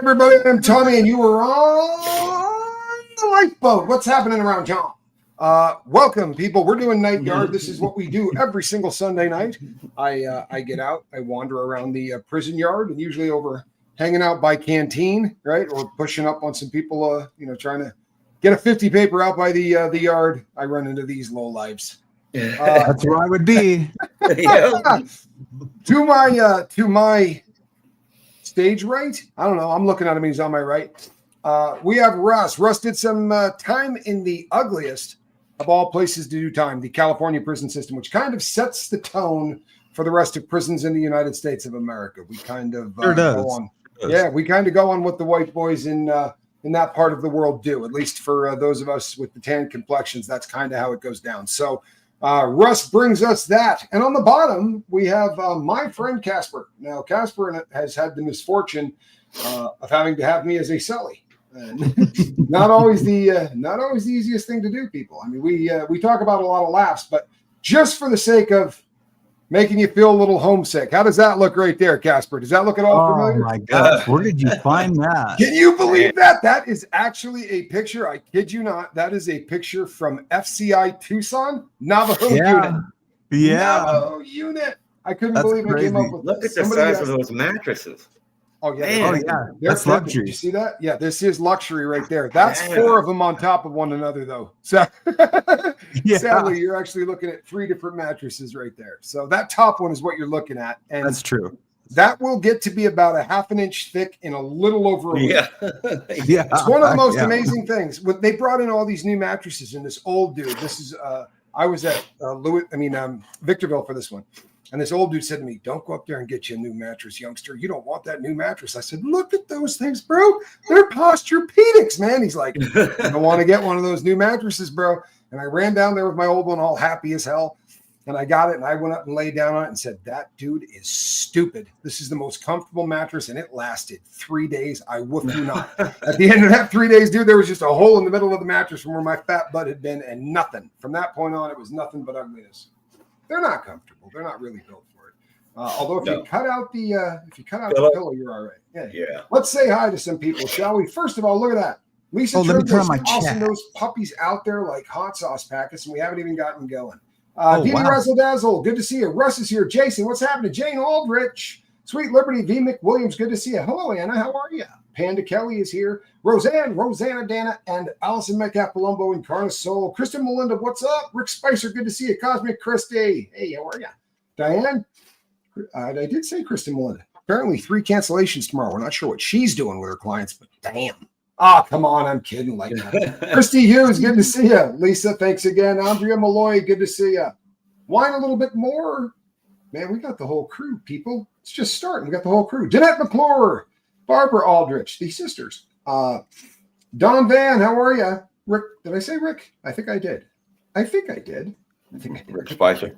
everybody? I'm Tommy, and you are on the lifeboat. What's happening around town? Welcome, people. We're doing Night Yard. This is what we do every single Sunday night. I get out, I wander around the prison yard, and usually over hanging out by canteen, right, or pushing up on some people, trying to get a 50 paper out by the yard. I run into these lowlifes. That's where I would be. To my stage right, I don't know. I'm looking at him. He's on my right. We have Russ. Russ did some time in the ugliest of all places to do time, the California prison system, which kind of sets the tone for the rest of prisons in the United States of America. We kind of go on. Yeah, we kind of go on what the white boys in that part of the world do. At least for those of us with the tan complexions, that's kind of how it goes down. So Russ brings us that. And on the bottom, we have my friend Casper. Now, Casper has had the misfortune of having to have me as a cellie. And not always the easiest thing to do, people. I mean, we talk about a lot of laughs, but just for the sake of making you feel a little homesick. How does that look right there, Casper? Does that look at all familiar? Oh my gosh, where did you find that? Can you believe that? That is actually a picture. I kid you not. That is a picture from FCI Tucson, Navajo unit. Yeah. Navajo unit. I couldn't believe I came up with Look at the size of those mattresses. Oh, yeah. Man. Oh, yeah. That's luxury. Did you see that? Yeah, this is luxury right there. That's four of them on top of one another, though. So sadly, you're actually looking at three different mattresses right there. So that top one is what you're looking at. And that's true. That will get to be about a half an inch thick in a little over a week. Yeah. It's one of the most amazing things. They brought in all these new mattresses, and this old dude, this is, I was at Victorville for this one. And this old dude said to me, "Don't go up there and get you a new mattress, youngster. You don't want that new mattress." I said, "Look at those things, bro. They're Posturepedics, man." He's like, "I don't want to get one of those new mattresses, bro." And I ran down there with my old one, all happy as hell. And I got it, and I went up and laid down on it and said, "That dude is stupid. This is the most comfortable mattress." And it lasted 3 days. I woofed you not. At the end of that 3 days, dude, there was just a hole in the middle of the mattress from where my fat butt had been, and nothing. From that point on, it was nothing but ugliness. They're not comfortable. They're not really built for it. Although if you cut out the pillow, you're all right. Yeah. Let's say hi to some people, shall we? First of all, look at that. Lisa Tripp is tossing those puppies out there like hot sauce packets, and we haven't even gotten going. Dee Razzle Dazzle, good to see you. Russ is here. Jason, what's happening? Jane Aldrich, Sweet Liberty, V. McWilliams, good to see you. Hello, Anna. How are you? Panda Kelly is here. Rosanna Dana, and Allison Metcalf Palumbo and Carna Soul. Kristen Melinda, what's up? Rick Spicer, good to see you. Cosmic Christie, hey, how are you? Diane, I did say Kristen Melinda. Apparently 3 cancellations tomorrow. We're not sure what she's doing with her clients, but damn. Oh, come on. I'm kidding like that. Christy Hughes, good to see you. Lisa, thanks again. Andrea Malloy, good to see you. Wine a little bit more. Man, we got the whole crew, people. It's just starting. We got the whole crew. Jeanette McClure. Barbara Aldrich, the sisters. Don Van, how are you? Rick, did I say Rick? I think I did. Rick Spicer.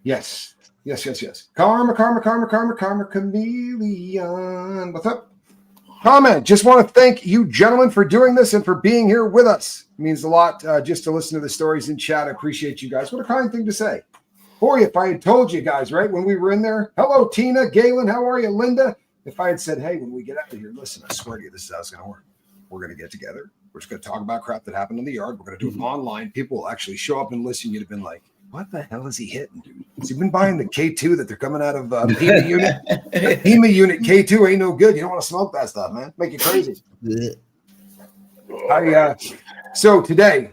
Yes. Karma, chameleon. What's up? Comment. Just want to thank you, gentlemen, for doing this and for being here with us. It means a lot just to listen to the stories in chat. I appreciate you guys. What a kind thing to say. Boy, if I had told you guys, right, when we were in there, hello, Tina, Galen, how are you, Linda? If I had said, hey, when we get out of here, listen, I swear to you, this is how it's going to work. We're going to get together. We're just going to talk about crap that happened in the yard. We're going to do it online. People will actually show up and listen. You'd have been like, what the hell is he hitting, dude? Has he been buying the K2 that they're coming out of HEMA unit? HEMA unit K2 ain't no good. You don't want to smoke that stuff, man. Make you crazy. So today,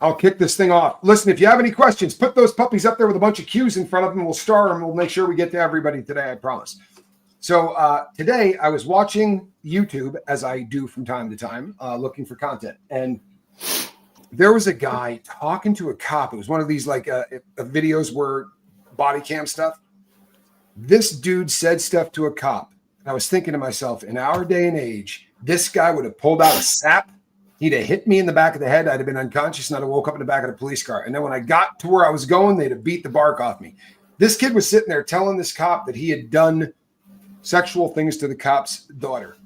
I'll kick this thing off. Listen, if you have any questions, put those puppies up there with a bunch of Q's in front of them. We'll star them. We'll make sure we get to everybody today, I promise. So today I was watching YouTube, as I do from time to time, looking for content. And there was a guy talking to a cop. It was one of these videos where body cam stuff. This dude said stuff to a cop. And I was thinking to myself, in our day and age, this guy would have pulled out a sap. He'd have hit me in the back of the head. I'd have been unconscious, and I'd have woke up in the back of the police car. And then when I got to where I was going, they'd have beat the bark off me. This kid was sitting there telling this cop that he had done sexual things to the cop's daughter.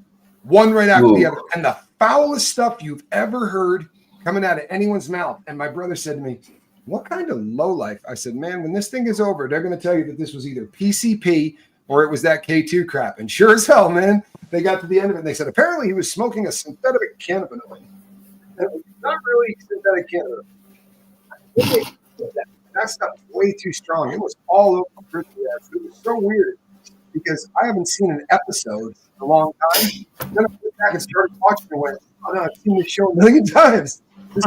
One right after the other. And the foulest stuff you've ever heard coming out of anyone's mouth. And my brother said to me, what kind of lowlife? I said, man, when this thing is over, they're going to tell you that this was either PCP, or it was that K2 crap. And sure as hell, man, they got to the end of it and they said apparently he was smoking a synthetic cannabinoid. And it was not really synthetic cannabinoid. That stuff was way too strong. It was all over Christy ass. It was so weird because I haven't seen an episode in a long time. Then I went back and started watching and went, oh no, I've seen this show a million times. This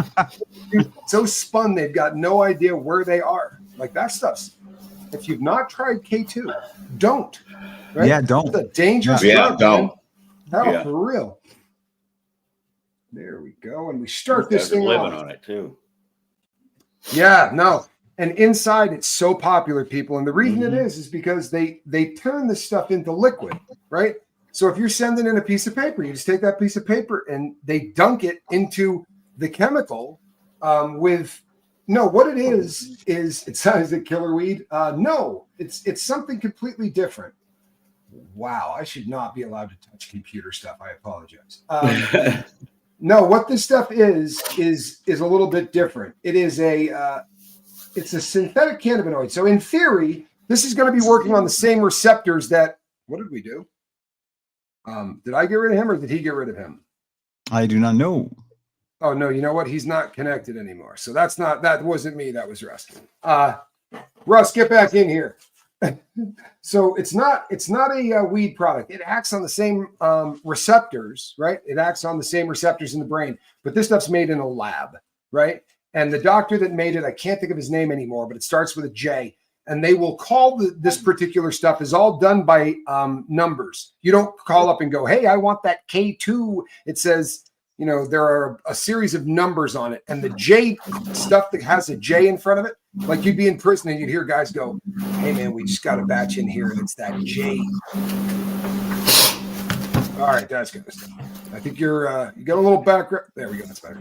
dude's so spun, they've got no idea where they are. Like that stuff's, if you've not tried K2, don't. Right? Yeah, don't. It's a dangerous drug, don't. Man. No, for real. There we go. And we start this thing living off. on it too. Yeah, no. And inside it's so popular, people. And the reason it is because they turn this stuff into liquid, right? So if you're sending in a piece of paper, you just take that piece of paper and they dunk it into the chemical with what it is it sounds like killer weed. No, it's something completely different. Wow, I should not be allowed to touch computer stuff. I apologize. No, what this stuff is a little bit different. It is it's a synthetic cannabinoid. So in theory, this is going to be working on the same receptors that, what did we do? Did I get rid of him or did he get rid of him? I do not know. Oh no, you know what? He's not connected anymore. So that wasn't me. That was Russ. Russ, get back in here. So it's not a weed product. It acts on the same receptors, right? It acts on the same receptors in the brain, but this stuff's made in a lab, right? And the doctor that made it, I can't think of his name anymore, but it starts with a J. And they will call this particular stuff is all done by numbers. You don't call up and go, hey, I want that K2. It says, there are a series of numbers on it. And the J stuff that has a J in front of it, like you'd be in prison and you'd hear guys go, hey, man, we just got a batch in here and it's that J. All right, that's good. I think you got a little background. There we go. That's better.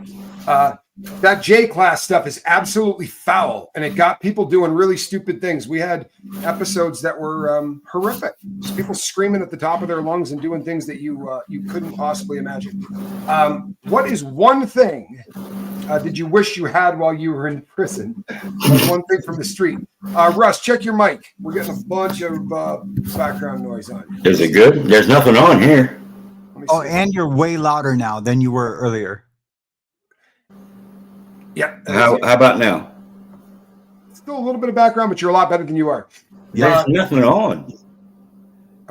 That J class stuff is absolutely foul, and it got people doing really stupid things. We had episodes that were horrific. Just people screaming at the top of their lungs and doing things that you couldn't possibly imagine. What is one thing did you wish you had while you were in prison? One thing from the street. Russ, check your mic. We're getting a bunch of background noise on. Is it good? There's nothing on here. Oh, and you're way louder now than you were earlier. Yeah. How about now? Still a little bit of background, but you're a lot better than you are. There's nothing on.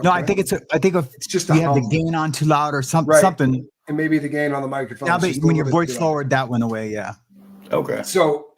No, I think it's just we have the gain on too loud or something. Right. Something. And maybe the gain on the microphone. Yeah, but when your voice lowered, that went away. Yeah. Okay. So,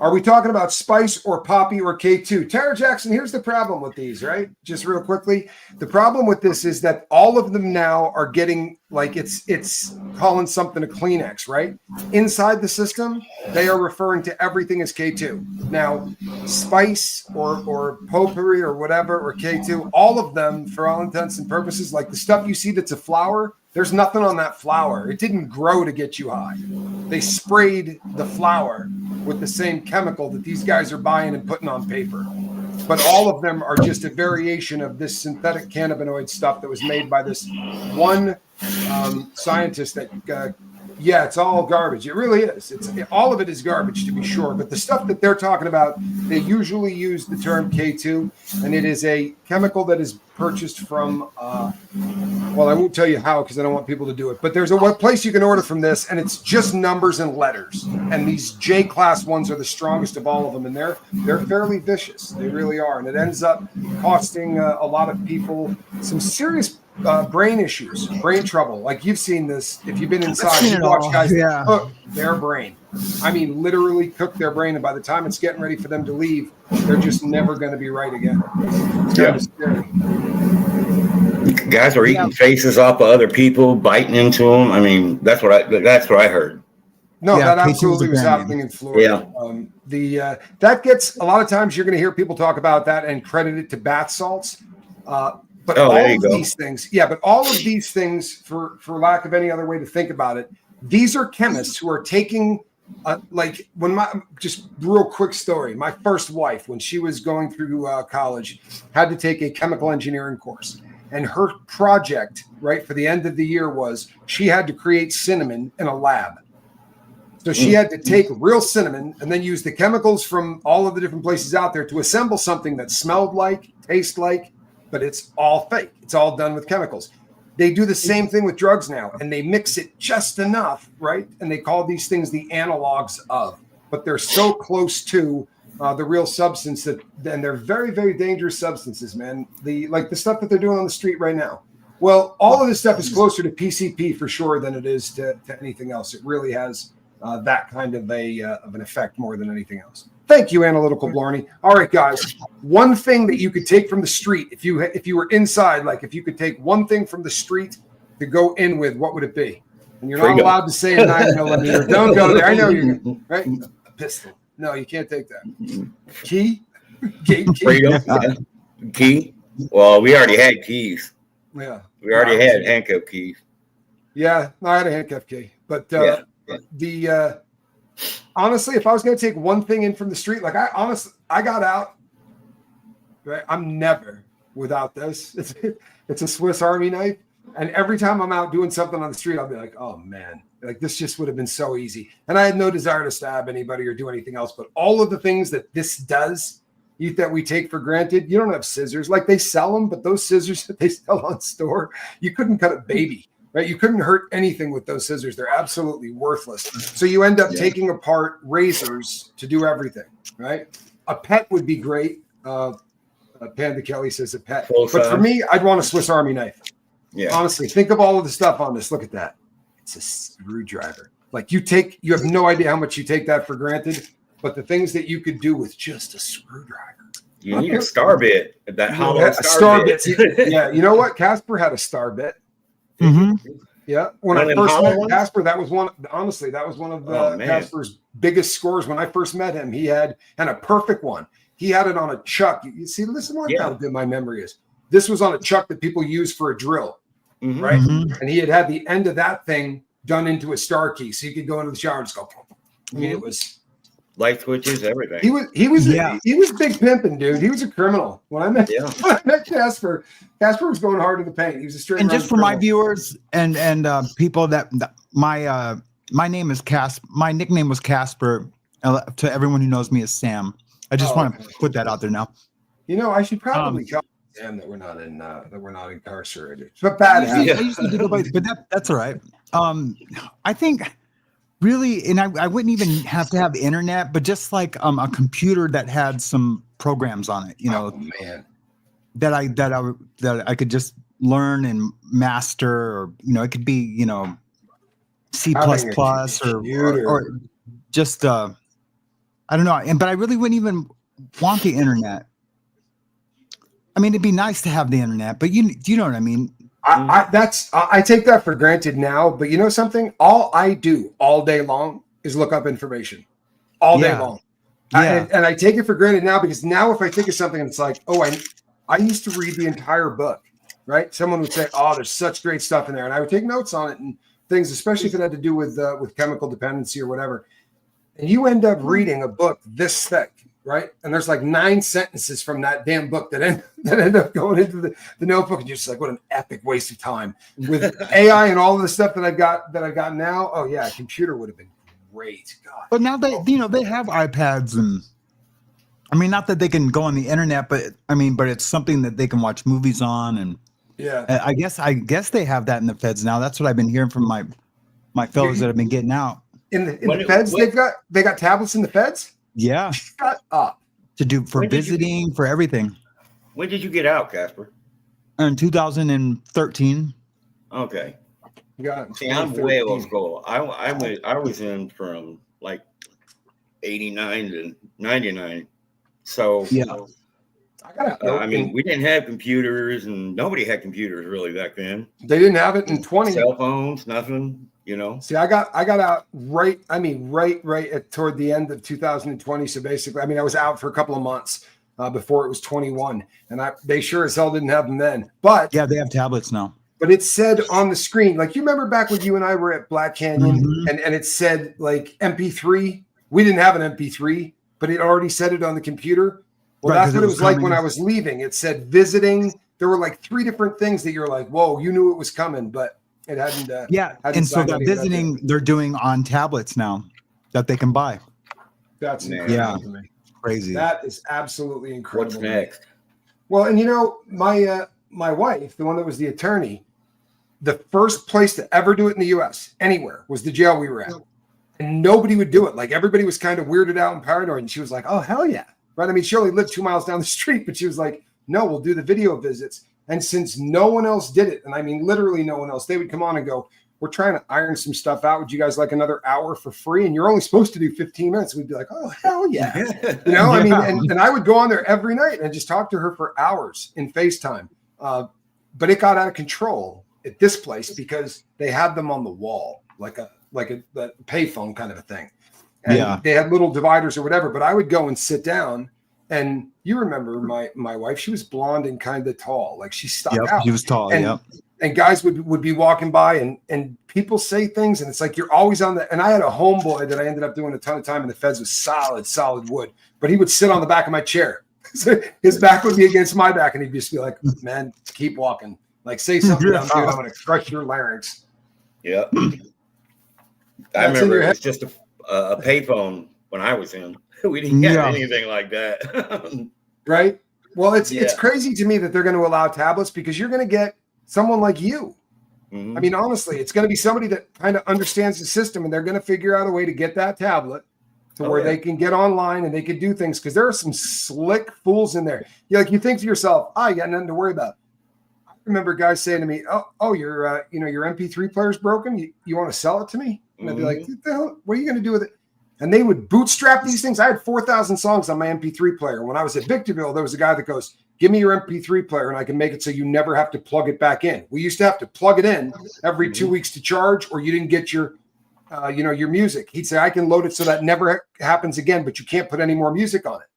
are we talking about Spice or Poppy or K2? Tara Jackson, here's the problem with these, right? Just real quickly. The problem with this is that all of them now are getting like it's calling something a Kleenex, right? Inside the system, they are referring to everything as K2. Now, Spice or Potpourri or whatever, or K2, all of them, for all intents and purposes, like the stuff you see that's a flower, there's nothing on that flower. It didn't grow to get you high. They sprayed the flower with the same chemical that these guys are buying and putting on paper. But all of them are just a variation of this synthetic cannabinoid stuff that was made by this one scientist that, it's all garbage. It really is. All of it is garbage, to be sure. But the stuff that they're talking about, they usually use the term K2, and it is a chemical that is purchased from, I won't tell you how because I don't want people to do it. But there's a place you can order from this, and it's just numbers and letters. And these J-class ones are the strongest of all of them, and they're fairly vicious. They really are. And it ends up costing a lot of people some serious brain issues, brain trouble. Like you've seen this. If you've been inside, you watch guys cook their brain. I mean, literally cook their brain. And by the time it's getting ready for them to leave, they're just never going to be right again. It's kind of scary. Guys are eating faces off of other people, biting into them. I mean, that's what I heard. No, that absolutely was happening in Florida. Yeah. That gets a lot of times you're going to hear people talk about that and credit it to bath salts. But all of these things, for lack of any other way to think about it, these are chemists who are taking, just real quick story. My first wife, when she was going through college, had to take a chemical engineering course. And her project, right, for the end of the year was she had to create cinnamon in a lab. So she had to take real cinnamon and then use the chemicals from all of the different places out there to assemble something that smelled like, tastes like, but it's all fake. It's all done with chemicals. They do the same thing with drugs now, and they mix it just enough, right? And they call these things the analogs of, but they're so close to the real substance that, and they're very, very dangerous substances, man. Like the stuff that they're doing on the street right now. Well, all of this stuff is closer to PCP for sure than it is to anything else. It really has that kind of an effect more than anything else. Thank you, Analytical Blarney. All right, guys. One thing that you could take from the street, if you were inside, like if you could take one thing from the street to go in with, what would it be? And you're not allowed to say a 9mm. Don't go there. I know you're right. A pistol. No, you can't take that. Key. Gate key. Freedom. Key. Well, we already had keys. Yeah. We already had handcuff keys. Yeah, I had a handcuff key, but honestly, if I was going to take one thing in from the street, like I got out, right? I'm never without this. It's a Swiss Army knife. And every time I'm out doing something on the street, I'll be like, oh man, like this just would have been so easy. And I had no desire to stab anybody or do anything else, but all of the things that this does, that we take for granted, you don't have scissors. Like they sell them, but those scissors that they sell on store, you couldn't cut a baby. Right, you couldn't hurt anything with those scissors. They're absolutely worthless. So you end up taking apart razors to do everything. Right, a pet would be great. Panda Kelly says a pet, but for me, I'd want a Swiss Army knife. Yeah, honestly, think of all of the stuff on this. Look at that. It's a screwdriver. Like you have no idea how much you take that for granted. But the things that you could do with just a screwdriver. You need a star bit. That hollow star bit. Yeah, you know what? Casper had a star bit. Mm-hmm. Yeah, when I first met Casper, that was one. Honestly, that was one of Casper's biggest scores. When I first met him, he had a perfect one. He had it on a chuck. You see, listen to how good my memory is. This was on a chuck that people use for a drill, right? Mm-hmm. And he had the end of that thing done into a star key, so you could go into the shower and just go. I mean, it was light switches, everything. He was big pimping, dude. He was a criminal. When I met Casper was going hard in the paint. He was a straight. And just for my viewers and people that my name is my nickname was Casper. To everyone who knows me as Sam. I just want to put that out there now. You know, I should probably tell Sam that we're not incarcerated. But bad. I used to do it, but that's all right. I think. Really, and I wouldn't even have to have the internet, but just like a computer that had some programs on it, you know, that I could just learn and master, or it could be C++ or just I don't know, but I really wouldn't even want the internet. I mean, it'd be nice to have the internet, but you know what I mean. I take that for granted now, but you know something? All I do all day long is look up information all day long. Yeah. And I take it for granted now, because now if I think of something and it's like, I used to read the entire book, right? Someone would say, oh, there's such great stuff in there. And I would take notes on it and things, especially if it had to do with chemical dependency or whatever. And you end up reading a book this thick. Right. And there's like 9 sentences from that damn book that end up going into the notebook. And you're just like, what an epic waste of time with AI and all of the stuff that I've got now. Oh, yeah. A computer would have been great. God. But now they have iPads, and I mean, not that they can go on the internet, but it's something that they can watch movies on. And I guess they have that in the feds now. That's what I've been hearing from my fellows that have been getting out. In the feds, they got tablets in the feds. Yeah. Shut up. To do for visiting, for everything. When did you get out, Casper? In 2013. Okay. See, I'm way old school. I was in from like 89 to 99. So I mean, we didn't have computers, and nobody had computers really back then. They didn't have it in 20. Cell phones, nothing. See, I got out right at toward the end of 2020. So basically, I was out for a couple of months before it was 21, and they sure as hell didn't have them then. But yeah, they have tablets now. But it said on the screen, like you remember back when you and I were at Black Canyon, and it said like MP3. We didn't have an MP3, but it already said it on the computer. Well, that's what it was like when I was leaving. It said visiting. There were like 3 different things that you're like, whoa, you knew it was coming, but it hadn't. And so that visiting they're doing on tablets now. that they can buy. That's incredible to me. Crazy. That is absolutely incredible. What's next? Well, and you know, my wife, the one that was the attorney, the first place to ever do it in the U.S. anywhere was the jail we were at, and nobody would do it. Like everybody was kind of weirded out and paranoid, and she was like, "Oh hell yeah!" Right? I mean, she only lived 2 miles down the street, but she was like, "No, we'll do the video visits." And since no one else did it, and I mean literally no one else, they would come on and go, "We're trying to iron some stuff out. Would you guys like another hour for free?" And you're only supposed to do 15 minutes. We'd be like, "Oh, hell yeah." You know, I mean, and I would go on there every night and just talk to her for hours in FaceTime. But it got out of control at this place because they had them on the wall, like a payphone kind of a thing. And they had little dividers or whatever. But I would go and sit down. And you remember my wife, she was blonde and kind of tall. Like she stuck out. She was tall, And guys would be walking by and people say things. And it's like you're always on the – and I had a homeboy that I ended up doing a ton of time in the feds with solid wood. But he would sit on the back of my chair. So his back would be against my back. And he'd just be like, "Man, keep walking. Like say something dumb, dude. I'm going to crush your larynx." Yeah. I remember it was just a payphone when I was in. We didn't get anything like that. Right? Well, it's crazy to me that they're going to allow tablets because you're going to get someone like you. Mm-hmm. I mean, honestly, it's going to be somebody that kind of understands the system, and they're going to figure out a way to get that tablet to where they can get online and they can do things because there are some slick fools in there. You think to yourself, "You got nothing to worry about." I remember guys saying to me, "Oh, your MP3 player's broken. You want to sell it to me?" And I'd be like, "What the hell? What are you going to do with it?" And they would bootstrap these things. I had 4,000 songs on my MP3 player. When I was at Victorville, there was a guy that goes, "Give me your MP3 player and I can make it so you never have to plug it back in." We used to have to plug it in every 2 weeks to charge, or you didn't get your music. He'd say, "I can load it so that never happens again, but you can't put any more music on it."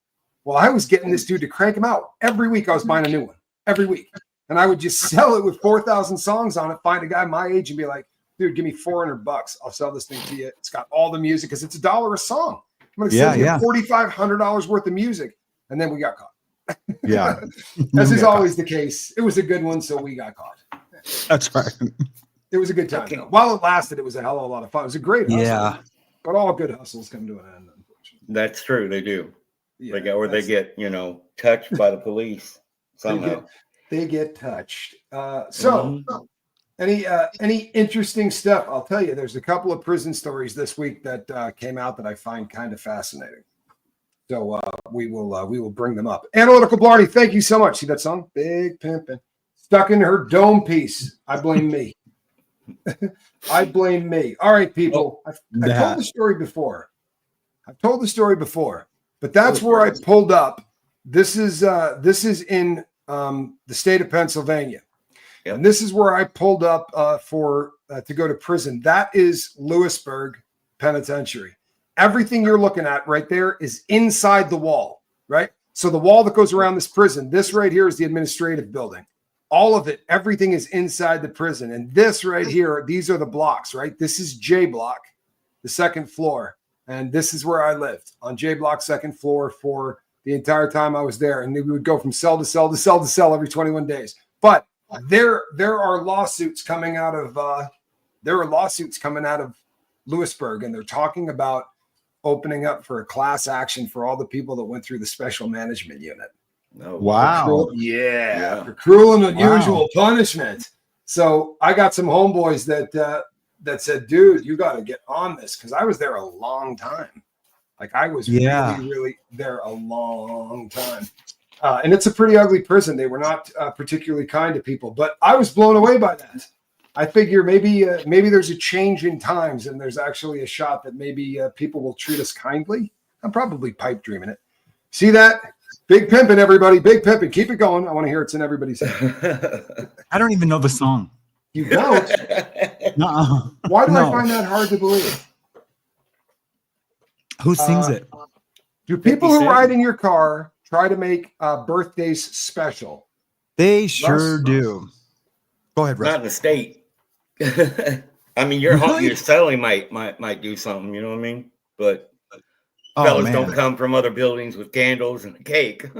Well, I was getting this dude to crank them out. Every week I was buying a new one. Every week. And I would just sell it with 4,000 songs on it, find a guy my age and be like, "Dude, give me $400. I'll sell this thing to you. It's got all the music because it's $1 a song. I'm going to sell you $4,500 worth of music." And then we got caught. Yeah. As is always the case. It was a good one, so we got caught. That's right. It was a good time. While it lasted, it was a hell of a lot of fun. It was a great hustle. Yeah. But all good hustles come to an end, unfortunately. That's true. They do. Yeah, they get touched by the police somehow. They get touched. Any interesting stuff? I'll tell you, there's a couple of prison stories this week that came out that I find kind of fascinating. So we will bring them up. Analytical Blarney, thank you so much. See that song? Big Pimpin'. Stuck in her dome piece. I blame me. I blame me. All right, people. I've told the story before. But that's where I pulled up. This is in the state of Pennsylvania. Yep. And this is where I pulled up to go to prison. That is Lewisburg Penitentiary. Everything you're looking at right there is inside the wall, right? So the wall that goes around this prison, this right here is the administrative building. All of it, everything is inside the prison. And this right here, these are the blocks, right? This is J block, the second floor. And this is where I lived on J block, second floor for the entire time I was there. And we would go from cell to cell to cell to cell every 21 days. But there are lawsuits coming out of Lewisburg, and they're talking about opening up for a class action for all the people that went through the special management unit. Oh, wow. For cruel and unusual punishment. So I got some homeboys that said, "Dude, you got to get on this," because I was there a long time. Like I was really there a long time. And it's a pretty ugly prison. They were not particularly kind to people, but I was blown away by that. I figure maybe there's a change in times, and there's actually a shot that maybe people will treat us kindly. I'm probably pipe dreaming it. See that? Big Pimpin', everybody. Big Pimpin'. Keep it going. I want to hear it's in everybody's head. I don't even know the song. You don't? Nuh-uh. Why do I find that hard to believe? Who sings it? Do people who ride in your car try to make birthdays special? They sure do. Go ahead, Russ. Not in the state. I mean, your selling might do something, you know what I mean? But fellas don't come from other buildings with candles and a cake.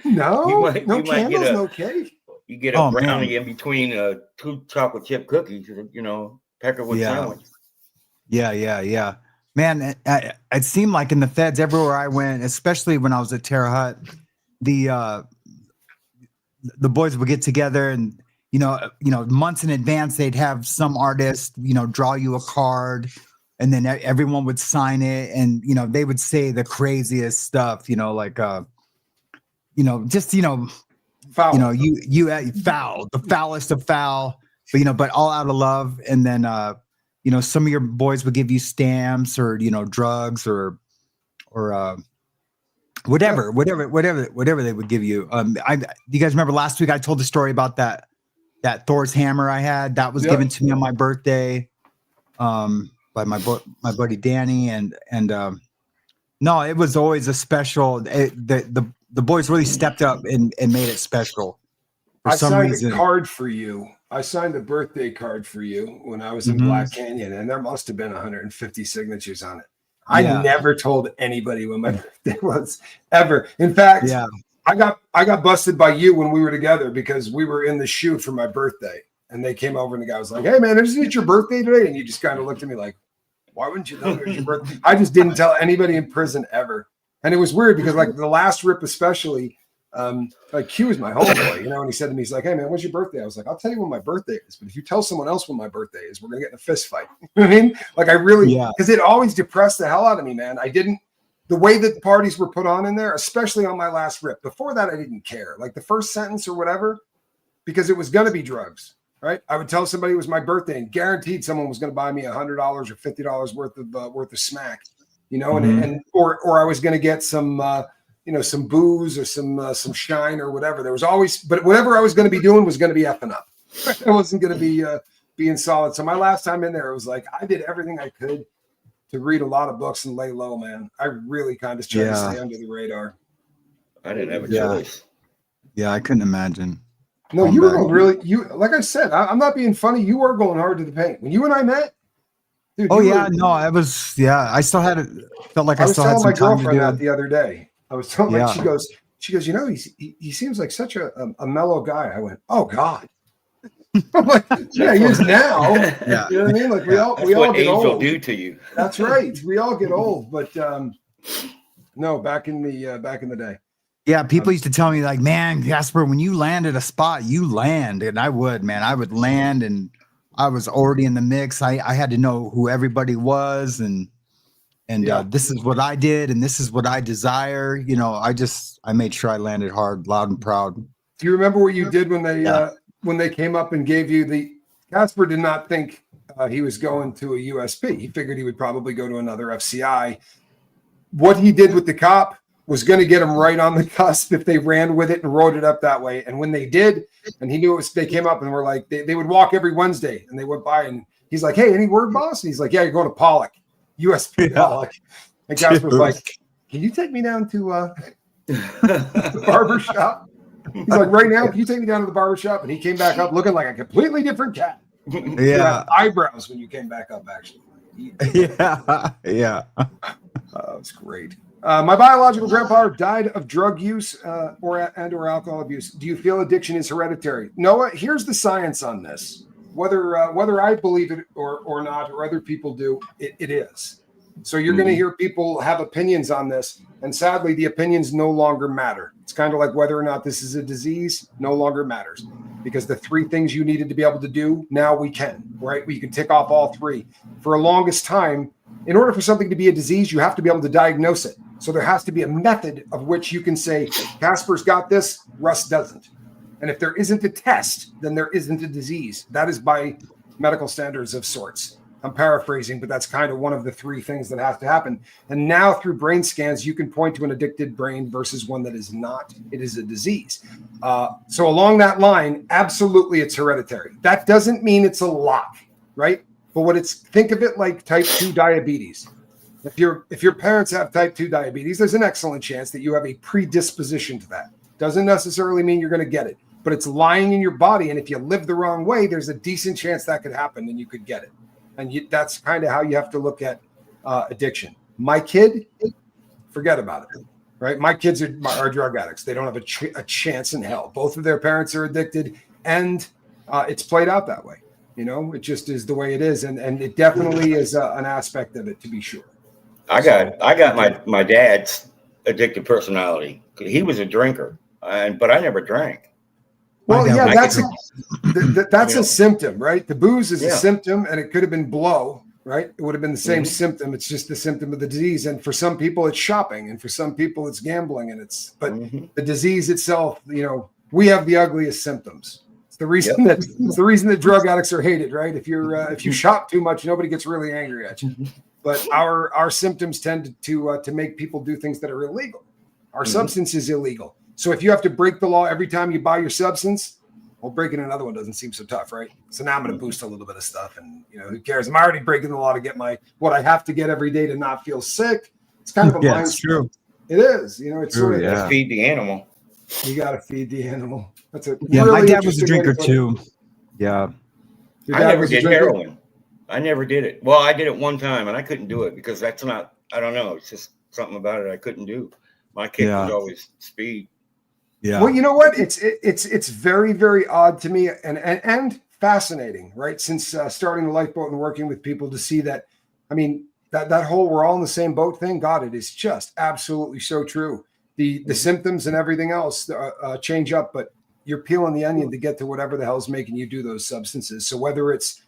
No candles, no cake. You get a brownie in between 2 chocolate chip cookies, Peckerwood sandwich. Yeah. Man, it seemed like in the feds everywhere I went, especially when I was at Terre Haute, the boys would get together and months in advance they'd have some artist draw you a card, and then everyone would sign it, and they would say the craziest stuff, like foul. Foul, the foulest of foul, but all out of love. And then some of your boys would give you stamps or drugs or whatever they would give you. You guys remember last week I told the story about that Thor's hammer I had that was given to me on my birthday by my buddy Danny, and no, it was always a special. The boys really stepped up and made it special. I signed a card for you. I signed a birthday card for you when I was in Black Canyon, and there must have been 150 signatures on it. I never told anybody when my birthday was, ever. In fact, I got busted by you when we were together because we were in the shoe for my birthday, and they came over and the guy was like, "Hey man, isn't it your birthday today?" And you just kind of looked at me like, "Why wouldn't you know it was your birthday?" I just didn't tell anybody in prison ever. And it was weird because like the last rip, especially, like Q was my homeboy, and he said to me, he's like, "Hey man, what's your birthday?" I was like, "I'll tell you when my birthday is, but if you tell someone else when my birthday is, we're gonna get in a fist fight." You know what I mean? Like I really, because it always depressed the hell out of me, man. The way that parties were put on in there, especially on my last rip. Before that, I didn't care. Like the first sentence or whatever, because it was gonna be drugs, right? I would tell somebody it was my birthday and guaranteed someone was gonna buy me $100 or $50 worth of smack. And or I was going to get some, some booze or some shine or whatever. There was always, but whatever I was going to be doing was going to be effing up. I wasn't going to be being solid. So my last time in there, it was like I did everything I could to read a lot of books and lay low, man. I really kind of tried to stay under the radar. I didn't have a choice. Yeah, I couldn't imagine. No, you were going really. Like I said, I'm not being funny. You were going hard to the paint when you and I met. Dude, I was. Yeah, I still had it. Felt like I still had some time to do. I was telling my girlfriend that the other day. I was telling her, she goes, he seems like such a mellow guy. I went, oh God. I'm like, yeah, he is now. Yeah. You know what I mean? Like we all get age old. will do to you. That's right. We all get old, but no, back in the day. Yeah, people used to tell me like, man, Casper, when you land at a spot, you land, and I would land and. I was already in the mix. I had to know who everybody was, and this is what I did, and this is what I desire. I made sure I landed hard, loud, and proud. Do you remember what you did when they came up and gave you the? Casper did not think he was going to a USP. He figured he would probably go to another FCI. What he did with the cop was going to get him right on the cusp if they ran with it and wrote it up that way. And when they did, and he knew it was, they came up and were like, they would walk every Wednesday, and they went by, and he's like, "Hey, any word, boss?" And he's like, "Yeah, you're going to Pollock, USP Pollock." And Casper was like, "Can you take me down to the barber shop?" He's like, "Right now, can you take me down to the barber shop?" And he came back up looking like a completely different cat. Yeah. Had eyebrows when you came back up, actually. Yeah. It's great. My biological grandpa died of drug use or alcohol abuse. Do you feel addiction is hereditary? Noah, here's the science on this. Whether I believe it or not, or other people do, it is. So you're going to hear people have opinions on this, and sadly, the opinions no longer matter. It's kind of like whether or not this is a disease no longer matters, because the three things you needed to be able to do, now we can, right? We can tick off all three. For a longest time, in order for something to be a disease, you have to be able to diagnose it. So there has to be a method of which you can say, Casper's got this, Russ doesn't. And if there isn't a test, then there isn't a disease. That is by medical standards of sorts. I'm paraphrasing, but that's kind of one of the three things that has to happen. And now through brain scans, you can point to an addicted brain versus one that is not. It is a disease. So along that line, absolutely, it's hereditary. That doesn't mean it's a lock, right? But think of it like type 2 diabetes. If your parents have type 2 diabetes, there's an excellent chance that you have a predisposition to that. Doesn't necessarily mean you're going to get it, but it's lying in your body. And if you live the wrong way, there's a decent chance that could happen and you could get it. And that's kind of how you have to look at addiction. My kid, forget about it, right? My kids are drug addicts. They don't have a chance in hell. Both of their parents are addicted, and it's played out that way. It just is the way it is. And it definitely is an aspect of it, to be sure. I got my dad's addictive personality. He was a drinker, but I never drank. Well, yeah, that's a symptom, right? The booze is a symptom, and it could have been blow, right? It would have been the same symptom. It's just the symptom of the disease. And for some people, it's shopping, and for some people, it's gambling, and but the disease itself, we have the ugliest symptoms. It's the reason that drug addicts are hated, right? If you shop too much, nobody gets really angry at you. But our symptoms tend to make people do things that are illegal. Our substance is illegal. So if you have to break the law every time you buy your substance, well, breaking another one doesn't seem so tough, right? So now I'm going to boost a little bit of stuff, and who cares? I'm already breaking the law to get what I have to get every day to not feel sick. It's kind of a mindset. It's true. It is. It's sort of feed the animal. You got to feed the animal. That's a my dad was a drinker too. Yeah. I never did heroin. I never did it. Well, I did it one time, and I couldn't do it because that's not. I don't know. It's just something about it I couldn't do. My kick was always speed. Yeah. Well, you know what? It's very, very odd to me and fascinating, right? Since starting the lifeboat and working with people to see that, I mean, that whole we're all in the same boat thing. God, it is just absolutely so true. The symptoms and everything else change up, but you're peeling the onion to get to whatever the hell's making you do those substances. So whether it's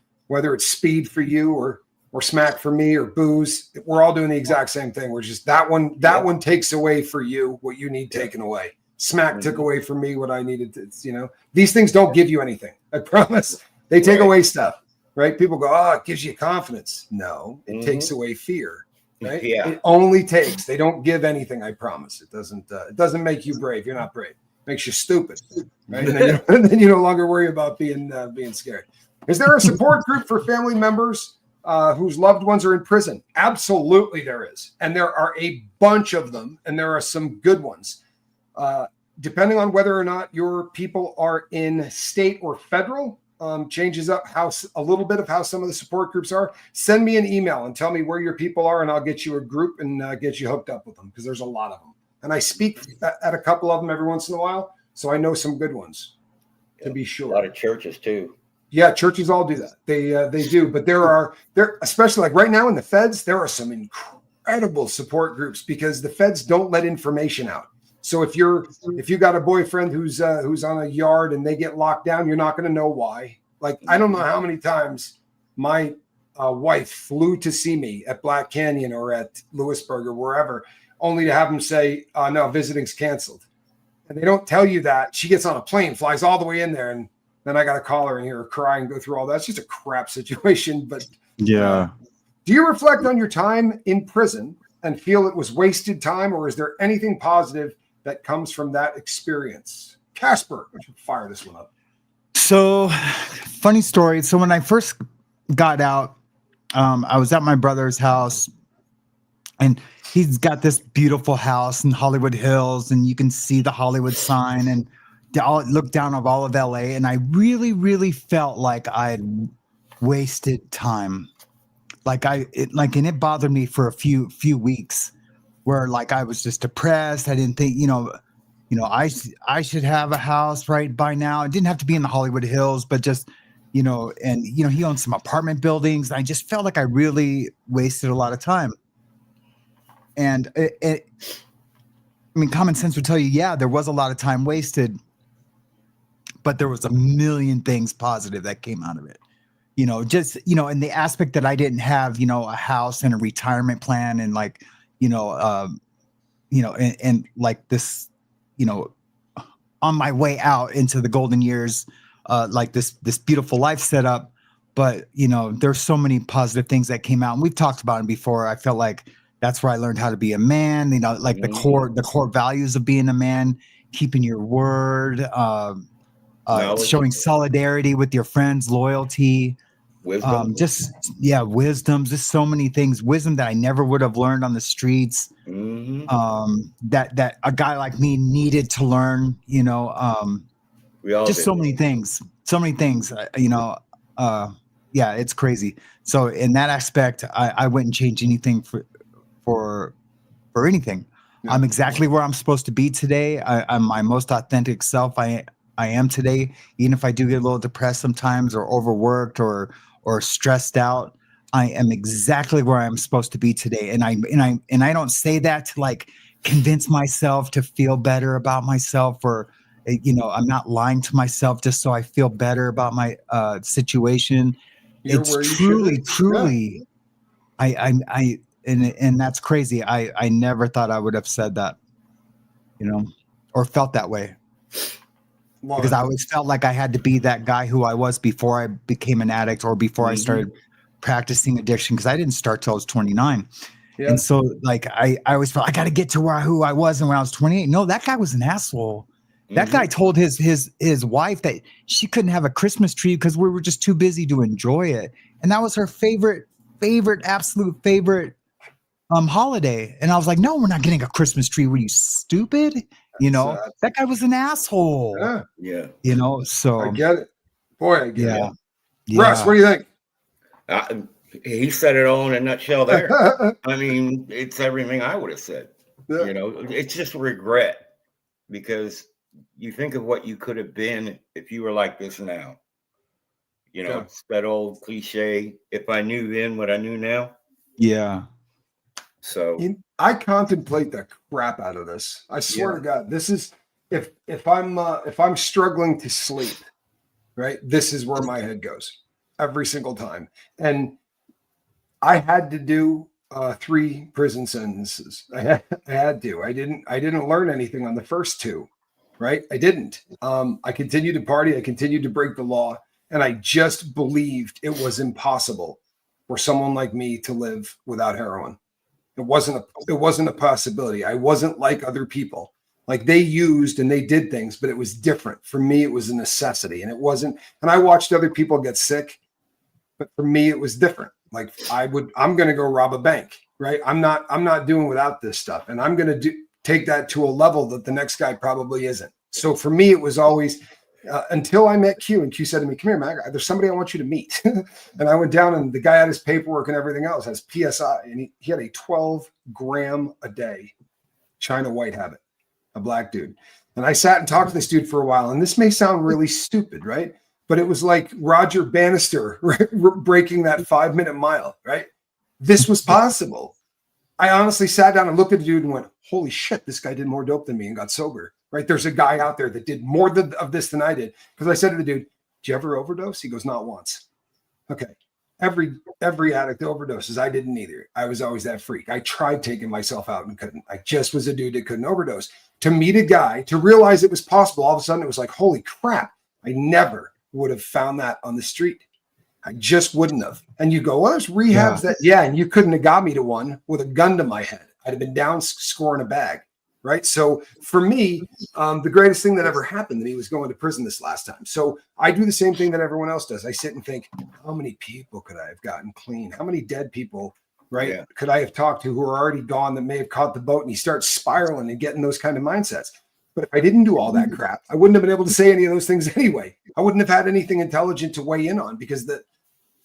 speed for you or smack for me or booze, we're all doing the exact same thing. We're just that one takes away for you what you need taken away. Smack took away from me what I needed to, these things don't give you anything. I promise. They take away stuff, right? People go, oh, it gives you confidence. No, it takes away fear, right? Yeah. It only takes, they don't give anything. I promise. It doesn't make you brave. You're not brave. It makes you stupid, right? And then you no longer worry about being scared. Is there a support group for family members whose loved ones are in prison? Absolutely there is. And there are a bunch of them, and there are some good ones. Depending on whether or not your people are in state or federal, changes up a little bit of how some of the support groups are. Send me an email and tell me where your people are, and I'll get you a group and get you hooked up with them, because there's a lot of them. And I speak at a couple of them every once in a while, so I know some good ones, to be sure. A lot of churches too. Yeah, churches all do that. They do, but there especially like right now in the feds, there are some incredible support groups because the feds don't let information out. So if you got a boyfriend who's on a yard and they get locked down, you're not going to know why. Like, I don't know how many times my wife flew to see me at Black Canyon or at Lewisburg or wherever, only to have them say, no, visiting's canceled. And they don't tell you that. She gets on a plane, flies all the way in there, and then I got to call her and hear her cry and go through all that. It's just a crap situation. But yeah. Do you reflect on your time in prison and feel it was wasted time, or is there anything positive that comes from that experience? Casper, I should fire this one up. So, funny story. So when I first got out, I was at my brother's house, and he's got this beautiful house in Hollywood Hills, and you can see the Hollywood sign, and look down of all of LA. And I really, really felt like I had wasted time. And it bothered me for a few weeks, where like I was just depressed. I didn't think, I should have a house right by now. It didn't have to be in the Hollywood Hills, but just, he owned some apartment buildings. I just felt like I really wasted a lot of time. And common sense would tell you, yeah, there was a lot of time wasted, but there was a million things positive that came out of it. In the aspect that I didn't have, a house and a retirement plan and like, and like this, on my way out into the golden years, like this beautiful life set up. But, there's so many positive things that came out, and we've talked about it before. I felt like that's where I learned how to be a man, like the core values of being a man, keeping your word, showing solidarity with your friends, loyalty, wisdom, wisdom, just so many things, wisdom that I never would have learned on the streets. That a guy like me needed to learn, we all just did. so many things, it's crazy. So in that aspect, I wouldn't change anything for anything. Yeah. I'm exactly where I'm supposed to be today. I'm my most authentic self. I am today, even if I do get a little depressed sometimes or overworked or stressed out. I am exactly where I'm supposed to be today. And I don't say that to like convince myself to feel better about myself, or, I'm not lying to myself just so I feel better about my situation. You're It's where you truly, should be. and that's crazy. I never thought I would have said that, or felt that way. Because I always felt like I had to be that guy who I was before I became an addict, or before I started practicing addiction, because I didn't start till I was 29. Yeah. And so like I always felt I got to get to who I was when I was 28. No, that guy was an asshole. That guy told his wife that she couldn't have a Christmas tree because we were just too busy to enjoy it. And that was her absolute favorite holiday. And I was like, no, we're not getting a Christmas tree. Were you stupid? That guy was an asshole. Yeah. So I get it. Boy, I get it. Yeah. Russ, what do you think? He said it all in a nutshell there. I mean, it's everything I would have said. Yeah. It's just regret, because you think of what you could have been if you were like this now. It's that old cliche, if I knew then what I knew now. Yeah. So I contemplate the crap out of this. I swear to God, this is if I'm struggling to sleep, right? This is where my head goes every single time. And I had to do 3 prison sentences. I had to. I didn't learn anything on the first 2, right? I didn't. I continued to party. I continued to break the law, and I just believed it was impossible for someone like me to live without heroin. It wasn't a possibility. I wasn't like other people. Like, they used and they did things, but it was different. For me, it was a necessity, and it wasn't. And I watched other people get sick, but for me, it was different. Like, I'm going to go rob a bank, right? I'm not doing without this stuff, and I'm going to take that to a level that the next guy probably isn't. So for me, it was always until I met Q, and Q said to me, "Come here, man. There's somebody I want you to meet." And I went down, and the guy had his paperwork and everything else, has PSI, and he had a 12 gram a day China white habit, a black dude. And I sat and talked to this dude for a while, and this may sound really stupid, right? But it was like Roger Bannister breaking that 5-minute mile, right? This was possible. I honestly sat down and looked at the dude and went, holy shit, this guy did more dope than me and got sober, right? There's a guy out there that did more of this than I did. Because I said to the dude, did you ever overdose? He goes, not once. Okay. Every addict overdoses. I didn't either. I was always that freak. I tried taking myself out and couldn't. I just was a dude that couldn't overdose. To meet a guy, to realize it was possible, all of a sudden it was like, holy crap, I never would have found that on the street. I just wouldn't have. And you go, well, there's rehabs and you couldn't have got me to one with a gun to my head. I'd have been down scoring a bag, right? So for me, the greatest thing that ever happened to me was going to prison this last time. So I do the same thing that everyone else does. I sit and think, how many people could I have gotten clean? How many dead people, right, could I have talked to who are already gone that may have caught the boat? And you start spiraling and getting those kind of mindsets. But if I didn't do all that crap, I wouldn't have been able to say any of those things anyway. I wouldn't have had anything intelligent to weigh in on, because the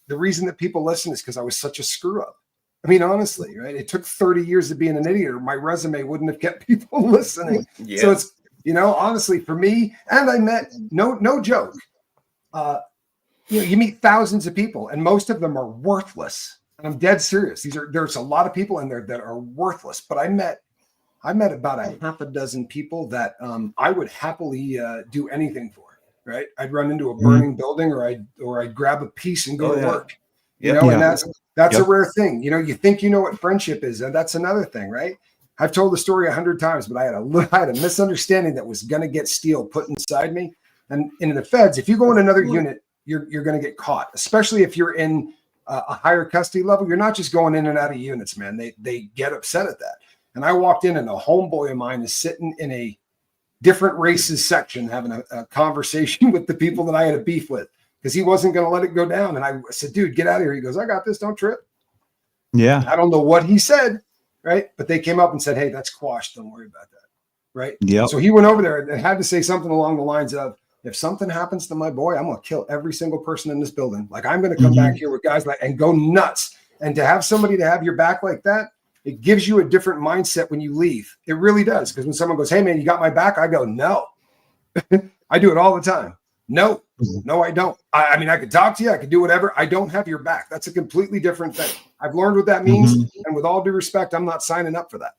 reason that people listen is because I was such a screw up. I mean, honestly, right? It took 30 years of being an idiot, or my resume wouldn't have kept people listening. Yeah. So it's, honestly, for me, and I met, no joke, you meet thousands of people, and most of them are worthless. And I'm dead serious. There's a lot of people in there that are worthless, but I met about a half a dozen people that I would happily do anything for. Right, I'd run into a burning building, or I'd grab a piece and go to work. And that's a rare thing. You think you know what friendship is, and that's another thing, right? I've told the story 100 times, but I had a misunderstanding that was going to get steel put inside me. And in the feds, if you go in another unit, you're going to get caught, especially if you're in a higher custody level. You're not just going in and out of units, man. They get upset at that. And I walked in, and a homeboy of mine is sitting in a different races section, having a conversation with the people that I had a beef with, because he wasn't going to let it go down. And I said, dude, get out of here. He goes, I got this. Don't trip. Yeah. I don't know what he said. Right. But they came up and said, hey, that's quashed. Don't worry about that. Right. Yeah. So he went over there and had to say something along the lines of, if something happens to my boy, I'm going to kill every single person in this building. Like, I'm going to come back here with guys and go nuts. And to have somebody to have your back like that, it gives you a different mindset when you leave. It really does. Because when someone goes, hey, man, you got my back? I go, no. I do it all the time. No. No, I don't. I mean, I could talk to you. I could do whatever. I don't have your back. That's a completely different thing. I've learned what that means. And with all due respect, I'm not signing up for that.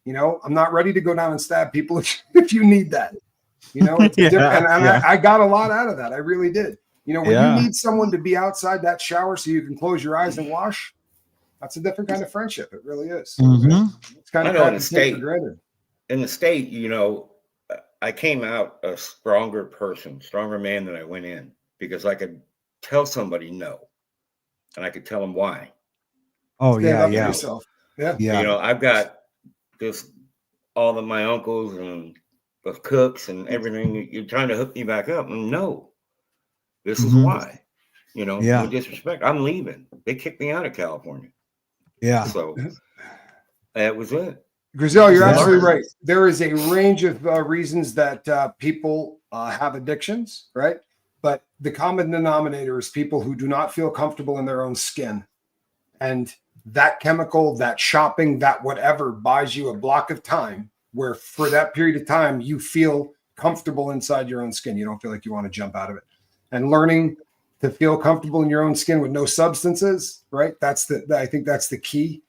You know, I'm not ready to go down and stab people if you need that. You know, it's different. And I got a lot out of that. I really did. You know, when you need someone to be outside that shower so you can close your eyes and wash, that's a different kind of friendship. It really is. It's kind of in the state, you know, I came out a stronger person, stronger man than I went in, because I could tell somebody no, and I could tell them why. Oh, Stand yeah. Yourself. Yeah. You know, I've got just all of my uncles and the cooks and everything. You're trying to hook me back up. And no, this is why. You know, no disrespect. I'm leaving. They kicked me out of California. Yeah. So that was it. Grizel, you're absolutely right. There is a range of reasons that people have addictions, right? But the common denominator is people who do not feel comfortable in their own skin. And that chemical, that shopping, that whatever buys you a block of time where for that period of time, you feel comfortable inside your own skin. You don't feel like you want to jump out of it. And learning to feel comfortable in your own skin with no substances, right? I think that's the key.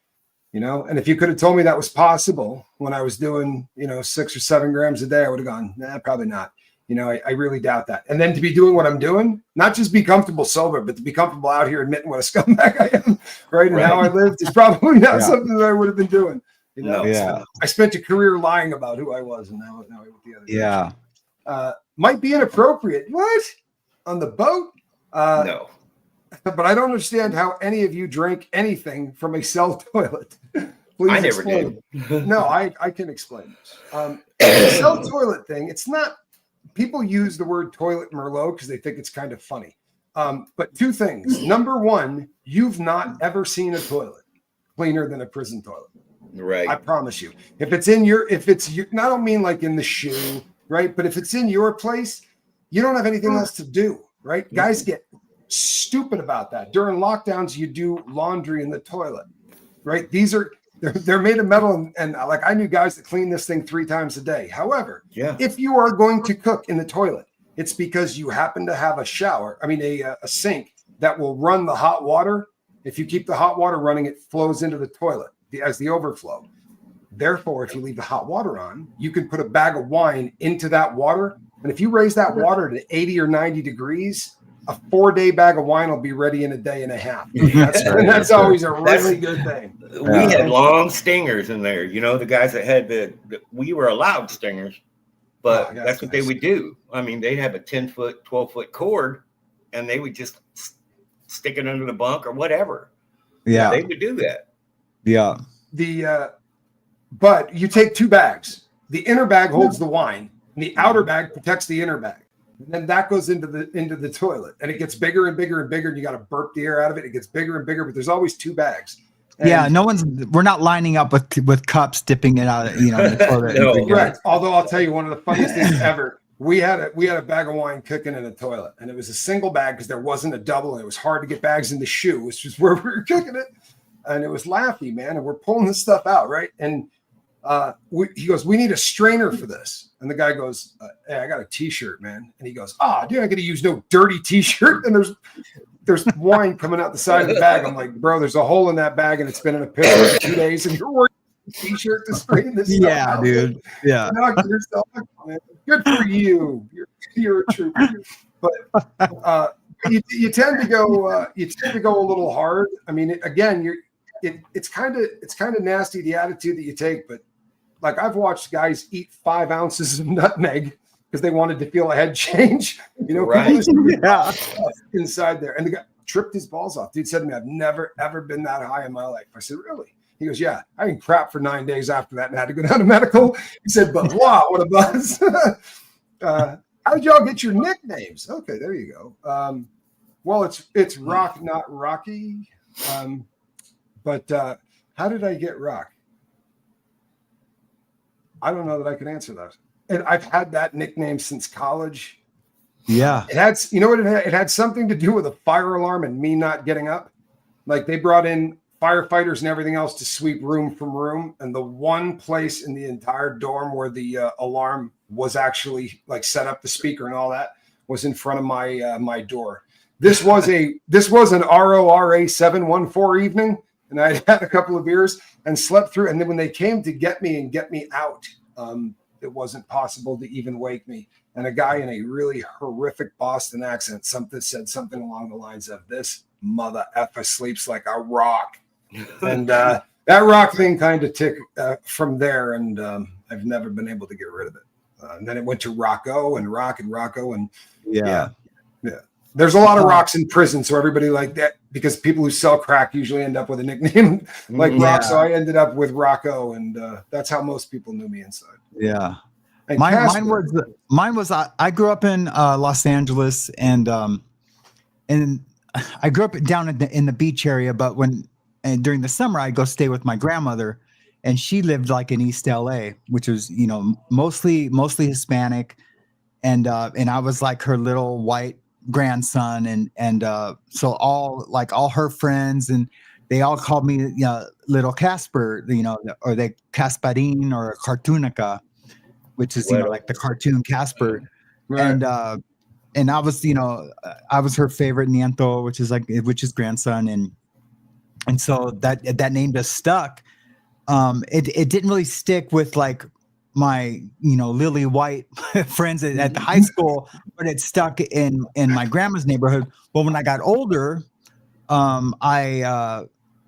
You know, and if you could have told me that was possible when I was doing, 6 or 7 grams a day, I would have gone, nah, probably not. You know, I really doubt that. And then to be doing what I'm doing, not just be comfortable sober, but to be comfortable out here admitting what a scumbag I am, right? And how I lived is probably not something that I would have been doing. You know, so I spent a career lying about who I was, and now with the other. Yeah. Might be inappropriate. What? On the boat? No. But I don't understand how any of you drink anything from a cell toilet. Please I never explain. did. No, I can explain this. The cell toilet thing, it's not, people use the word toilet Merlot because they think it's kind of funny. But 2 things. Number 1, you've not ever seen a toilet cleaner than a prison toilet. Right. I promise you. If it's I don't mean like in the shoe, right? But if it's in your place, you don't have anything else to do, right? Mm-hmm. Guys get stupid about that. During lockdowns, you do laundry in the toilet, right? They're made of metal, and like I knew guys that clean this thing 3 times a day. However, if you are going to cook in the toilet, it's because you happen to have a sink that will run the hot water. If you keep the hot water running, it flows into the toilet as the overflow. Therefore, if you leave the hot water on, you can put a bag of wine into that water. And if you raise that water to 80 or 90 degrees, a 4-day bag of wine will be ready in a day and a half. That's always a really good thing. We had long stingers in there. You know, the guys that had we were allowed stingers, but that's what they would do. I mean, they'd have a 10-foot, 12-foot cord, and they would just stick it under the bunk or whatever. Yeah. They would do that. Yeah. But you take 2 bags. The inner bag holds the wine, and the outer bag protects the inner bag. And then that goes into the toilet, and it gets bigger and bigger and bigger, and you got to burp the air out of it. It gets bigger and bigger, but there's always 2 bags. And we're not lining up with cups, dipping it out of, the toilet. No, right. Although I'll tell you one of the funniest things ever. We had a bag of wine cooking in a toilet, and it was a single bag because there wasn't a double, and it was hard to get bags in the shoe, which is where we were cooking it. And it was Laffy, man, and we're pulling this stuff out, right? And he goes, we need a strainer for this. And the guy goes, hey, I got a T-shirt, man. And he goes, dude, I got to use no dirty T-shirt. And there's wine coming out the side of the bag. I'm like, bro, there's a hole in that bag, and it's been in a pit for 2 days, and you're wearing a T-shirt to strain this stuff out, dude. Yeah. Knock yourself out, man. Good for you. You're a trooper. But you tend to go a little hard. I mean, again, it's kind of nasty, the attitude that you take, but like I've watched guys eat 5 ounces of nutmeg because they wanted to feel a head change, right. Inside there. And the guy tripped his balls off. Dude said to me, I've never, ever been that high in my life. I said, really? He goes, yeah, I didn't crap for 9 days after that and had to go down to medical. He said, but wow, what a buzz. How did y'all get your nicknames? Okay, there you go. Well, it's Rock, not Rocky. But how did I get Rock? I don't know that I can answer that. And I've had that nickname since college. Yeah. It had, it had something to do with a fire alarm and me not getting up. Like they brought in firefighters and everything else to sweep room from room. And the one place in the entire dorm where the alarm was actually like set up, the speaker and all that, was in front of my door. This was an RORA 714 evening, and I had a couple of beers and slept through. And then when they came to get me and get me out, it wasn't possible to even wake me. And a guy in a really horrific Boston accent said something along the lines of, "This mother effer sleeps like a rock." And that rock thing kind of ticked from there, and I've never been able to get rid of it. And then it went to Rocco and Rocco, and yeah. There's a lot of rocks in prison, so everybody like that, because people who sell crack usually end up with a nickname like Rock. So I ended up with Rocco, and that's how most people knew me inside. Yeah. Mine was I grew up in Los Angeles, and I grew up down in the beach area, but during the summer I'd go stay with my grandmother, and she lived like in East LA, which was, mostly Hispanic, and I was like her little white grandson, and so all her friends, and they all called me little Casper, or they Casparin or Cartoonica, which is like the cartoon Casper. Right. And I was I was her favorite Nieto, which is grandson, and so that name just stuck. It didn't really stick with like my lily white friends at the high school, but it stuck in my grandma's neighborhood. Well, when I got older, I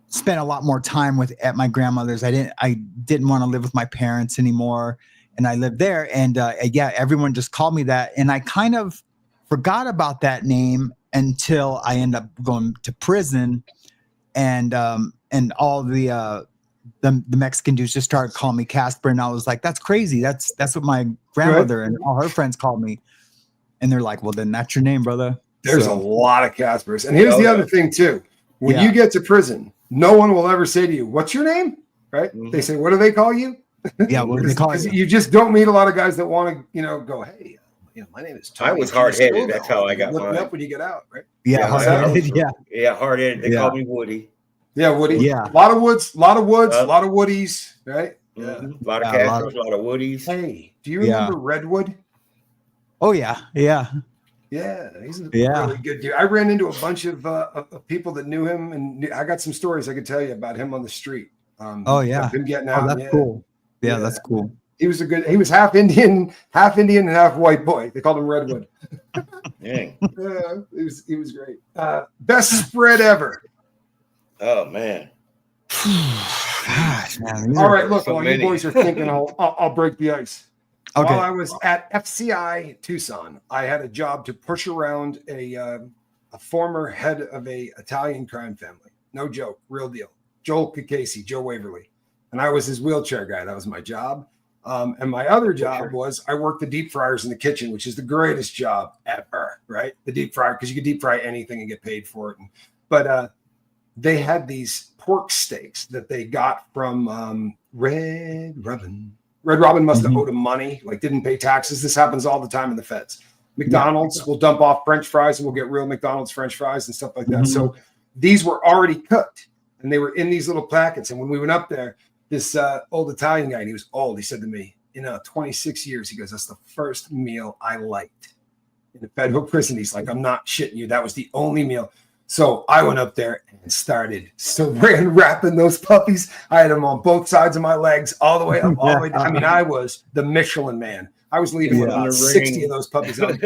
spent a lot more time at my grandmother's. I didn't want to live with my parents anymore, and I lived there. And everyone just called me that, and I kind of forgot about that name until I ended up going to prison, and all the Mexican dudes just started calling me Casper, and I was like, "That's crazy. That's what my grandmother and all her friends called me." And they're like, "Well, then that's your name, brother." There's a lot of Caspers, and here's the other thing too: when you get to prison, no one will ever say to you, "What's your name?" Right? Mm-hmm. They say, "What do they call you?" Yeah, what do they call you? You just don't meet a lot of guys that want to, go, "Hey, my name is Tony." I was hard-headed. That's how I got mine. Look me up when you get out, right? Yeah, hard-headed. Yeah, hard-headed. They called me Woody. Yeah, Woody. Yeah. A lot of woods, a lot of Woodies, right? Yeah. A lot of Castros, a lot of Woodies. Hey, do you remember Redwood? Oh, yeah. Yeah. Yeah, he's a really good dude. I ran into a bunch of people that knew him, and I got some stories I could tell you about him on the street. Him getting out. That's cool. Yeah, that's cool. He was half Indian and half white boy. They called him Redwood. Dang. He was great. Best spread ever. Oh man. Gosh, man. All right, look, while you boys are thinking, I'll break the ice. Okay. While I was at FCI Tucson, I had a job to push around a former head of a Italian crime family. No joke, real deal. Joe Waverly. And I was his wheelchair guy. That was my job. And my other job was I worked the deep fryers in the kitchen, which is the greatest job ever, right? The deep fryer, because you can deep fry anything and get paid for it. But they had these pork steaks that they got from Red Robin. Red Robin must have owed him money, like didn't pay taxes. This happens all the time in the feds. McDonald's will dump off French fries, and we'll get real McDonald's French fries and stuff like that. So these were already cooked, and they were in these little packets. And when we went up there, this old Italian guy, and he was old, he said to me, 26 years, he goes, "That's the first meal I liked in the federal prison." He's like, "I'm not shitting you. That was the only meal." So I went up there and started wrapping those puppies. I had them on both sides of my legs, all the way up, all the way down. I mean, I was the Michelin man. I was leaving with about 60 of those puppies on.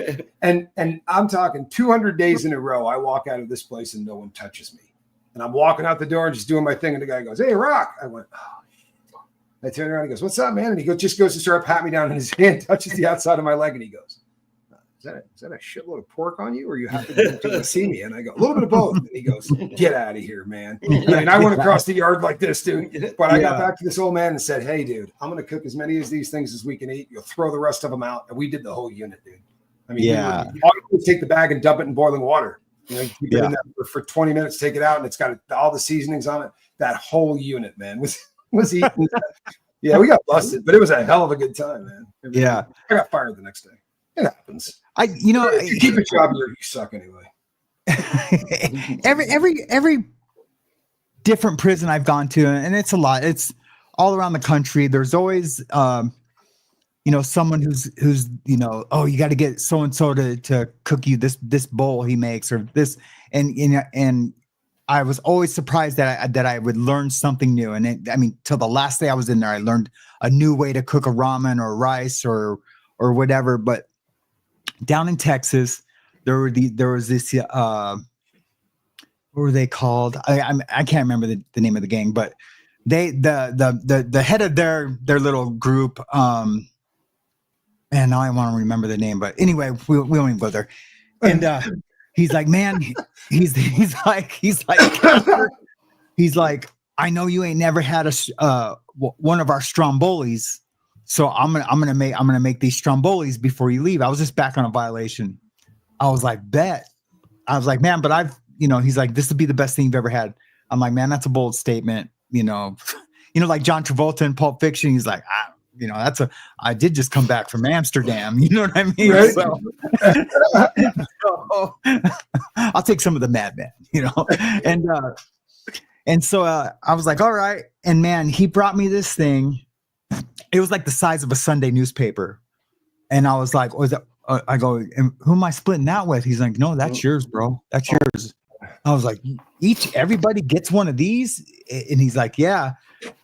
And I'm talking 200 days in a row, I walk out of this place and no one touches me. And I'm walking out the door and just doing my thing. And the guy goes, "Hey, Rock." I went, "Oh, shit." I turn around and he goes, "What's up, man?" And he goes to start patting me down, and his hand touches the outside of my leg. And he goes, Is that a shitload of pork on you, or are you happy to see me?" And I go, "A little bit of both." And he goes, "Get out of here, man." And I went across the yard like this, dude. But I got back to this old man and said, "Hey, dude, I'm going to cook as many of these things as we can eat. You'll throw the rest of them out." And we did the whole unit, dude. I mean, all you do is take the bag and dump it in boiling water. You keep it in there for 20 minutes, take it out, and it's got all the seasonings on it. That whole unit, man, was eating. Yeah, we got busted, but it was a hell of a good time, man. I got fired the next day. It happens. If you keep a job here, you suck anyway. every different prison I've gone to, and it's a lot. It's all around the country. There's always someone who's, oh, you got to get so-and-so to cook you this bowl he makes or this. And I was always surprised that I would learn something new. And till the last day I was in there, I learned a new way to cook a ramen or rice or whatever. But down in Texas, there was this, what were they called? I can't remember the name of the gang, but the head of their little group, and now I want to remember the name, but anyway, we won't even go there. And he's like, man, he's like, I know you ain't never had one of our strombolis, so I'm gonna make these strombolis before you leave. I was just back on a violation. I was like, bet. I was like, man, but he's like, this would be the best thing you've ever had. I'm like, man, that's a bold statement. Like John Travolta in Pulp Fiction, he's like, I did just come back from Amsterdam. You know what I mean? Right. So, I'll take some of the Madman, and so I was like, all right. And man, he brought me this thing. It was like the size of a Sunday newspaper. And I was like, I go, who am I splitting that with? He's like, no, that's yours, bro. That's yours. I was like, everybody gets one of these? And he's like, yeah.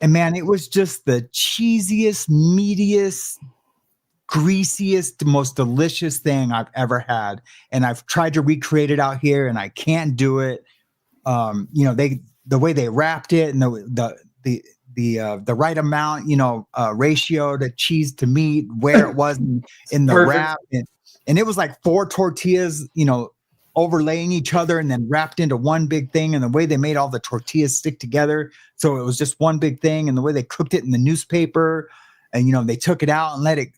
And man, it was just the cheesiest, meatiest, greasiest, most delicious thing I've ever had. And I've tried to recreate it out here and I can't do it. The way they wrapped it and the right amount, ratio to cheese to meat, where it was in the wrap. And it was like 4 tortillas, overlaying each other and then wrapped into one big thing. And the way they made all the tortillas stick together. So it was just one big thing. And the way they cooked it in the newspaper and, they took it out and let it,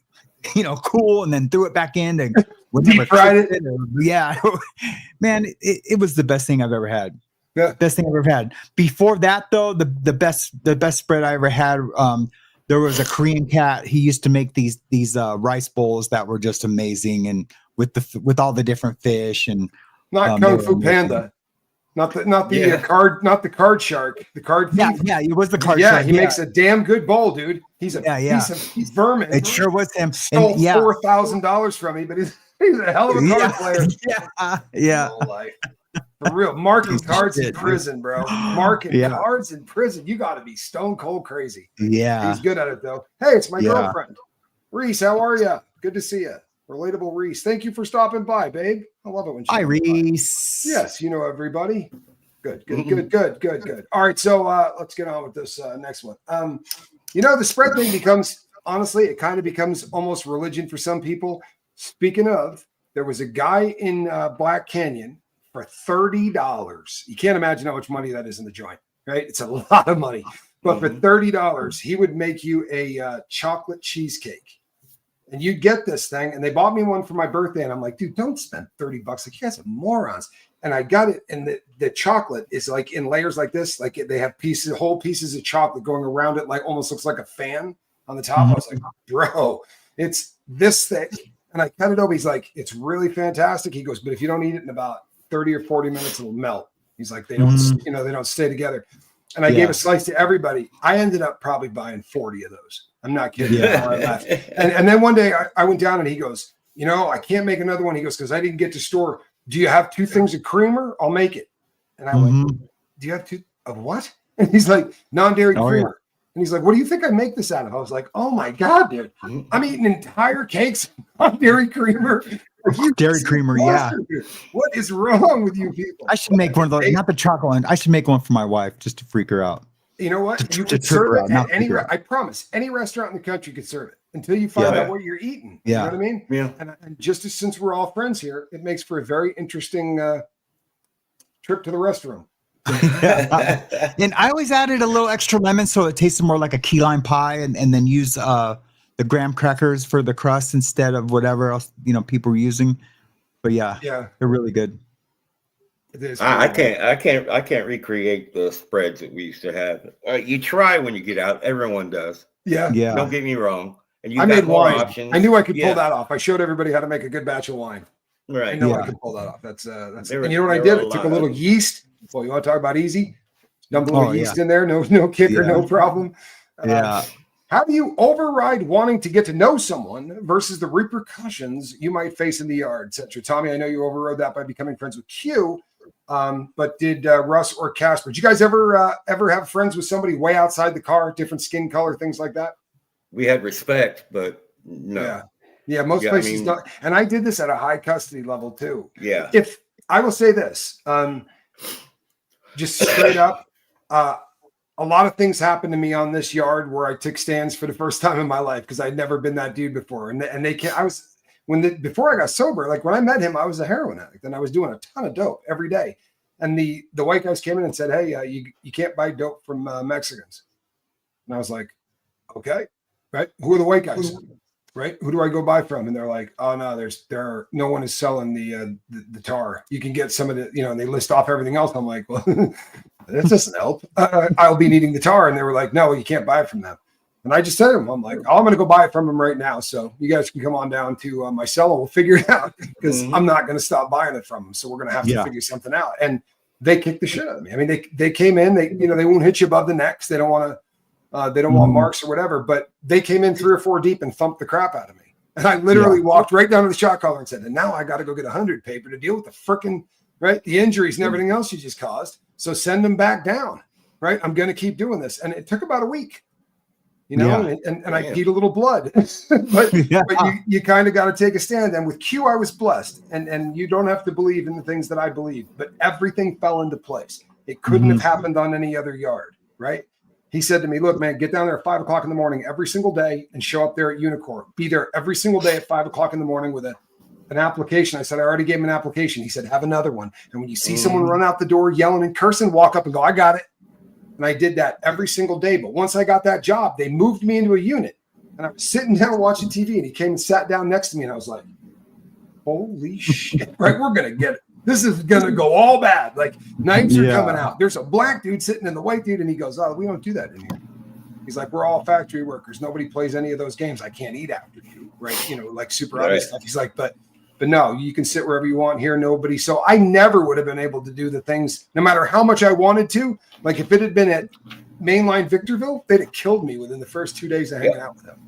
cool and then threw it back in to deep fried it. Yeah, man, it was the best thing I've ever had. Yeah. Best thing I've ever had. Before that though, the best spread I ever had, there was a Korean cat. He used to make these rice bowls that were just amazing, and with all the different fish and not Kung Fu Panda, not the card shark, the card thief. Yeah, it was the card shark. Yeah, he makes a damn good bowl, dude. He's he's vermin. It sure was him. Stole $4,000 from me, but he's a hell of a card player. Yeah. For real, marking cards in prison, bro. Marking cards in prison. You got to be stone cold crazy. Yeah. He's good at it, though. Hey, it's my girlfriend. Reese, how are you? Good to see you. Relatable Reese. Thank you for stopping by, babe. I love it when she Hi, Reese. By. Yes, everybody. Good. All right, so let's get on with this next one. The spread thing it kind of becomes almost religion for some people. Speaking of, there was a guy in Black Canyon for $30. You can't imagine how much money that is in the joint, right? It's a lot of money. But for $30, he would make you a chocolate cheesecake. And you'd get this thing. And they bought me one for my birthday. And I'm like, dude, don't spend $30. Like, you guys are morons. And I got it. And the chocolate is like in layers like this. Like they have whole pieces of chocolate going around it. Like almost looks like a fan on the top. I was like, bro, it's this thick. And I cut it over. He's like, it's really fantastic. He goes, but if you don't eat it in about 30 or 40 minutes, it'll melt. He's like, they don't, they don't stay together. And I gave a slice to everybody. I ended up probably buying 40 of those. I'm not kidding. Yeah. And then one day I went down and he goes, I can't make another one. He goes, because I didn't get to store. Do you have 2 things of creamer? I'll make it. And I went, do you have 2 of what? And he's like, non-dairy creamer. Yeah. And he's like, what do you think I make this out of? I was like, oh my God, dude. I'm eating entire cakes of dairy creamer. Dairy creamer, yeah. What is wrong with you people? I should make one of those, not the chocolate one. I should make one for my wife just to freak her out. You know what? You could serve it at any I promise, any restaurant in the country could serve it until you find out what you're eating. You know what I mean? Yeah. And just since we're all friends here, it makes for a very interesting trip to the restroom. And I always added a little extra lemon so it tasted more like a key lime pie, and then use the graham crackers for the crust instead of whatever else people were using. But yeah, they're really good. I can't recreate the spreads that we used to have. You try when you get out. Everyone does. Yeah. Don't get me wrong. And I made wine. Options. I knew I could pull that off. I showed everybody how to make a good batch of wine. Right. I know I could pull that off. That's and you know what I did? I took a little yeast. Well, you want to talk about easy? Dump a little yeast in there. No kicker, no problem. How do you override wanting to get to know someone versus the repercussions you might face in the yard, etc.? Tommy, I know you overrode that by becoming friends with Q, but did Russ or Casper? Did you guys ever have friends with somebody way outside the car, different skin color, things like that? We had respect, but no. Yeah, most places don't. And I did this at a high custody level too. Yeah. If I will say this, just straight up, a lot of things happened to me on this yard where I took stands for the first time in my life because I'd never been that dude before. And they can't. Before I got sober, like when I met him, I was a heroin addict and I was doing a ton of dope every day. And the white guys came in and said, "Hey, you can't buy dope from Mexicans." And I was like, "Okay, right? Who are the white guys?" Right? Who do I go buy from? And they're like, "Oh no, no one is selling the tar. You can get some of the, and they list off everything else." I'm like, "Well, that doesn't help. I'll be needing the tar." And they were like, "No, you can't buy it from them." And I just said to them, I'm like, "Oh, I'm going to go buy it from them right now. So you guys can come on down to my cell and we'll figure it out because I'm not going to stop buying it from them. So we're going to have to figure something out." And they kicked the shit out of me. I mean, they came in, they won't hit you above the necks. They don't want to. They don't want marks or whatever, but they came in 3 or 4 deep and thumped the crap out of me. And I literally walked right down to the shot caller and said, "And now I got to go get 100 paper to deal with the freaking, right, the injuries and everything else you just caused. So send them back down, right? I'm going to keep doing this." And it took about a week, and I peed a little blood. but you kind of got to take a stand. And with Q, I was blessed. And you don't have to believe in the things that I believe, but everything fell into place. It couldn't have happened on any other yard, right? He said to me, "Look, man, get down there at 5 o'clock in the morning every single day and show up there at Unicorn. Be there every single day at 5 o'clock in the morning with an application." I said, "I already gave him an application." He said, "Have another one. And when you see someone run out the door yelling and cursing, walk up and go, 'I got it.'" And I did that every single day. But once I got that job, they moved me into a unit. And I was sitting down watching TV, and he came and sat down next to me. And I was like, "Holy shit, right? We're going to get it. This is going to go all bad. Like, knives are coming out. There's a black dude sitting in the white dude." And he goes, "Oh, we don't do that in here." He's like, "We're all factory workers. Nobody plays any of those games. I can't eat after you." Right. Like super obvious stuff. He's like, but no, you can sit wherever you want here. Nobody. So I never would have been able to do the things, no matter how much I wanted to. Like if it had been at mainline Victorville, they'd have killed me within the first 2 days of hanging out with them.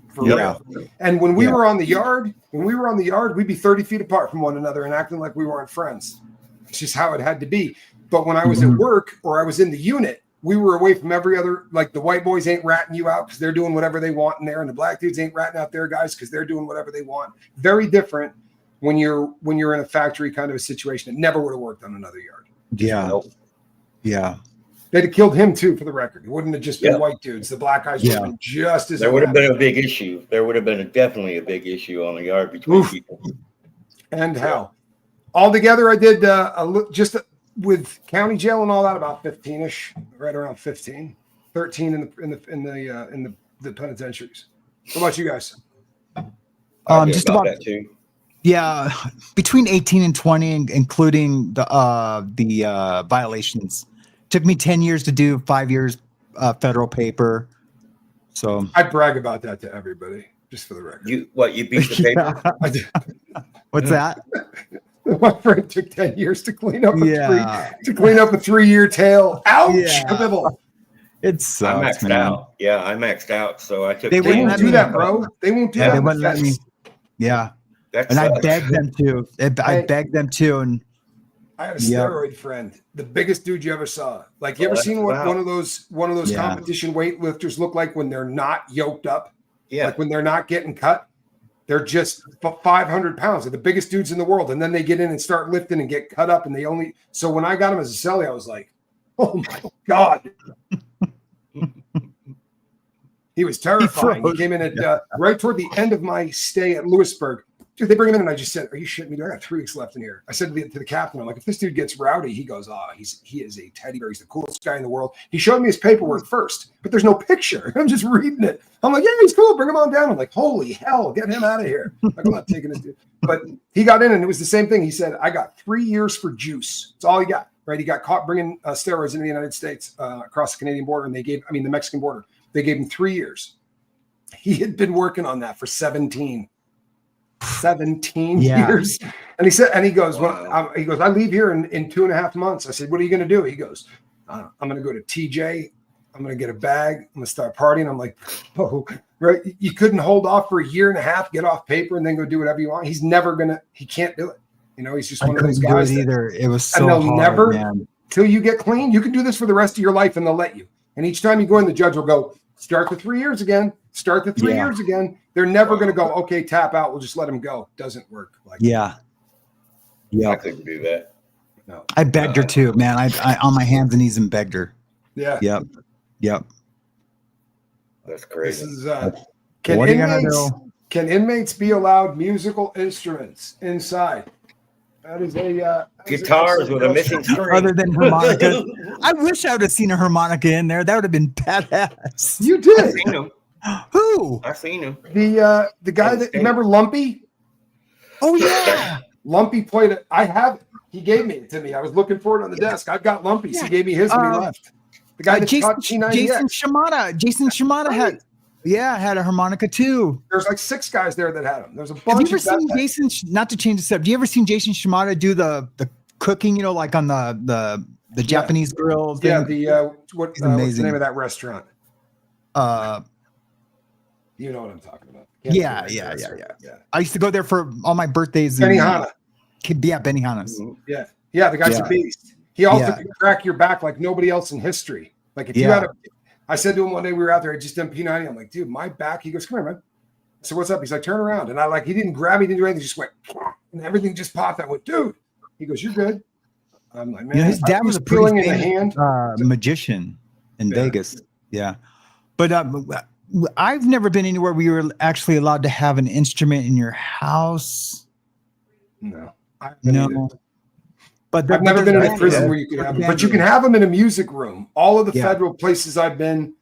For real. And when we were on the yard, we'd be 30 feet apart from one another and acting like we weren't friends. It's just how it had to be. But when I was at work or I was in the unit, we were away from every other, like the white boys ain't ratting you out because they're doing whatever they want in there. And the black dudes ain't ratting out their guys because they're doing whatever they want. Very different when you're in a factory kind of a situation. It never would have worked on another yard. Yeah. Nope. Yeah. They'd have killed him too, for the record. It wouldn't have just been white dudes. The black guys would have been just as. There would have been a big issue. There would have been definitely a big issue on the yard between people. And how? Altogether, I did with county jail and all that about 15-ish, right around 15, 13 in the penitentiaries. What about you guys? Just about that too. Yeah, between 18 and 20, including the violations. Took me 10 years to do, 5 years federal paper. So I brag about that to everybody, just for the record. You beat the paper? I did. What's that? My friend took 10 years to clean up a 3-year tail. Ouch! Yeah. It sucks, I maxed out. Yeah, I maxed out. So I took. They won't do that, bro. They won't do that. They wouldn't let me. Yeah. And I begged them to. I begged them to, and I had a steroid friend, the biggest dude you ever saw. Like, you ever seen what one of those competition weightlifters look like when they're not yoked up? Yeah. Like when they're not getting cut, they're just 500 pounds. They're the biggest dudes in the world. And then they get in and start lifting and get cut up. And so when I got him as a cellie, I was like, oh my God. He was terrifying. He came in at right toward the end of my stay at Lewisburg. Dude, they bring him in, and I just said, "Are you shitting me? I got 3 weeks left in here." I said to the captain, "I'm like, if this dude gets rowdy," he goes, he is a teddy bear. He's the coolest guy in the world." He showed me his paperwork first, but there's no picture. I'm just reading it. I'm like, "Yeah, he's cool. Bring him on down." I'm like, "Holy hell, get him out of here!" Like, I'm not taking this dude. But he got in, and it was the same thing. He said, "I got 3 years for juice. That's all he got." Right? He got caught bringing steroids into the United States across the Canadian border, and the Mexican border. They gave him 3 years. He had been working on that for 17 years. And he goes, "Well, I leave here in 2.5 months." I said, "What are you going to do?" He goes, "I'm going to go to TJ. I'm going to get a bag. I'm going to start partying. I'm like, oh, right. You couldn't hold off for a year and a half, get off paper, and then go do whatever you want. He's never going to, he can't do it. You know, he's just one of those guys. Either. It was so and they'll hard, never, man. Till you get clean, you can do this for the rest of your life and they'll let you. And each time you go in, the judge will go, start the 3 years again. Start the 3 years again. They're never going to go, okay, tap out. We'll just let him go. Doesn't work. Like yeah. I couldn't do that. No. I begged her too, man. I on my hands and knees and begged her. Yeah. Yep. That's crazy. This is can inmates be allowed musical instruments inside? That is a guitars with a missing string. Other than harmonica. I wish I would have seen a harmonica in there. That would have been badass. You did. I've seen him. Who? I've seen him. The guy that remember Lumpy? Oh yeah. Lumpy played it. He gave me it to me. I was looking for it on the desk. I've got Lumpy's. Yeah. He gave me his when he left. The guy that taught T90X. Jason Shimada had a harmonica too. There's like 6 guys there that had them. There's a bunch. Have you ever seen Jason? Not to change the subject. Do you ever seen Jason Shimada do the cooking? You know, like on the Japanese grill thing? Yeah. What's the name of that restaurant? You know what I'm talking about. Yeah. I used to go there for all my birthdays. Benihana. Yeah, Benihana's. Yeah. The guy's a beast. He also can crack your back like nobody else in history. Like if you had I said to him one day, we were out there, I just done P90. I'm like, dude, my back. He goes, come here, man. I said, what's up? He's like, turn around. And he didn't grab me, didn't do anything. He just went, and everything just popped. I went, dude. He goes, you're good. I'm like, man. His dad was a feeling in the hand. Magician in Vegas. Yeah. But I've never been anywhere where you were actually allowed to have an instrument in your house. No. But I've never been in a prison where you can have them. But you can have them in a music room. All of the federal places I've been,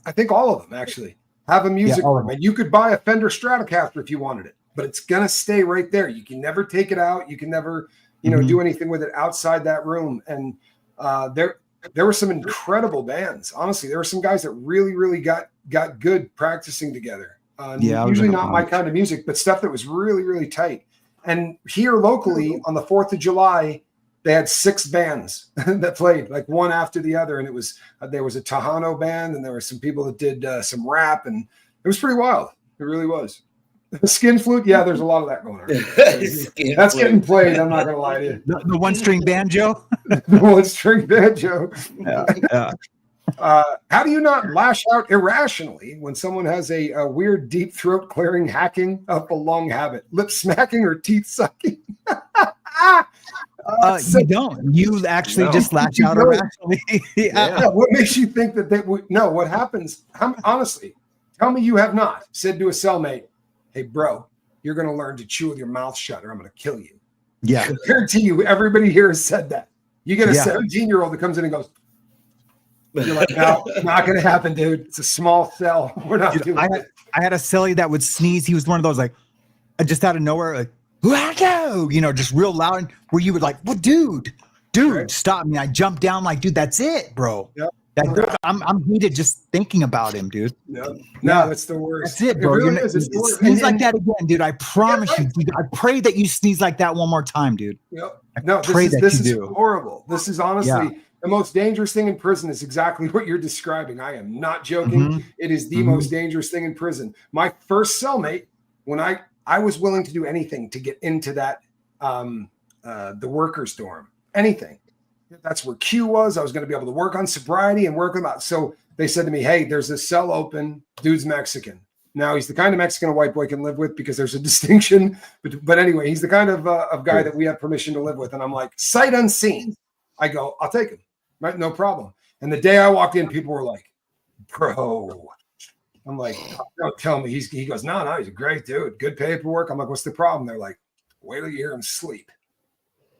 I think all of them actually have a music room. And you could buy a Fender Stratocaster if you wanted it, but it's going to stay right there. You can never take it out. You can never, do anything with it outside that room. And there were some incredible bands. Honestly, there were some guys that really, really got good practicing together. Usually not my kind of music, but stuff that was really, really tight. And here locally on the 4th of July, they had 6 bands that played like one after the other. And it was, there was a Tejano band and there were some people that did some rap and it was pretty wild. It really was. Skin flute. Yeah. There's a lot of that going on. That's getting played. I'm not going to lie to you. The 1-string banjo. The 1-string banjo. How do you not lash out irrationally when someone has a weird deep throat clearing hacking up a lung habit, lip smacking or teeth sucking? You don't. You actually just lash out irrationally. What makes you think that they would? No, what happens? Honestly, tell me you have not said to a cellmate, hey, bro, you're going to learn to chew with your mouth shut or I'm going to kill you. Yeah. I guarantee you, everybody here has said that. You get a 17-year-old that comes in and goes, you're like, no, not going to happen, dude. It's a small cell. We're not doing it. I had a cellie that would sneeze. He was one of those, like, just out of nowhere, like, wacko, just real loud, where you would like, well, dude, stop me. I jumped down like, dude, that's it, bro. Yep. I'm heated just thinking about him, dude. Yep. No, it's the worst. That's it, bro. It really is. It's the worst. Sneeze like that again, dude. I promise you. Dude, I pray that you sneeze like that one more time, dude. Yep. No, this is horrible. This is honestly the most dangerous thing in prison is exactly what you're describing. I am not joking. Mm-hmm. It is the most dangerous thing in prison. My first cellmate, when I was willing to do anything to get into that, the workers' dorm, anything. That's where Q was. I was going to be able to work on sobriety and work them out. So they said to me, hey, there's this cell open. Dude's Mexican. Now he's the kind of Mexican a white boy can live with because there's a distinction. But anyway, he's the kind of guy that we have permission to live with. And I'm like, sight unseen. I go, I'll take him. Right? No problem. And the day I walked in, people were like, bro. I'm like, don't tell me. He goes, no, he's a great dude. Good paperwork. I'm like, what's the problem? They're like, wait till you hear him sleep.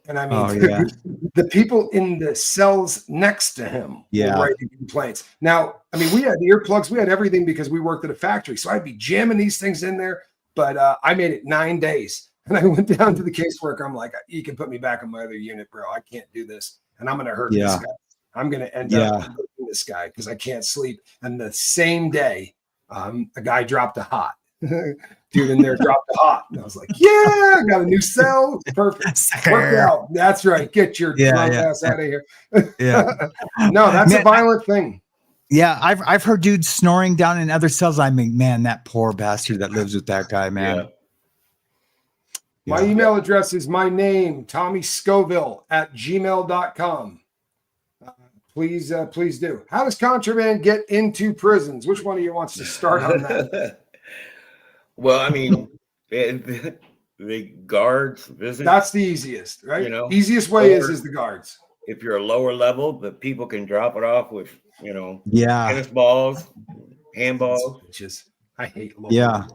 And I mean, the people in the cells next to him were writing complaints. Now, I mean, we had earplugs. We had everything because we worked at a factory. So I'd be jamming these things in there. But I made it 9 days. And I went down to the caseworker. I'm like, you can put me back on my other unit, bro. I can't do this. And I'm going to hurt this guy. I'm going to end up hurting this guy because I can't sleep. And the same day, a guy dropped a hot. Dude in there dropped a hot. And I was like, I got a new cell. Perfect. Work out. That's right. Get your drunk ass out of here. No, that's a violent thing. Yeah, I've heard dudes snoring down in other cells. I mean, man, that poor bastard that lives with that guy, man. My email address is my name, TommyScoville@gmail.com. Please do. How does contraband get into prisons? Which one of you wants to start on that? Well, I mean, the guards visit. That's the easiest, right? You know, easiest way is the guards. If you're a lower level, the people can drop it off with, tennis balls, handballs. I hate local. Yeah.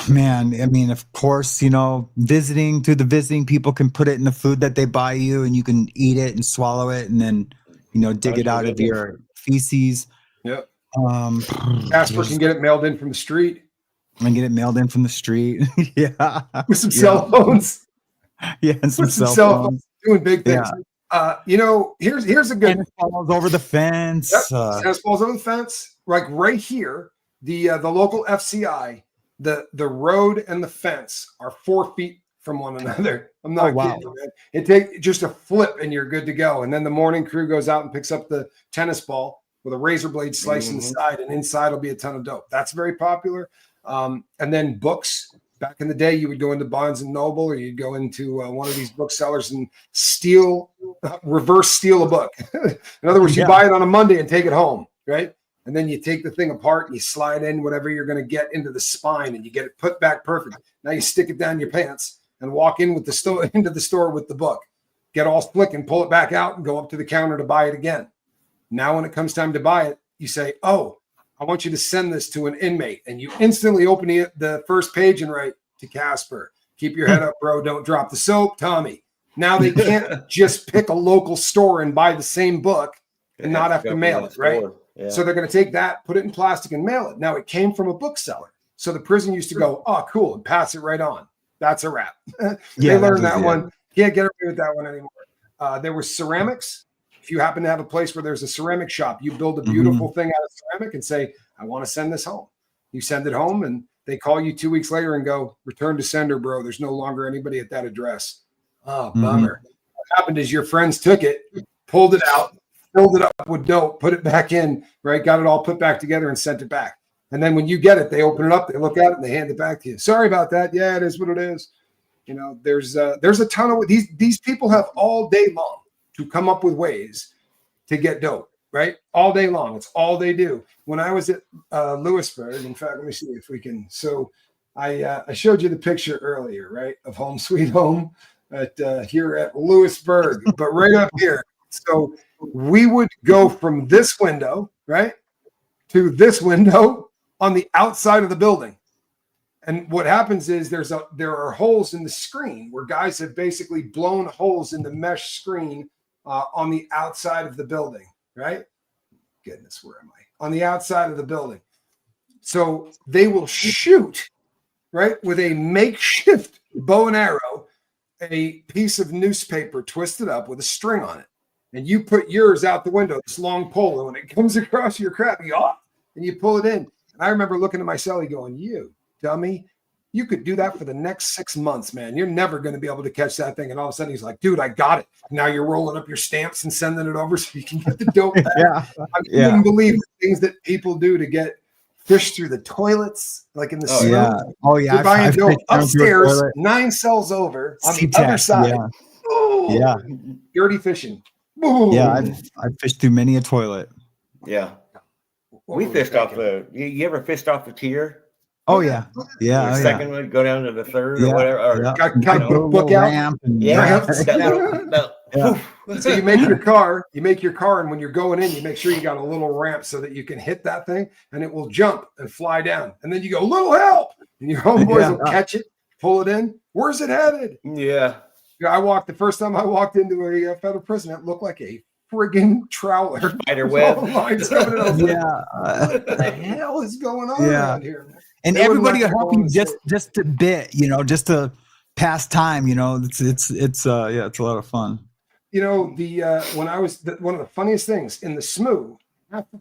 Man, I mean, of course, visiting people can put it in the food that they buy you, and you can eat it and swallow it, and then, dig it out of your feces. Yep. Casper can get it mailed in from the street. Yeah. With some cell phones. Yeah, and some cell phones. Doing big things. Yeah. Here's a good tennis balls over the fence. Yep. Tennis balls over the fence. Like right here, the local FCI, the road and the fence are 4 feet from one another. I'm not kidding you, man. It takes just a flip and you're good to go. And then the morning crew goes out and picks up the tennis ball with a razor blade slicing the side, and inside will be a ton of dope. That's very popular. And then books. Back in the day, you would go into Barnes and Noble, or you'd go into one of these booksellers and reverse steal a book. In other words, you buy it on a Monday and take it home, right? And then you take the thing apart and you slide in whatever you're going to get into the spine, and you get it put back perfect. Now you stick it down your pants and walk in with into the store with the book. Get all slick and pull it back out and go up to the counter to buy it again. Now when it comes time to buy it, you say, "Oh, I want you to send this to an inmate," and you instantly open the first page and write, "To Casper, keep your head up, bro. Don't drop the soap, Tommy." Now they can't just pick a local store and buy the same book and not have to mail it, right? Yeah. So they're going to take that, put it in plastic, and mail it. Now it came from a bookseller, so the prison used to go, "Oh, cool," and pass it right on. That's a wrap. They learned that one. Can't get away with that one anymore. There was ceramics. If you happen to have a place where there's a ceramic shop, you build a beautiful thing out of ceramic and say, "I want to send this home." You send it home, and they call you 2 weeks later and go, "Return to sender, bro. There's no longer anybody at that address." Oh, bummer. What happened is your friends took it, pulled it out, filled it up with dope, put it back in, right? Got it all put back together and sent it back. And then when you get it, they open it up, they look at it, and they hand it back to you. "Sorry about that. Yeah, it is what it is." There's a ton of these people have all day long to come up with ways to get dope, right? All day long. It's all they do. When I was at Lewisburg, in fact, let me see if we can. So I showed you the picture earlier, right, of Home Sweet Home here at Lewisburg, but right up here. So we would go from this window, right, to this window on the outside of the building. And what happens is there are holes in the screen where guys have basically blown holes in the mesh screen on the outside of the building, right? Goodness, where am I? On the outside of the building. So they will shoot, right, with a makeshift bow and arrow, a piece of newspaper twisted up with a string on it. And you put yours out the window, this long pole, and when it comes across your crap, and you pull it in. And I remember looking at my cellie going, "You dummy, you could do that for the next 6 months, man. You're never going to be able to catch that thing." And all of a sudden he's like, "Dude, I got it." Now you're rolling up your stamps and sending it over so you can get the dope back. I couldn't believe the things that people do to get fish through the toilets, like in the snow. Yeah. Oh, yeah. You're buying dope upstairs, 9 cells over on the other side. Yeah. Dirty fishing. Ooh. Yeah, I've fished through many a toilet. Yeah. We fished off you ever fished off the tier? Oh yeah. The second one, go down to the third or whatever. Or got book out. So you make your car, and when you're going in, you make sure you got a little ramp so that you can hit that thing and it will jump and fly down. And then you go, "Little help," and your homeboys will catch it, pull it in. Where's it headed? Yeah. The first time I walked into a federal prison, it looked like a friggin' trawler. Spider web. What the hell is going on around here? And everybody will help you just a bit, just to pass time. It's a lot of fun. When I was one of the funniest things in the SMU,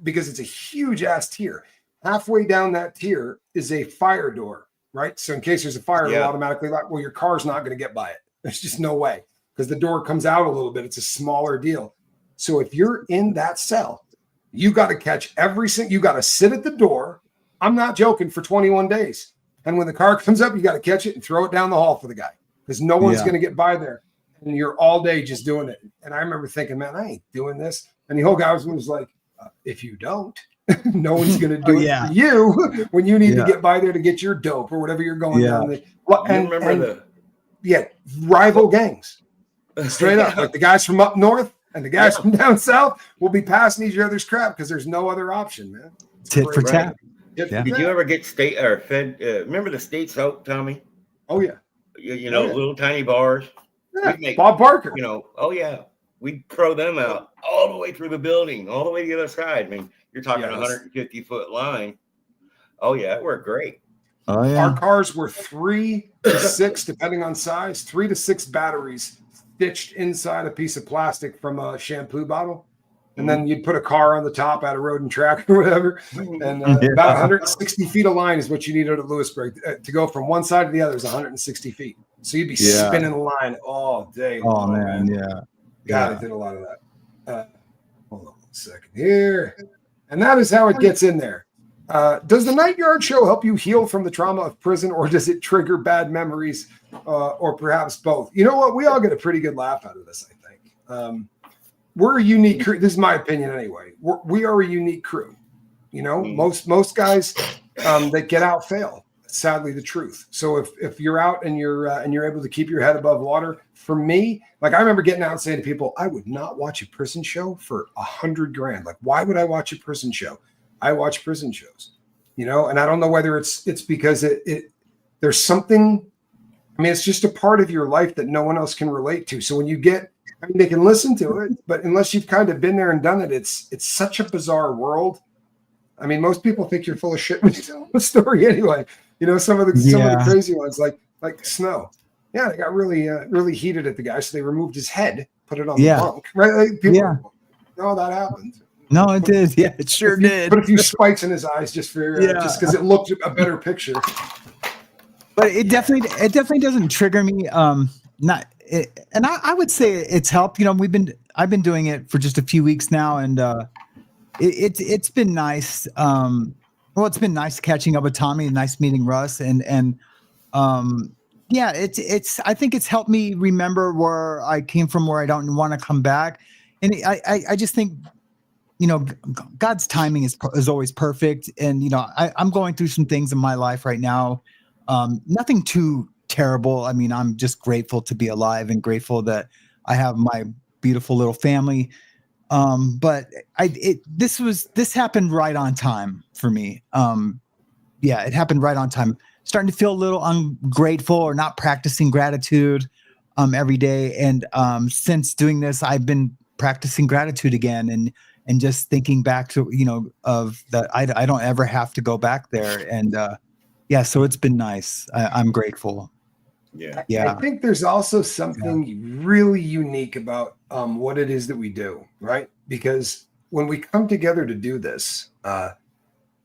because it's a huge ass tier, halfway down that tier is a fire door, right? So in case there's a fire, it'll automatically lock. Well, your car's not going to get by it. There's just no way, because the door comes out a little bit. It's a smaller deal. So if you're in that cell, you got to catch you got to sit at the door. I'm not joking, for 21 days. And when the car comes up, you got to catch it and throw it down the hall for the guy, because no one's going to get by there. And you're all day just doing it. And I remember thinking, man, I ain't doing this. And the whole guy was like, if you don't, no one's going to do it for you when you need to get by there to get your dope or whatever you're going down. Rival gangs, straight up. Like the guys from up north and the guys from down south will be passing each other's crap because there's no other option, man. Tit for tat. Did you ever get state or fed? Remember the state soap, Tommy? Oh yeah. You know, little tiny bars. Yeah. Bob Barker. You know, we'd throw them out all the way through the building, all the way to the other side. I mean, you're talking 150-foot line. Oh yeah, it worked great. Oh yeah. Our cars were 3 to 6, depending on size, 3 to 6 batteries stitched inside a piece of plastic from a shampoo bottle. And then you'd put a car on the top out of Road and Track or whatever. And about 160 feet of line is what you needed at Lewisburg. To go from one side to the other is 160 feet. So you'd be spinning the line all day. Oh, man. God, I did a lot of that. Hold on a second here. And that is how it gets in there. Does the Night Yard show help you heal from the trauma of prison, or does it trigger bad memories, or perhaps both? You know what? We all get a pretty good laugh out of this, I think. We're a unique crew. This is my opinion anyway. We are a unique crew. You know, most guys that get out fail. Sadly, the truth. So if you're out and you're able to keep your head above water, for me, like I remember getting out and saying to people, I would not watch a prison show for $100,000. Like, why would I watch a prison show? I watch prison shows, you know, and I don't know whether it's because there's something. I mean, it's just a part of your life that no one else can relate to. So when you get, I mean, they can listen to it, but unless you've kind of been there and done it, it's such a bizarre world. I mean, most people think you're full of shit when you tell a story anyway. You know, some of the crazy ones, like Snow. Yeah, they got really heated at the guy, so they removed his head, put it on the bunk. Right? Like, people, no, that happened. No, it did. Yeah, it sure did. Put a few spikes in his eyes just just because it looked a better picture. But it definitely doesn't trigger me. And I would say it's helped. You know, I've been doing it for just a few weeks now, and it's been nice. It's been nice catching up with Tommy, and nice meeting Russ, and I think it's helped me remember where I came from, where I don't want to come back, and I just think, you know, God's timing is always perfect, and you know, I'm going through some things in my life right now, nothing too terrible. I mean, I'm just grateful to be alive and grateful that I have my beautiful little family. But this happened right on time for me. It happened right on time. Starting to feel a little ungrateful or not practicing gratitude every day. And since doing this, I've been practicing gratitude again and just thinking back to, you know, of that I don't ever have to go back there. And so it's been nice. I'm grateful. I think there's also something really unique about what it is that we do, right? Because when we come together to do this,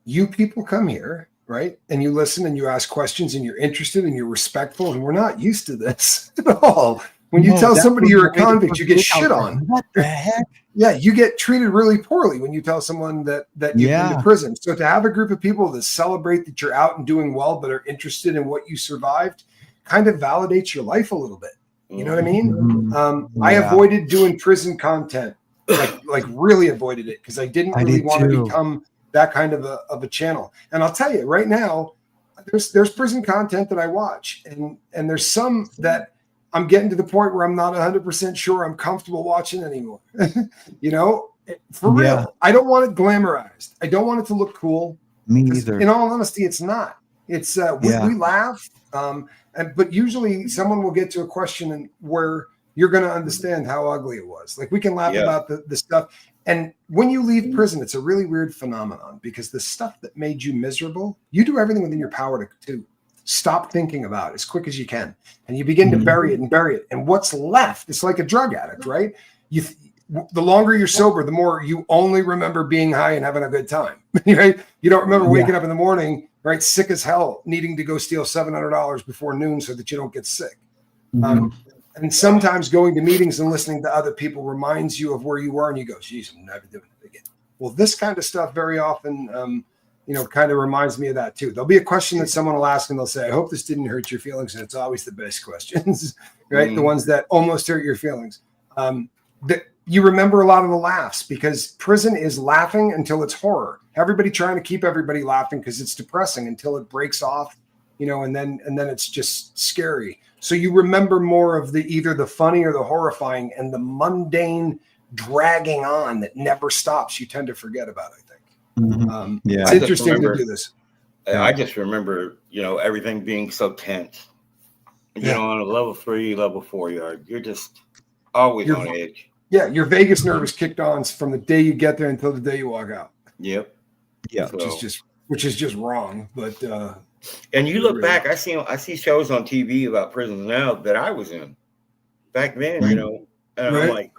you people come here, right? And you listen and you ask questions and you're interested and you're respectful, and we're not used to this at all. When you tell somebody you're a convict, you get shit on. What the heck? Yeah, you get treated really poorly when you tell someone that you've been to prison. So to have a group of people that celebrate that you're out and doing well, but are interested in what you survived, kind of validates your life a little bit. You know what I mean? I avoided doing prison content, like really avoided it, because I didn't really want to become that kind of a channel. And I'll tell you right now, there's prison content that I watch, and there's some that I'm getting to the point where I'm not 100% sure I'm comfortable watching anymore. You know, for real. I don't want it glamorized. I don't want it to look cool. Me either. In all honesty, it's not. It's we laugh. But usually someone will get to a question and where you're going to understand how ugly it was. Like, we can laugh about the stuff. And when you leave prison, it's a really weird phenomenon, because the stuff that made you miserable, you do everything within your power to stop thinking about as quick as you can. And you begin to bury it. And what's left, it's like a drug addict, right? The longer you're sober, the more you only remember being high and having a good time, right? You don't remember waking up in the morning, right, sick as hell, needing to go steal $700 before noon so that you don't get sick. And sometimes going to meetings and listening to other people reminds you of where you were, and you go, geez, I'm never doing it again. Well, this kind of stuff very often, kind of reminds me of that too. There'll be a question that someone will ask and they'll say, I hope this didn't hurt your feelings. And it's always the best questions, right? Mm-hmm. The ones that almost hurt your feelings. You remember a lot of the laughs because prison is laughing until it's horror. Everybody trying to keep everybody laughing because it's depressing until it breaks off, and then it's just scary. So you remember more of either the funny or the horrifying, and the mundane dragging on that never stops. You tend to forget about, I think. Mm-hmm. It's interesting to do this. I just remember, everything being so tense. On a level 3, level 4 yard, you're just always on edge. Yeah, your vagus nerve is kicked on from the day you get there until the day you walk out. Yep. Yeah. Which is just wrong. But and you look back, I see shows on TV about prisons now that I was in back then, and I'm like,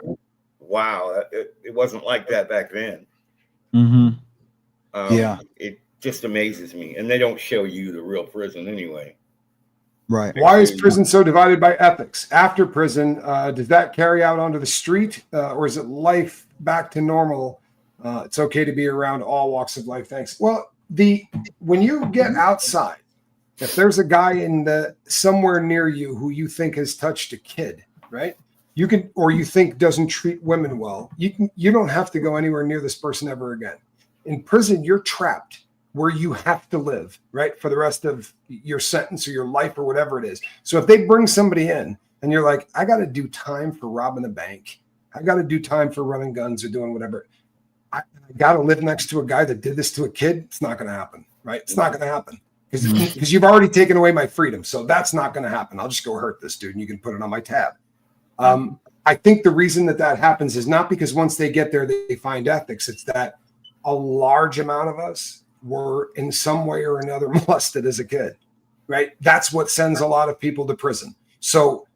wow, it wasn't like that back then. Mm-hmm. It just amazes me, and they don't show you the real prison anyway. Right. Why is prison so divided by ethics? After prison, does that carry out onto the street, or is it life back to normal? It's okay to be around all walks of life. Thanks. Well, when you get outside, if there's a guy somewhere near you who you think has touched a kid, right? You can, or you think doesn't treat women well, you don't have to go anywhere near this person ever again. In prison, you're trapped where you have to live, right, for the rest of your sentence or your life or whatever it is. So if they bring somebody in and you're like, I got to do time for robbing a bank, I got to do time for running guns or doing whatever, I got to live next to a guy that did this to a kid, it's not going to happen, right? It's not going to happen because you've already taken away my freedom. So that's not going to happen. I'll just go hurt this dude and you can put it on my tab. I think the reason that happens is not because once they get there, they find ethics. It's that a large amount of us were in some way or another molested as a kid, right? That's what sends a lot of people to prison. So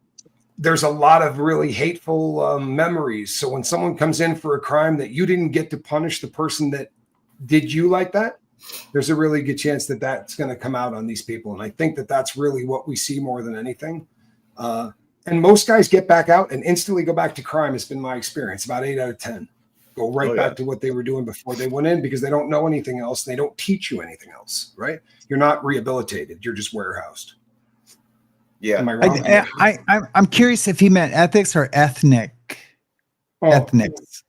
there's a lot of really hateful memories. So when someone comes in for a crime that you didn't get to punish the person that did you like that, there's a really good chance that that's going to come out on these people. And I think that that's really what we see more than anything. And most guys get back out and instantly go back to crime. It's been my experience. About 8 out of 10 go right back to what they were doing before they went in because they don't know anything else. They don't teach you anything else, right? You're not rehabilitated. You're just warehoused. Yeah. Am I wrong? I'm curious if he meant ethics or ethnic. Ethnics.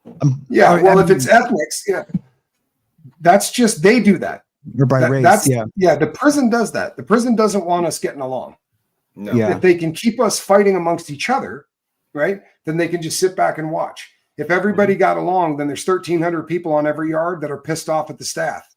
If it's ethnics, that's just, they do that. Or by race, the prison does that. The prison doesn't want us getting along. No. Yeah. If they can keep us fighting amongst each other, right, then they can just sit back and watch. If everybody got along, then there's 1,300 people on every yard that are pissed off at the staff.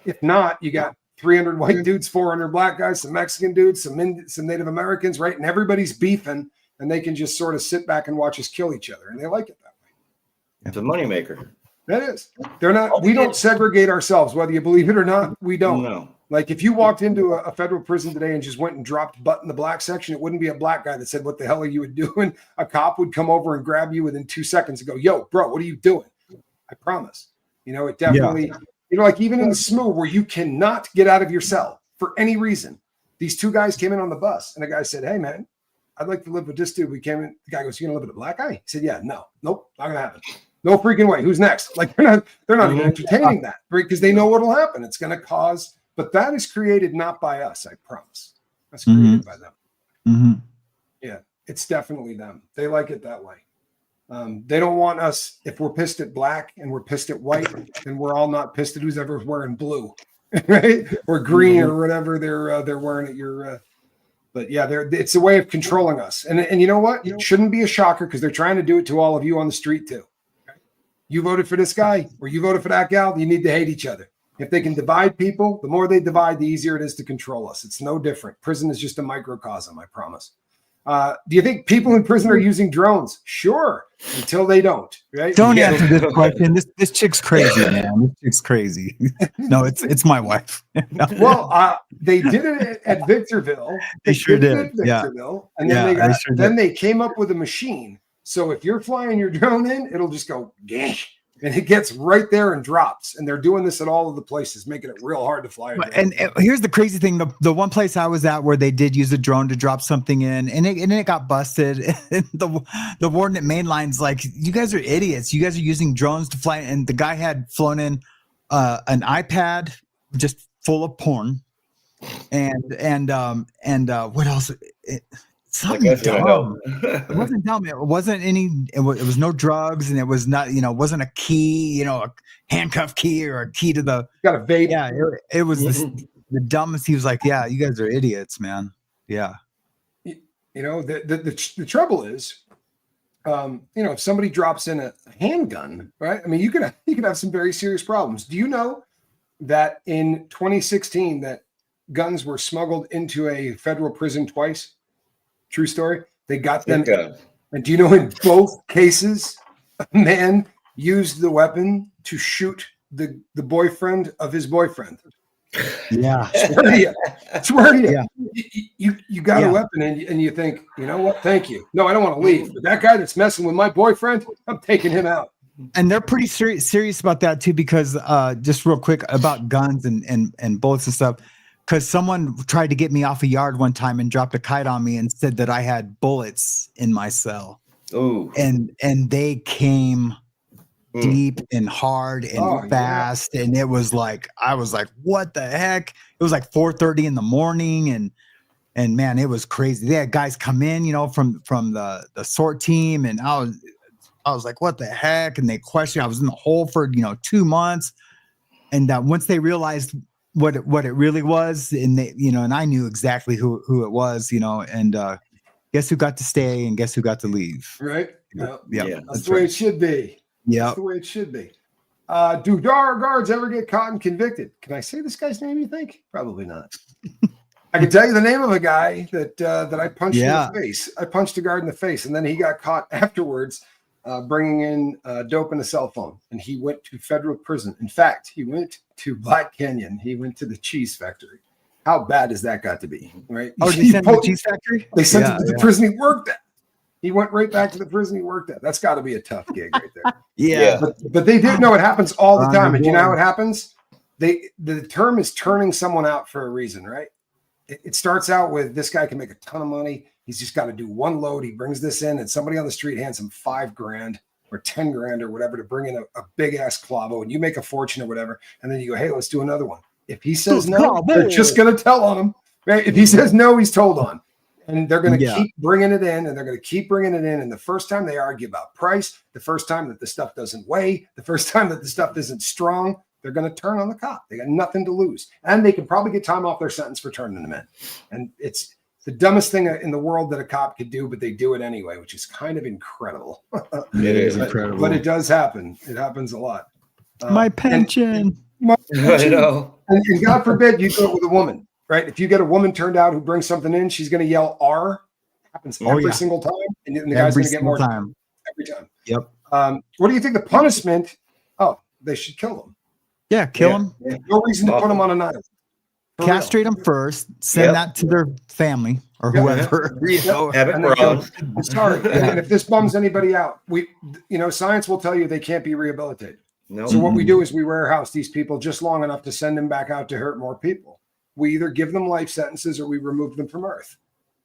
If not, you got 300 white dudes, 400 black guys, some Mexican dudes, some Native Americans, right? And everybody's beefing, and they can just sort of sit back and watch us kill each other, and they like it that way. It's a moneymaker. That is. They're not. We don't segregate ourselves, whether you believe it or not. We don't. No. Like if you walked into a federal prison today and just went and dropped butt in the black section, it wouldn't be a black guy that said, what the hell are you doing? A cop would come over and grab you within 2 seconds and go, yo, bro, what are you doing? I promise. It definitely, like even in the SMU where you cannot get out of your cell for any reason. These 2 guys came in on the bus and the guy said, hey man, I'd like to live with this dude. We came in. The guy goes, you gonna live with a black guy? He said, yeah, nope, not gonna happen. No freaking way. Who's next? Like they're not even entertaining that because they know what'll happen. It's going to cause, but that is created not by us. I promise. That's created by them. Mm-hmm. Yeah, it's definitely them. They like it that way. They don't want us. If we're pissed at black and we're pissed at white, then we're all not pissed at who's ever wearing blue, right? Or green or whatever they're wearing at your. But yeah, it's a way of controlling us. And you know what? It shouldn't be a shocker because they're trying to do it to all of you on the street too. You voted for this guy or you voted for that gal, you need to hate each other. If they can divide people, the more they divide, the easier it is to control us. It's no different. Prison is just a microcosm, I promise. Do you think people in prison are using drones? Sure, until they don't, right? Don't answer this question. This chick's crazy, man. This chick's crazy. No, it's my wife. Well, they did it at Victorville. They sure did. At Victorville, and then they came up with a machine. So if you're flying your drone in, it'll just go, gash, and it gets right there and drops. And they're doing this at all of the places, making it real hard to fly. And here's the crazy thing: the one place I was at where they did use a drone to drop something in, and it got busted. And the warden at Mainline's like, "You guys are idiots! You guys are using drones to fly." And the guy had flown in an iPad just full of porn, and what else? Something dumb. It wasn't dumb. It wasn't any. It was no drugs, and it was not. It wasn't a key. A handcuff key or a key to the. Got a vape. Yeah, it was the dumbest. He was like, "Yeah, you guys are idiots, man." Yeah. The trouble is, if somebody drops in a handgun, right? I mean, you could have some very serious problems. Do you know that in 2016 that guns were smuggled into a federal prison twice? True story. They got them. And do you know in both cases, a man used the weapon to shoot the boyfriend of his boyfriend? Yeah. Swear to you. Yeah. You got a weapon and you think, you know what? Thank you. No, I don't want to leave. But that guy that's messing with my boyfriend, I'm taking him out. And they're pretty serious about that too, because just real quick about guns and bullets and stuff. Because someone tried to get me off a yard one time and dropped a kite on me and said that I had bullets in my cell. Oh, and they came deep and hard and fast, and it was like I was like, "What the heck?" It was like 4:30 in the morning, and man, it was crazy. They had guys come in, from the SORT team, and I was like, "What the heck?" And they questioned. I was in the hole for 2 months, and once they realized what it really was, and they and I knew exactly who it was, and guess who got to stay and guess who got to leave, right? Yeah, that's the way it should be. Yeah, that's the way it should be. Do our guards ever get caught and convicted? Can I say this guy's name, you think? Probably not. I can tell you the name of a guy that I punched in the face. I punched a guard in the face, and then he got caught afterwards bringing in dope and a cell phone, and he went to federal prison. In fact, he went to Black Canyon. He went to the cheese factory. How bad has that got to be, right? Oh, they sent him to the cheese factory? They sent him to the prison he worked at. He went right back to the prison he worked at. That's got to be a tough gig right there. Yeah. But they did know it happens all the time. And you know how it happens? The term is turning someone out for a reason, right? It starts out with this guy can make a ton of money. He's just got to do one load. He brings this in, and somebody on the street hands him $5,000 or $10,000 or whatever to bring in a big ass clavo, and you make a fortune or whatever. And then you go, hey, let's do another one. If he says no, they're just going to tell on him. Right? If he says no, he's told on. And they're going to keep bringing it in, and they're going to keep bringing it in. And the first time they argue about price, the first time that the stuff doesn't weigh, the first time that the stuff isn't strong, they're going to turn on the cop. They got nothing to lose. And they can probably get time off their sentence for turning them in. And it's the dumbest thing in the world that a cop could do, but they do it anyway, which is kind of incredible. It is incredible. But it does happen. It happens a lot. My pension. I know. And God forbid you do it with a woman, right? If you get a woman turned out who brings something in, she's going to yell R. Happens every single time. And the guy's going to get more time every time. Yep. What do you think the punishment? Oh, they should kill them. Yeah, kill them. No reason to put them on an island. Castrate them first. Send that to their family or whoever. Have it grown. I'm sorry. And if this bums anybody out, science will tell you they can't be rehabilitated. No. So what we do is we warehouse these people just long enough to send them back out to hurt more people. We either give them life sentences or we remove them from Earth,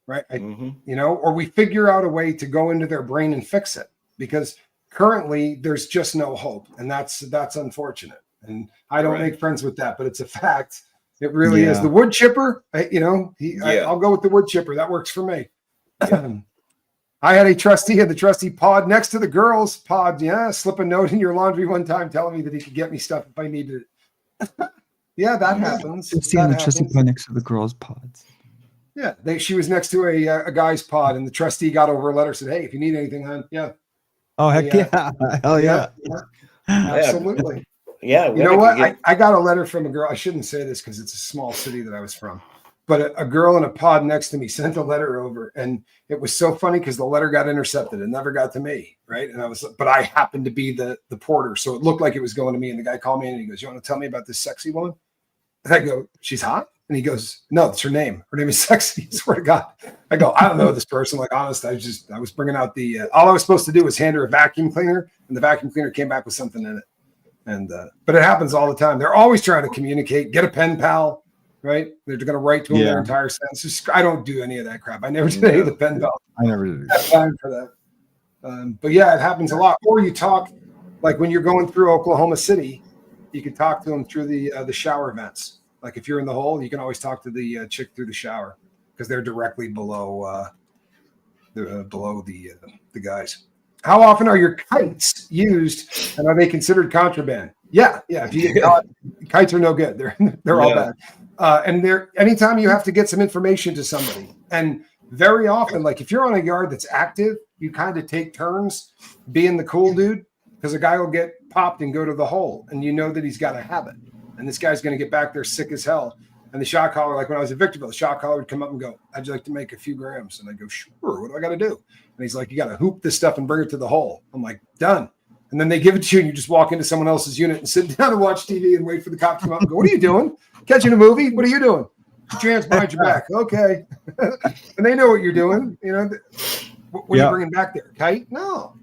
right? Or we figure out a way to go into their brain and fix it, because currently there's just no hope, and that's unfortunate. And I don't make friends with that, but it's a fact. It really is. The wood chipper, I'll go with the wood chipper. That works for me. I had a trustee at the trustee pod next to the girls' pod. Yeah, slip a note in your laundry one time telling me that he could get me stuff if I needed it. Yeah, that happens. The trustee pod next to the girls' pods. Yeah, she was next to a guy's pod, and the trustee got over a letter, said, "Hey, if you need anything, hon, yeah." Oh heck yeah! Hell yeah! Absolutely. Yeah. You know what? I got a letter from a girl. I shouldn't say this because it's a small city that I was from. But a girl in a pod next to me sent a letter over, and it was so funny because the letter got intercepted. It never got to me, right? And but I happened to be the porter, so it looked like it was going to me. And the guy called me and he goes, "You want to tell me about this sexy woman?" And I go, "She's hot." And he goes, no, that's her name. Her name is Sexy. I swear to God. I go, I don't know this person. Like, honest, I was bringing out all I was supposed to do was hand her a vacuum cleaner, and the vacuum cleaner came back with something in it. And, but it happens all the time. They're always trying to communicate, get a pen pal, right? They're going to write to them their entire sentence. I don't do any of that crap. I never did any of the pen pal. I never did. I have time for that. But yeah, it happens a lot. Or you talk, like when you're going through Oklahoma City, you can talk to them through the shower vents. Like if you're in the hole, you can always talk to the chick through the shower because they're directly below the guys. How often are your kites used, and are they considered contraband? Yeah. If you get caught, kites are no good. They're all bad. And anytime you have to get some information to somebody, and very often, like if you're on a yard that's active, you kind of take turns being the cool dude because a guy will get popped and go to the hole, and you know that he's got a habit. And this guy's going to get back there sick as hell. And the shot caller, like when I was at Victorville, the shot caller would come up and go, "How'd you like to make a few grams?" And I go, "Sure. What do I got to do?" And he's like, "You got to hoop this stuff and bring it to the hole." I'm like, "Done." And then they give it to you, and you just walk into someone else's unit and sit down and watch TV and wait for the cop to come up and go, "What are you doing? Catching a movie? What are you doing?" Put your hands behind your back. Okay. And they know what you're doing. You know, what are you bringing back there? Kite? No.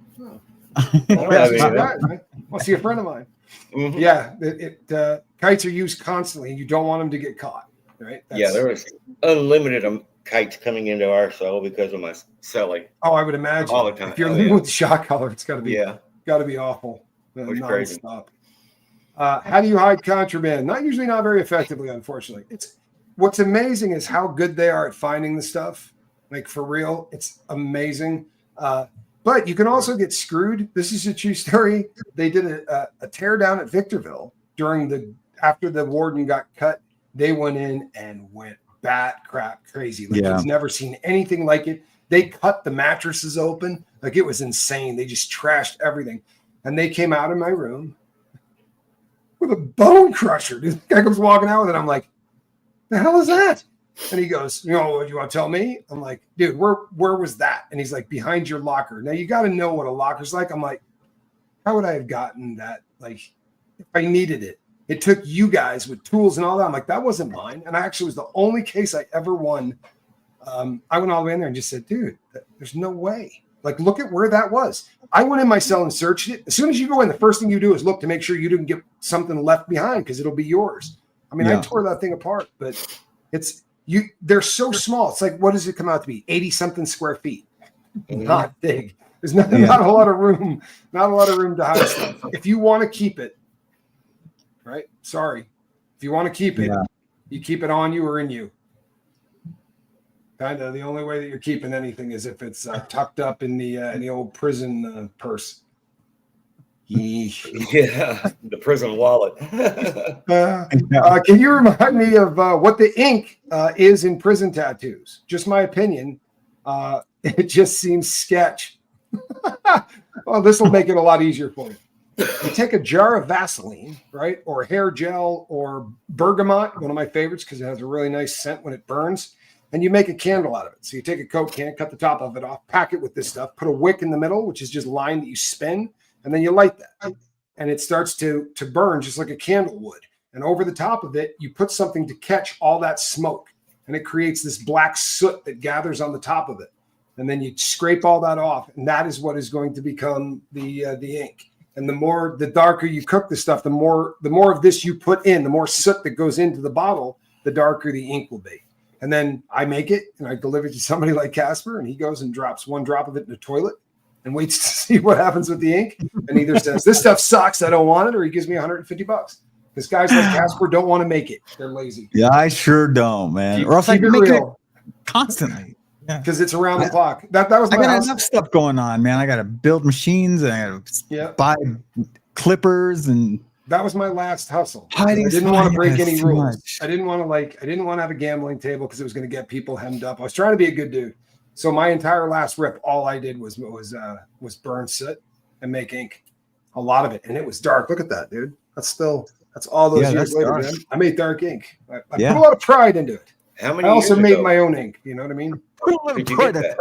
I'll see a friend of mine. Mm-hmm. Yeah, kites are used constantly, and you don't want them to get caught, right? There was unlimited kites coming into our cell because of my celly. Oh, I would imagine all the time. If you're living with the shot collar, it's got to be awful. Crazy. How do you hide contraband? Not very effectively, unfortunately. What's amazing is how good they are at finding the stuff. Like for real, it's amazing. But you can also get screwed. This is a true story. They did a tear down at Victorville after the warden got cut. They went in and went bat crap crazy. Like you've never seen anything like it. They cut the mattresses open. Like it was insane. They just trashed everything. And they came out of my room with a bone crusher. Dude, the guy comes walking out with it. I'm like, the hell is that? And he goes, you want to tell me? I'm like, dude, where was that? And he's like, behind your locker. Now you got to know what a locker's like. I'm like, how would I have gotten that? Like, if I needed it, it took you guys with tools and all that. I'm like, that wasn't mine. And I actually was the only case I ever won. I went all the way in there and just said, dude, there's no way. Like, look at where that was. I went in my cell and searched it. As soon as you go in, the first thing you do is look to make sure you didn't get something left behind because it'll be yours. I mean, I tore that thing apart, but they're so small. It's like, what does it come out to be? 80 something square feet. Not big. There's not a lot of room, to hide stuff. If you want to keep it, right? Sorry. If you want to keep it, you keep it on you or in you. Kind of the only way that you're keeping anything is if it's tucked up in the old prison purse. Yeah, the prison wallet. Can you remind me of what the ink is in prison tattoos? Just my opinion. It just seems sketch. Well, this will make it a lot easier for you. You take a jar of Vaseline, right, or hair gel, or bergamot, one of my favorites because it has a really nice scent when it burns, and you make a candle out of it. So you take a Coke can, cut the top of it off, pack it with this stuff, put a wick in the middle, which is just line that you spin, and then you light that. And it starts to burn just like a candle would. And over the top of it, you put something to catch all that smoke. And it creates this black soot that gathers on the top of it. And then you scrape all that off. And that is what is going to become the ink. And the darker you cook the stuff, the more of this you put in, the more soot that goes into the bottle, the darker the ink will be. And then I make it and I deliver it to somebody like Casper, and he goes and drops one drop of it in the toilet and waits to see what happens with the ink, and either says, this stuff sucks, I don't want it, or he gives me $150. Because guys like Casper don't want to make it. They're lazy. Yeah, I sure don't, man. Or else I can make it constantly. Because it's around the clock. That was my I got enough stuff going on, man. I got to build machines, and I got to buy clippers, and that was my last hustle. I didn't want to break any rules. I didn't want to have a gambling table because it was going to get people hemmed up. I was trying to be a good dude. So my entire last rip, all I did was burn soot and make ink, a lot of it, and it was dark. Look at that, dude. That's all those years later, man. I made dark ink. I put a lot of pride into it. How many? I also made my own ink. You know what I mean? Did you get that?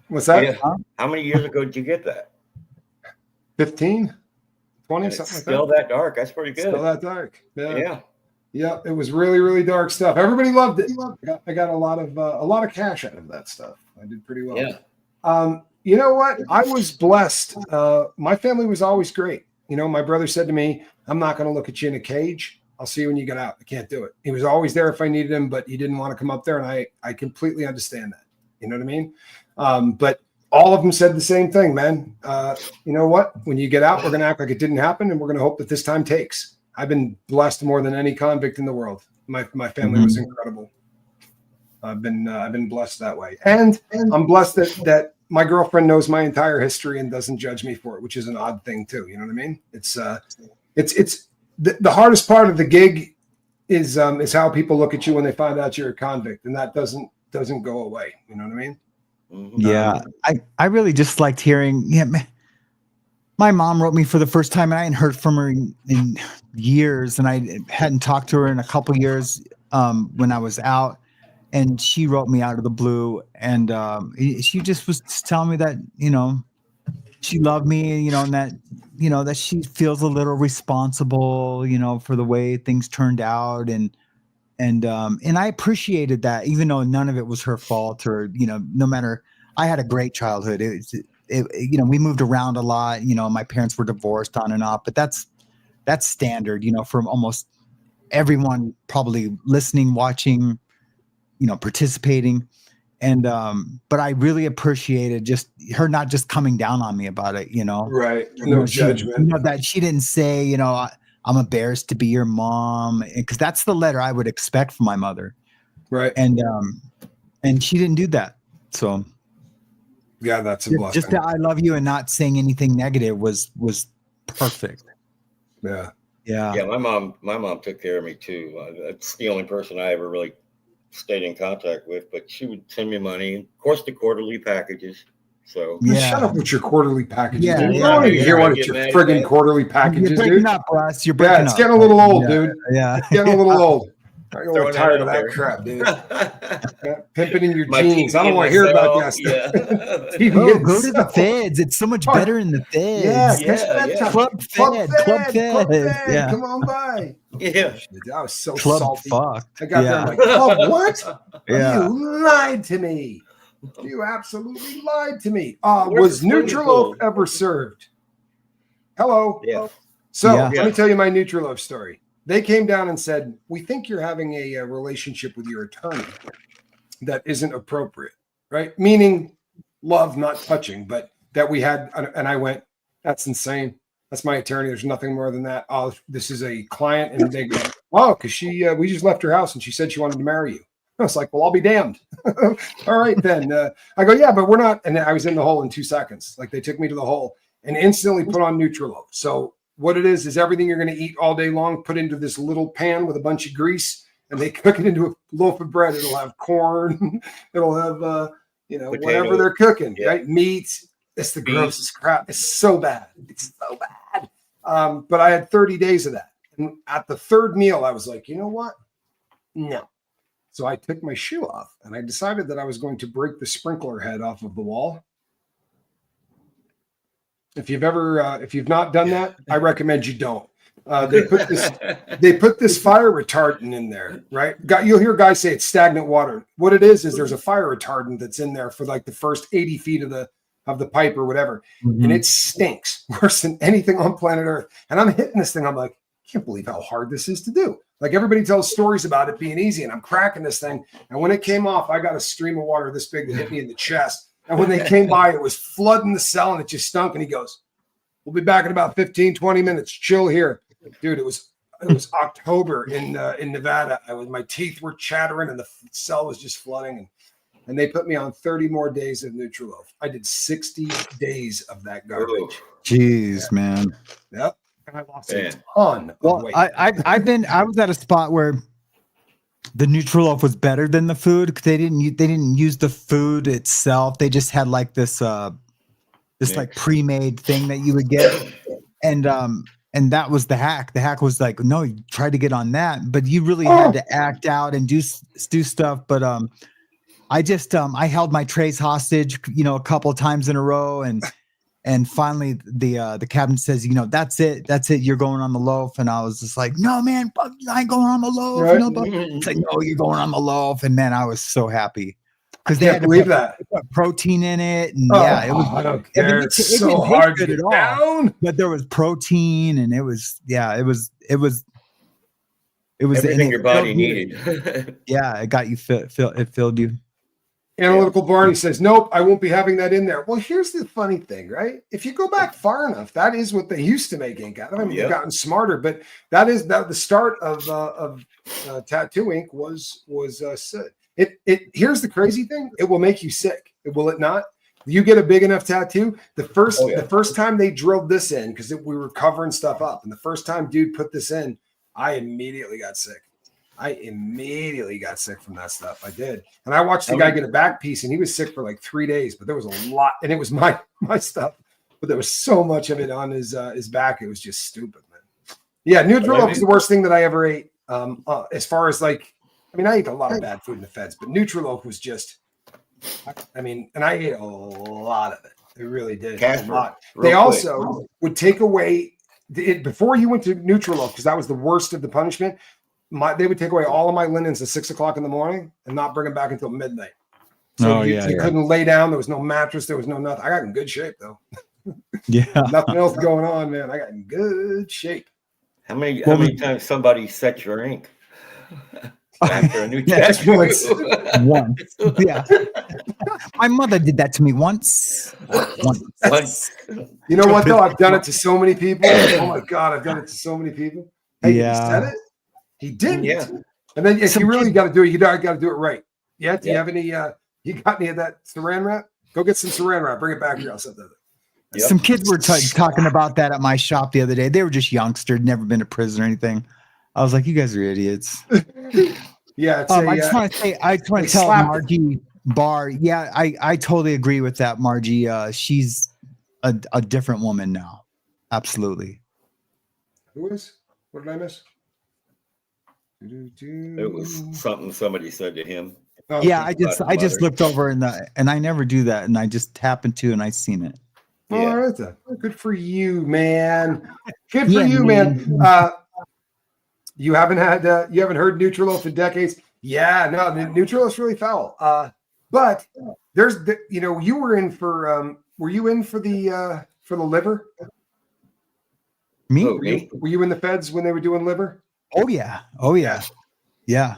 What's that? Yeah. How many years ago did you get that? 15, 20, something like that. Still that dark. That's pretty good. Still that dark. Yeah. Yep, it was really, really dark stuff. Everybody loved it. I got a lot of cash out of that stuff. I did pretty well. Yeah. You know what? I was blessed. My family was always great. You know, my brother said to me, "I'm not going to look at you in a cage. I'll see you when you get out. I can't do it." He was always there if I needed him, but he didn't want to come up there, and I completely understand that. You know what I mean? But all of them said the same thing, man. You know what? When you get out, we're going to act like it didn't happen, and we're going to hope that this time takes. I've been blessed more than any convict in the world. My family was incredible. I've been blessed that way, and I'm blessed that my girlfriend knows my entire history and doesn't judge me for it, which is an odd thing too. You know what I mean? It's the hardest part of the gig is how people look at you when they find out you're a convict, and that doesn't go away. You know what I mean? Mm-hmm. Yeah, I really just liked hearing. Yeah, my mom wrote me for the first time, and I hadn't heard from her in years, and I hadn't talked to her in a couple years when I was out, and she wrote me out of the blue, and she just was telling me that, you know, she loved me, you know, and that, you know, that she feels a little responsible, you know, for the way things turned out, and I appreciated that, even though none of it was her fault, or, you know, no matter. I had a great childhood. You know, we moved around a lot. You know, my parents were divorced on and off, but that's standard, you know, for almost everyone probably listening, watching, you know, participating. And but I really appreciated just her not just coming down on me about it, you know. Right. No you know, judgment. You know, that she didn't say, you know, I'm embarrassed to be your mom, because that's the letter I would expect from my mother. Right. And she didn't do that. So yeah, that's a blessing. Just that I love you and not saying anything negative was perfect. Yeah. Yeah. My mom took care of me too. That's the only person I ever really stayed in contact with, but she would send me money. Of course, the quarterly packages. So shut up with your quarterly packages. Yeah, dude. I don't want to hear what your friggin' quarterly packages, You're breaking dude. up, Russ. You're breaking up. It's getting a little old, dude. Yeah. It's getting a little old. I'm a little tired of that there. crap, dude. Pimping in your jeans. I don't want to hear about that stuff. Yeah. Go to the feds. It's so much better in the feds. Yeah. Club Fed. Yeah. Come on by. Yeah. I was so Club salty. Fuck. I got there, I'm like, oh, what? Yeah. You lied to me. You absolutely lied to me. Was Nutriloaf ever served? Hello. Yeah. So let me tell you my Nutriloaf story. They came down and said, "We think you're having a relationship with your attorney that isn't appropriate," right? Meaning love, not touching, but that we had. And I went, "That's insane. That's my attorney. There's nothing more than that." Oh, this is a client. And they go, "Oh, because we just left her house and she said she wanted to marry you." I was like, "Well, I'll be damned." All right, then. I go, "Yeah, but we're not." And I was in the hole in 2 seconds. Like, they took me to the hole and instantly put on Nutriloaf. So what it is everything you're going to eat all day long put into this little pan with a bunch of grease, and they cook it into a loaf of bread. It'll have corn. It'll have, potatoes, whatever they're cooking, right? Meat. It's the grossest crap. It's so bad. It's so bad. But I had 30 days of that. And at the third meal, I was like, you know what? No. So I took my shoe off and I decided that I was going to break the sprinkler head off of the wall. If you've not done that, I recommend you don't. They put this fire retardant in there, right? You'll hear guys say it's stagnant water. What it is there's a fire retardant that's in there for like the first 80 feet of the pipe or whatever. Mm-hmm. And it stinks worse than anything on planet Earth. And I'm hitting this thing. I'm like, I can't believe how hard this is to do. Like, everybody tells stories about it being easy, and I'm cracking this thing. And when it came off, I got a stream of water this big that hit me in the chest. And when they came by, it was flooding the cell and it just stunk. And he goes, "We'll be back in about 15, 20 minutes. Chill here." Dude, it was October in Nevada. My teeth were chattering and the cell was just flooding. And they put me on 30 more days of Nutriloaf. I did 60 days of that garbage. Jeez, man. Yep. And I lost a ton of weight. I was at a spot where the Nutriloaf was better than the food, because they didn't use the food itself. They just had like this like pre-made thing that you would get, and that was the hack. The hack was like, no, you tried to get on that, but you really had to act out and do stuff. But I just I held my trays hostage, a couple of times in a row, and And finally, the captain says, that's it. You're going on the loaf. And I was just like, no, man, fuck, I ain't going on the loaf. Right. It's like, no, you're going on the loaf. And man, I was so happy because they Can't had believe to put protein in it. And yeah, it was. I don't care. It so hard to get down. But there was protein, and it was everything your body needed. Yeah, it got you it filled you. Analytical Barney says, nope, I won't be having that in there. Well, here's the funny thing, right? If you go back far enough, that is what they used to make ink out of. I mean, they've gotten smarter, but that is the start of tattoo ink was here's the crazy thing. It will make you sick. Will it not? You get a big enough tattoo. The first time they drilled this in, because we were covering stuff up, and the first time dude put this in, I immediately got sick. From that stuff. I did. And I watched the guy get a back piece, and he was sick for like 3 days, but there was a lot, and it was my stuff, but there was so much of it on his back. It was just stupid, man. Yeah. Nutrillo was the worst thing that I ever ate. As far as I ate a lot of bad food in the feds, but Nutrillo was just, and I ate a lot of it. It really did. A lot. They also would take away it before you went to Nutrillo, because that was the worst of the punishment. They would take away all of my linens at 6 o'clock in the morning and not bring them back until midnight. So you couldn't lay down. There was no mattress. There was no nothing. I got in good shape though. Yeah. Nothing else going on, man. I got in good shape. How many times somebody set your ink after a new tattoo? Once. Yeah. My mother did that to me once. You know what though? I've done it to so many people. Oh my God, I've done it to so many people. Hey, he said it. He didn't. Yeah. And then if you really got to do it, you got to do it right. Yeah. Do you have any? You got any of that Saran wrap? Go get some Saran wrap. Bring it back here. I'll set that. Yep. Some kids were talking about that at my shop the other day. They were just youngsters, never been to prison or anything. I was like, you guys are idiots. Yeah. I just want to tell Margie Barr. Yeah, I totally agree with that, Margie. She's a different woman now. Absolutely. Who is? What did I miss? It was something somebody said to him. Yeah, I just looked over and I never do that, and I just happened to, and I seen it. Yeah. All right, then. Good for you, man. Good for you, man. You haven't heard Nutrillo for decades. Yeah, no, Nutrillo is really foul. But there's you were in for were you in for the liver? Me? Were you in the feds when they were doing liver? Oh yeah. Yeah.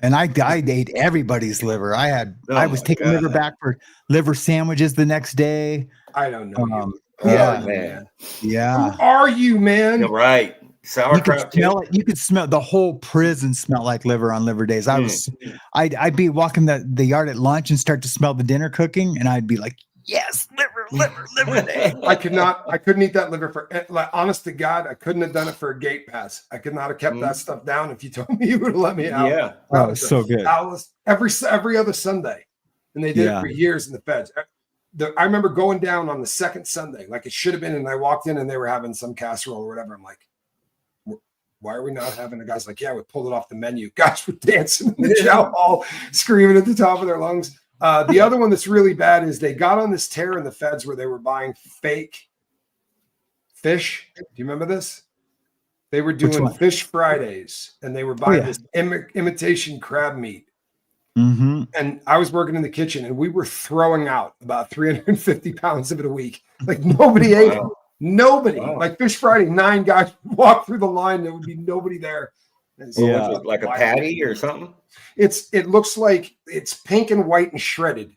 And I ate everybody's liver. I was taking liver back for liver sandwiches the next day. I don't know. Man. Yeah. Who are you, man? You're right. Sauerkraut. You could smell it. You could smell the whole prison smell like liver on liver days. I'd be walking the yard at lunch and start to smell the dinner cooking, and I'd be like, yes, liver day. I couldn't eat that liver for, like, honest to God, I couldn't have done it for a gate pass. I could not have kept that stuff down if you told me you would have let me out. Yeah. Oh, was so good. I was every other Sunday, and they did it for years in the feds. I remember going down on the second Sunday, like it should have been, and I walked in and they were having some casserole or whatever. I'm like, why are we not having the guys? Like, yeah, we pulled it off the menu. Guys were dancing in the chow hall, screaming at the top of their lungs. The other one that's really bad is they got on this tear in the feds where they were buying fake fish. Do you remember this? They were doing Fish Fridays, and they were buying this imitation crab meat. Mm-hmm. And I was working in the kitchen, and we were throwing out about 350 pounds of it a week. Like nobody ate it. Nobody. Like Fish Friday, 9 guys walk through the line. There would be nobody there. So was it like a patty or something? It looks like it's pink and white and shredded,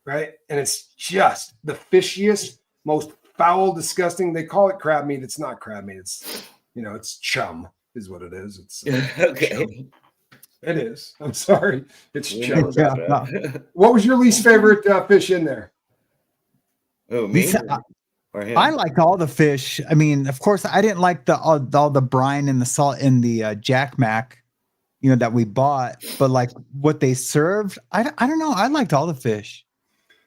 right? And it's just the fishiest, most foul, disgusting. They call it crab meat. It's not crab meat. It's it's chum is what it is. It's okay. Chum. It is. I'm sorry. It's chum. What was your least favorite fish in there? Oh, me? I liked all the fish. I mean, of course, I didn't like all the brine and the salt in the Jack Mac, that we bought. But like what they served, I don't know. I liked all the fish.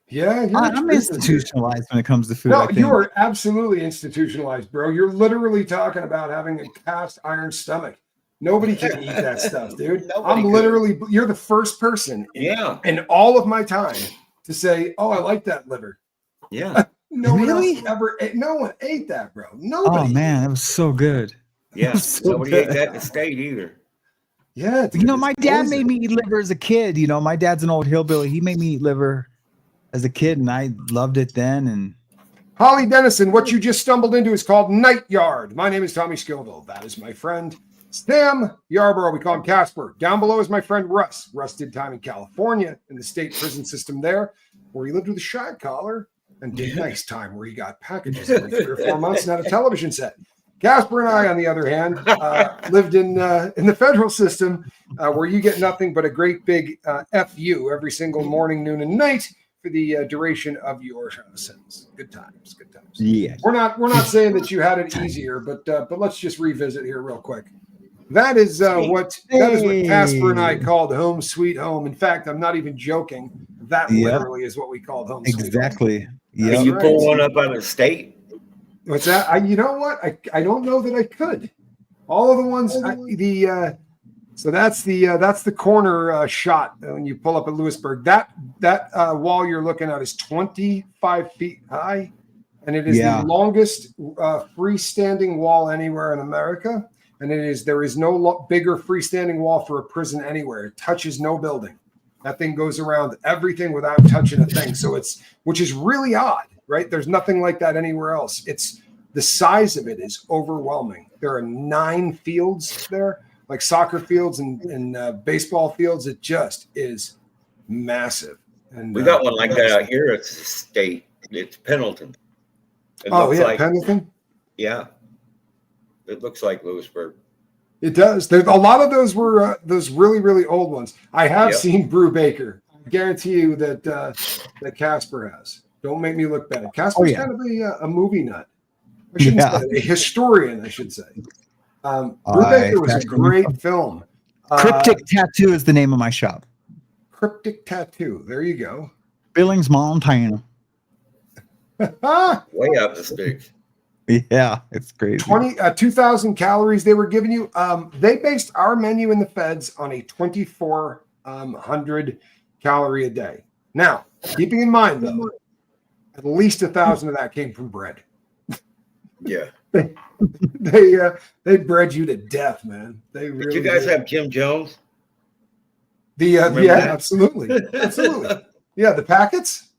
Yeah, I'm institutionalized when it comes to food. No, you are absolutely institutionalized, bro. You're literally talking about having a cast iron stomach. Nobody can eat that stuff, dude. You're the first person in all of my time to say, oh, I like that liver. Yeah. No Really? no one ate that, bro. Nobody. Oh man, it was so good. Yeah, So nobody good. ate that in the state either. Yeah, dude, You know, my dad made me eat liver as a kid. You know, my dad's an old hillbilly. He made me eat liver as a kid, and I loved it then. And Holly Dennison, what you just stumbled into is called Night Yard. My name is Tommy Scoville. That is my friend Sam Yarborough. We call him Casper. Down below is my friend Russ. Russ did time in California in the state prison system there, where he lived with a shot collar and did nice time, where he got packages every 3 or 4 months and had a television set. Casper and I, on the other hand, lived in the federal system, where you get nothing but a great big FU every single morning, noon, and night for the duration of your sentence. Good times, good times. yeah, We're not saying that you had it easier, but let's just revisit here real quick. That is what Casper and I called home sweet home. In fact, I'm not even joking. That literally is what we called home sweet home. exactly. Can Yeah, you pull one up out of the state? What's that? You know what? I don't know that I could. All of the ones so that's the corner shot when you pull up at Lewisburg. That wall you're looking at is 25 feet high, and it is the longest freestanding wall anywhere in America. And there is no bigger freestanding wall for a prison anywhere. It touches no building. That thing goes around everything without touching a thing. So which is really odd, right? There's nothing like that anywhere else. The size of it is overwhelming. There are 9 fields there, like soccer fields and baseball fields. It just is massive. And We got one like that out here. It's a state. It's Pendleton. Pendleton. Yeah. It looks like Lewisburg. It does. There's a lot of those were those really, really old ones. I have seen Brew Baker. I guarantee you that Casper has. Don't make me look bad. Casper's kind of a movie nut. I shouldn't say a historian, I should say. Brew Baker was a great film. Cryptic Tattoo is the name of my shop. Cryptic Tattoo. There you go. Billings, Montana. Way up the sticks. Yeah, it's crazy. 2,000 calories they were giving you. They based our menu in the feds on a 2,400 calorie a day. Now, keeping in mind though, at least 1,000 of that came from bread. Yeah, they bred you to death, man. They really. Did you guys have Jim Jones? Absolutely. Yeah, the packets.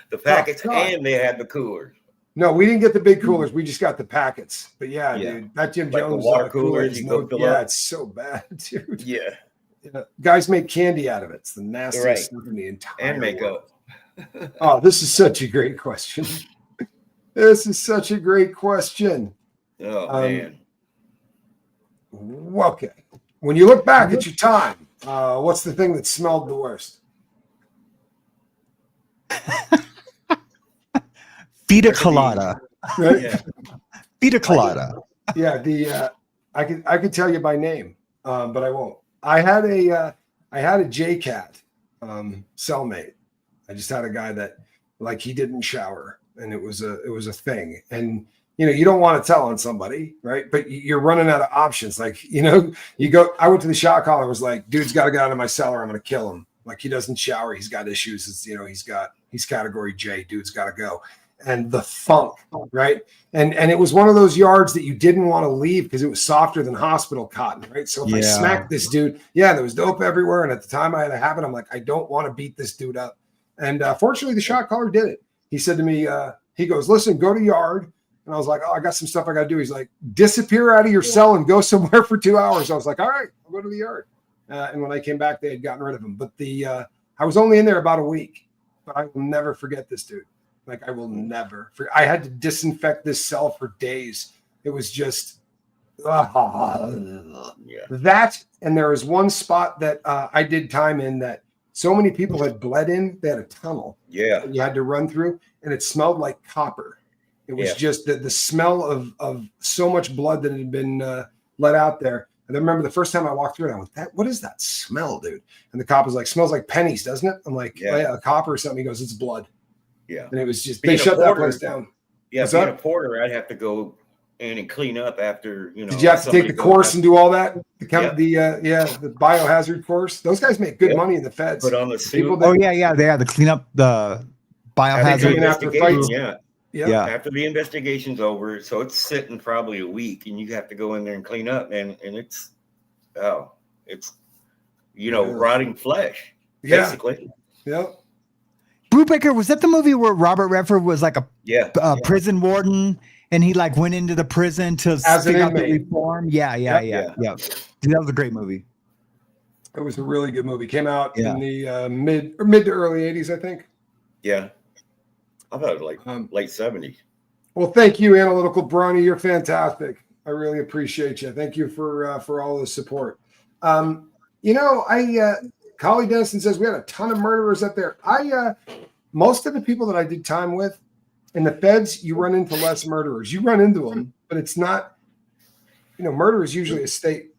The packets, and they had the coolers. No, we didn't get the big coolers. We just got the packets. But dude, that Jim like Jones the water coolers. It's so bad, dude. Yeah. Guys make candy out of it. It's the nastiest stuff in the entire and makeup. Oh, this is such a great question. This is such a great question. Oh man. Okay. When you look back at your time, what's the thing that smelled the worst? Pita colada. Right? Yeah. Pita colada. Yeah, I could tell you by name, but I won't. I had a JCat cellmate. I just had a guy that he didn't shower, and it was a thing. And you don't want to tell on somebody, right? But you're running out of options. You go. I went to the shot caller and was like, "Dude's got to get out of my cellar. I'm going to kill him. He doesn't shower. He's got issues. He's category J. Dude's got to go." And the funk, right? And it was one of those yards that you didn't want to leave because it was softer than hospital cotton, right? So if I smacked this dude, there was dope everywhere. And at the time I had a habit, I'm like, I don't want to beat this dude up. And fortunately, the shot caller did it. He said to me, he goes, "Listen, go to yard." And I was like, "Oh, I got some stuff I got to do." He's like, "Disappear out of your cell and go somewhere for 2 hours." I was like, "All right, I'll go to the yard." And when I came back, they had gotten rid of him. But I was only in there about a week, but I will never forget this dude. I will never forget. I had to disinfect this cell for days. It was just that. And there was one spot that I did time in that so many people had bled in. They had a tunnel. Yeah. You had to run through, and it smelled like copper. It was just the smell of so much blood that had been let out there. And I remember the first time I walked through it, I went, "What is that smell, dude?" And the cop was like, "Smells like pennies, doesn't it?" I'm like, "Oh, yeah, copper or something." He goes, "It's blood." Yeah. And it was just, they shut that place down. Yeah. Being a porter, I'd have to go in and clean up after, Did you have to take the course and do all that? The biohazard course. Those guys make good money in the feds. Put on the suit. They had to clean up the biohazard. After fights. Yeah. After the investigation's over, so it's sitting probably a week, and you have to go in there and clean up, and it's rotting flesh, basically. Yep. Brubaker, was that the movie where Robert Redford was like a prison warden, and he like went into the prison to figure out the reform? Yeah. Dude, that was a great movie. It was a really good movie. Came out in the mid to early 80s, I think. Yeah. I thought it was like late 70s. Well, thank you, Analytical Bronny. You're fantastic. I really appreciate you. Thank you for all the support. Collie Dennison says we had a ton of murderers up there. Most of the people that I did time with in the feds, you run into less murderers. You run into them, but it's not, murder is usually a state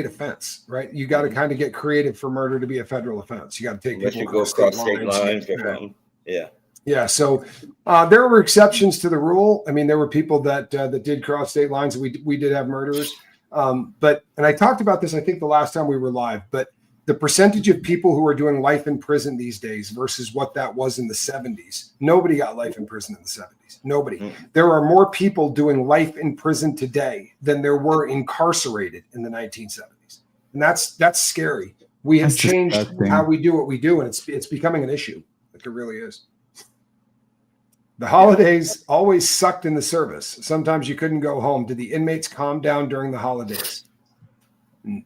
offense, right? You got to kind of get creative for murder to be a federal offense. You got to take people you go across state lines. Yeah. Yeah. So there were exceptions to the rule. I mean, there were people that did cross state lines. We did have murderers. And I talked about this, I think, the last time we were live, but the percentage of people who are doing life in prison these days versus what that was in the 70s. Nobody got life in prison in the 70s. Nobody. Mm-hmm. There are more people doing life in prison today than there were incarcerated in the 1970s. And that's scary. We have changed how we do what we do, and it's becoming an issue. Like it really is. The holidays always sucked in the service. Sometimes you couldn't go home. Did the inmates calm down during the holidays?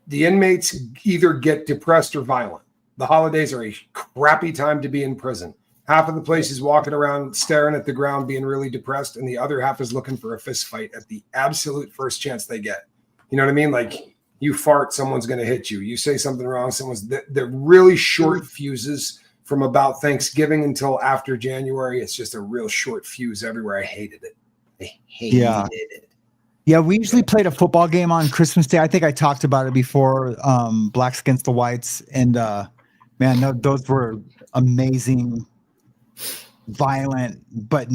The inmates either get depressed or violent. The holidays are a crappy time to be in prison. Half of the place is walking around staring at the ground being really depressed, and the other half is looking for a fist fight at the absolute first chance they get. You know what I mean? Like you fart, someone's going to hit you. You say something wrong, they're really short fuses from about Thanksgiving until after January. It's just a real short fuse everywhere. I hated it. I hated it. Yeah, we usually played a football game on Christmas Day. I think I talked about it before, Blacks against the Whites. And those were amazing, violent, but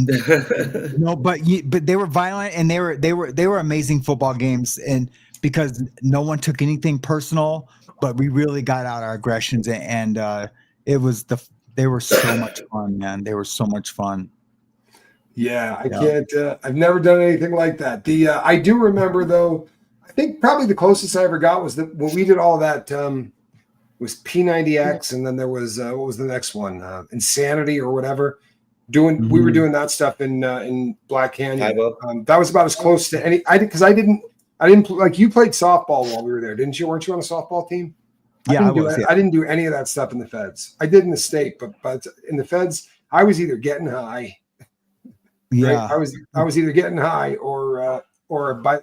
but they were violent, and they were amazing football games. And because no one took anything personal, but we really got out our aggressions, and they were so much fun, man. They were so much fun. Yeah, I can't. I've never done anything like that. I do remember though. I think probably the closest I ever got was that when we did all that was P90X, and then there was what was the next one? Insanity or whatever. We were doing that stuff in Black Canyon. That was about as close to any. I didn't like you played softball while we were there, didn't you? Weren't you on a softball team? Yeah, I didn't do any of that stuff in the feds. I did in the state, but in the feds, I was either getting high. Yeah, right? I was either getting high or I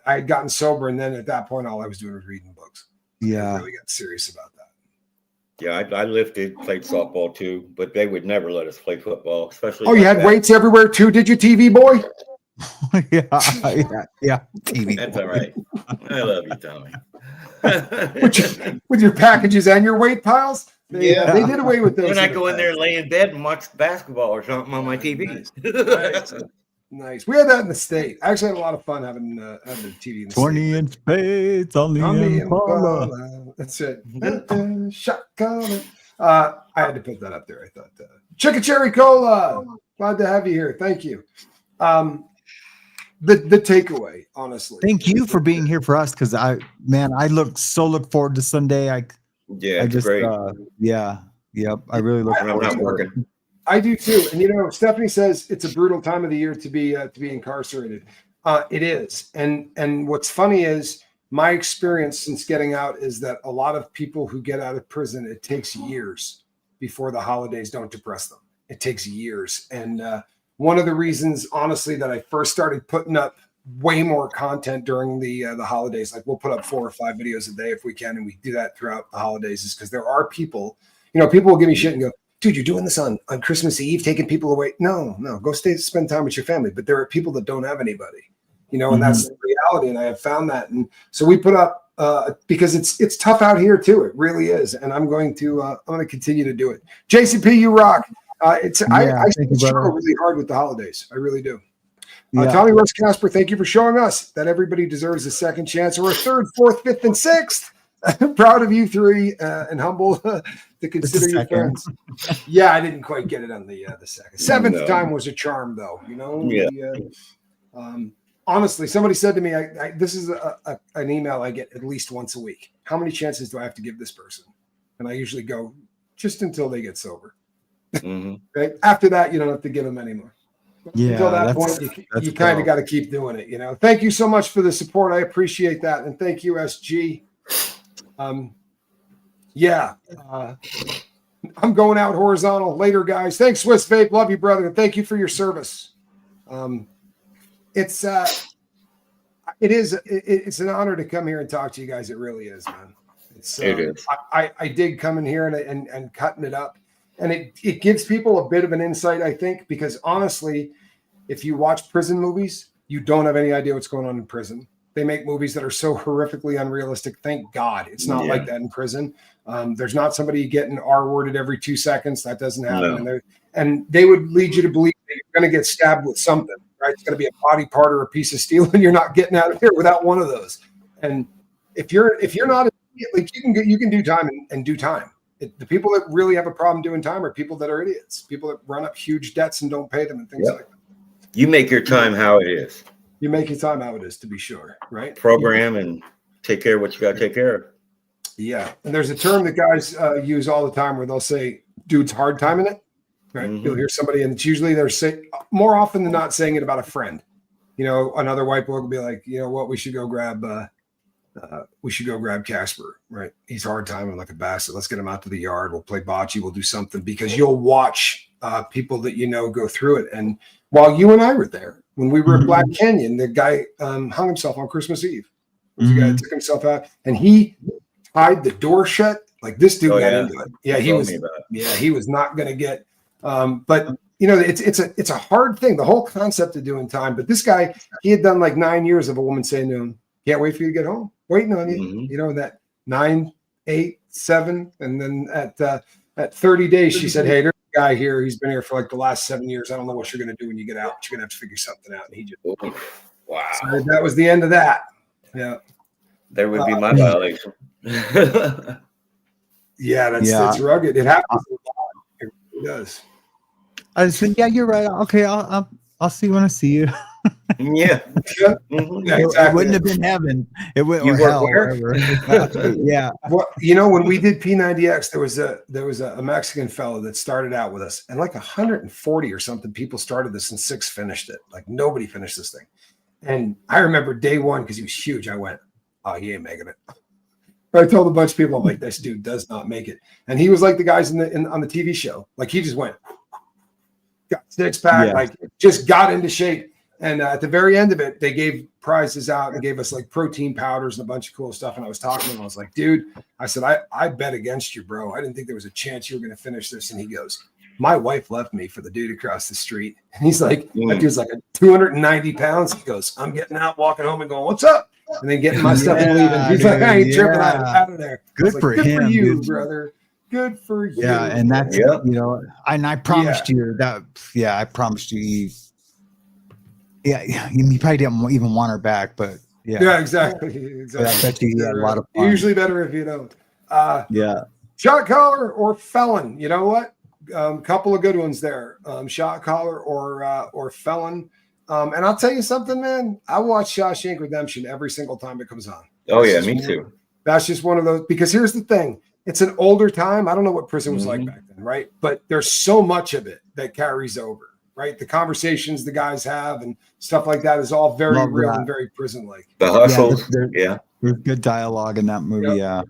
had gotten sober, and then at that point, all I was doing was reading books. Yeah, I really got serious about that. Yeah, I lifted, played softball too, but they would never let us play football, especially. Oh, you had weights everywhere too, did you, TV boy? yeah, TV. That's all right. I love you, Tommy. with your packages and your weight piles. They did away with those. When I go in there and lay in bed and watch basketball or something on my TV. Nice. We had that in the state. I actually had a lot of fun having the TV in the 20-inch spades on the Impala. That's it. Shotgun. I had to put that up there. I thought. Chicken Cherry Cola. Glad to have you here. Thank you. The takeaway, honestly. Thank you for being here for us, because I look forward to Sunday. I just great. I really look forward to working. I do too. And Stephanie says it's a brutal time of the year to be incarcerated. It is. And what's funny is my experience since getting out is that a lot of people who get out of prison, it takes years before the holidays don't depress them. It takes years. And one of the reasons, honestly, that I first started putting up way more content during the holidays, like we'll put up 4 or 5 videos a day if we can, and we do that throughout the holidays, is because there are people, people will give me shit and go, dude, you're doing this on Christmas Eve, taking people away. No, go spend time with your family. But there are people that don't have anybody, and that's the reality. And I have found that. And so we put up because it's tough out here too. It really is. And I'm going to continue to do it. JCP, you rock. I struggle really hard with the holidays. I really do. Tommy Russ Casper, thank you for showing us that everybody deserves a second chance, or a third, fourth, fifth, and sixth. Proud of you three and humble to consider your friends. Yeah, I didn't quite get it on the second. Seventh time was a charm, though. You know. Yeah. Honestly, somebody said to me, "This is an email I get at least once a week. How many chances do I have to give this person?" And I usually go just until they get sober. Mm-hmm. Right after that, you don't have to give them anymore. Yeah, until that point, you kind of got to keep doing it. You know. Thank you so much for the support. I appreciate that, and thank you, SG. I'm going out horizontal later, guys. Thanks, Swiss Vape. Love you, brother. And thank you for your service. It's an honor to come here and talk to you guys. It really is, man. It is. I dig coming here and cutting it up. And it gives people a bit of an insight, I think, because honestly, if you watch prison movies, you don't have any idea what's going on in prison. They make movies that are so horrifically unrealistic. Thank God it's not like that in prison. There's not somebody getting R-worded every 2 seconds. That doesn't happen. No. And they would lead you to believe that you're going to get stabbed with something, right? It's going to be a body part or a piece of steel, and you're not getting out of here without one of those. And if you're not, like, you can do time and do time. The people that really have a problem doing time are people that are idiots, people that run up huge debts and don't pay them and things like that. You make your time how it is. You make your time how it is, to be sure, right? Program and take care of what you got to take care of. Yeah. And there's a term that guys use all the time where they'll say, dude's hard timing it, right? Mm-hmm. You'll hear somebody, and it's usually they're saying, more often than not, saying it about a friend. You know, another white boy will be like, you know what, we should go grab Casper, right? He's hard timing like a bastard. Let's get him out to the yard. We'll play bocce. We'll do something, because you'll watch people that you know go through it. And while you and I were there, when we were at Black Canyon, the guy hung himself on Christmas Eve. The guy took himself out, and he tied the door shut. Like, this dude got into it. Yeah, he was not going to get. But you know, it's a hard thing. The whole concept of doing time. But this guy, he had done like 9 years of a woman saying to him, "Can't wait for you to get home. Waiting on you." Mm-hmm. You know, that 9, 8, 7, and then at 30 days, she said, "Hey, there's a guy here. He's been here for like the last 7 years. I don't know what you're going to do when you get out. But you're going to have to figure something out." And he just, wow. So that was the end of that. Yeah. There would be my violation. It's rugged. It happens a lot. It really does. I said, yeah, you're right. Okay, I'll see when I see you. Yeah. Mm-hmm. Yeah, exactly. It wouldn't have been heaven. It would, or hell, wherever. Yeah. Well, you know, when we did P90X, there was a Mexican fellow that started out with us, and like 140 or something people started this, and 6 finished it. Like, nobody finished this thing. And I remember day one, because he was huge, I went, "Oh, he ain't making it." But I told a bunch of people, I'm like, "This dude does not make it." And he was like the guys on the TV show. Like, he just went, got 6-pack, like just got into shape. And at the very end of it, they gave prizes out and gave us like protein powders and a bunch of cool stuff. And I was talking to him. I was like, "Dude," I said, I bet against you, bro. I didn't think there was a chance you were going to finish this. And he goes, "My wife left me for the dude across the street." And he's like, that dude's like 290 pounds. He goes, "I'm getting out, walking home and going, 'What's up?' And then getting my stuff and leaving." He's like, "I ain't tripping out of there." Good for him. Good for you, dude. Brother. Good for you. Yeah. And that's, you know, and I promised you that. Yeah. I promised you. Yeah. You probably didn't even want her back, but yeah. Yeah, exactly. But I bet you had a lot of fun. Usually better if you don't. Yeah. Shot caller or felon. You know what? Couple of good ones there. Shot caller or felon. And I'll tell you something, man. I watch Shawshank Redemption every single time it comes on. Oh, yeah, me too. That's just one of those, because here's the thing. It's an older time. I don't know what prison was like back then, right? But there's so much of it that carries over, right? The conversations the guys have and stuff like that is all very real and very prison-like. The hustles. There's good dialogue in that movie. Yeah.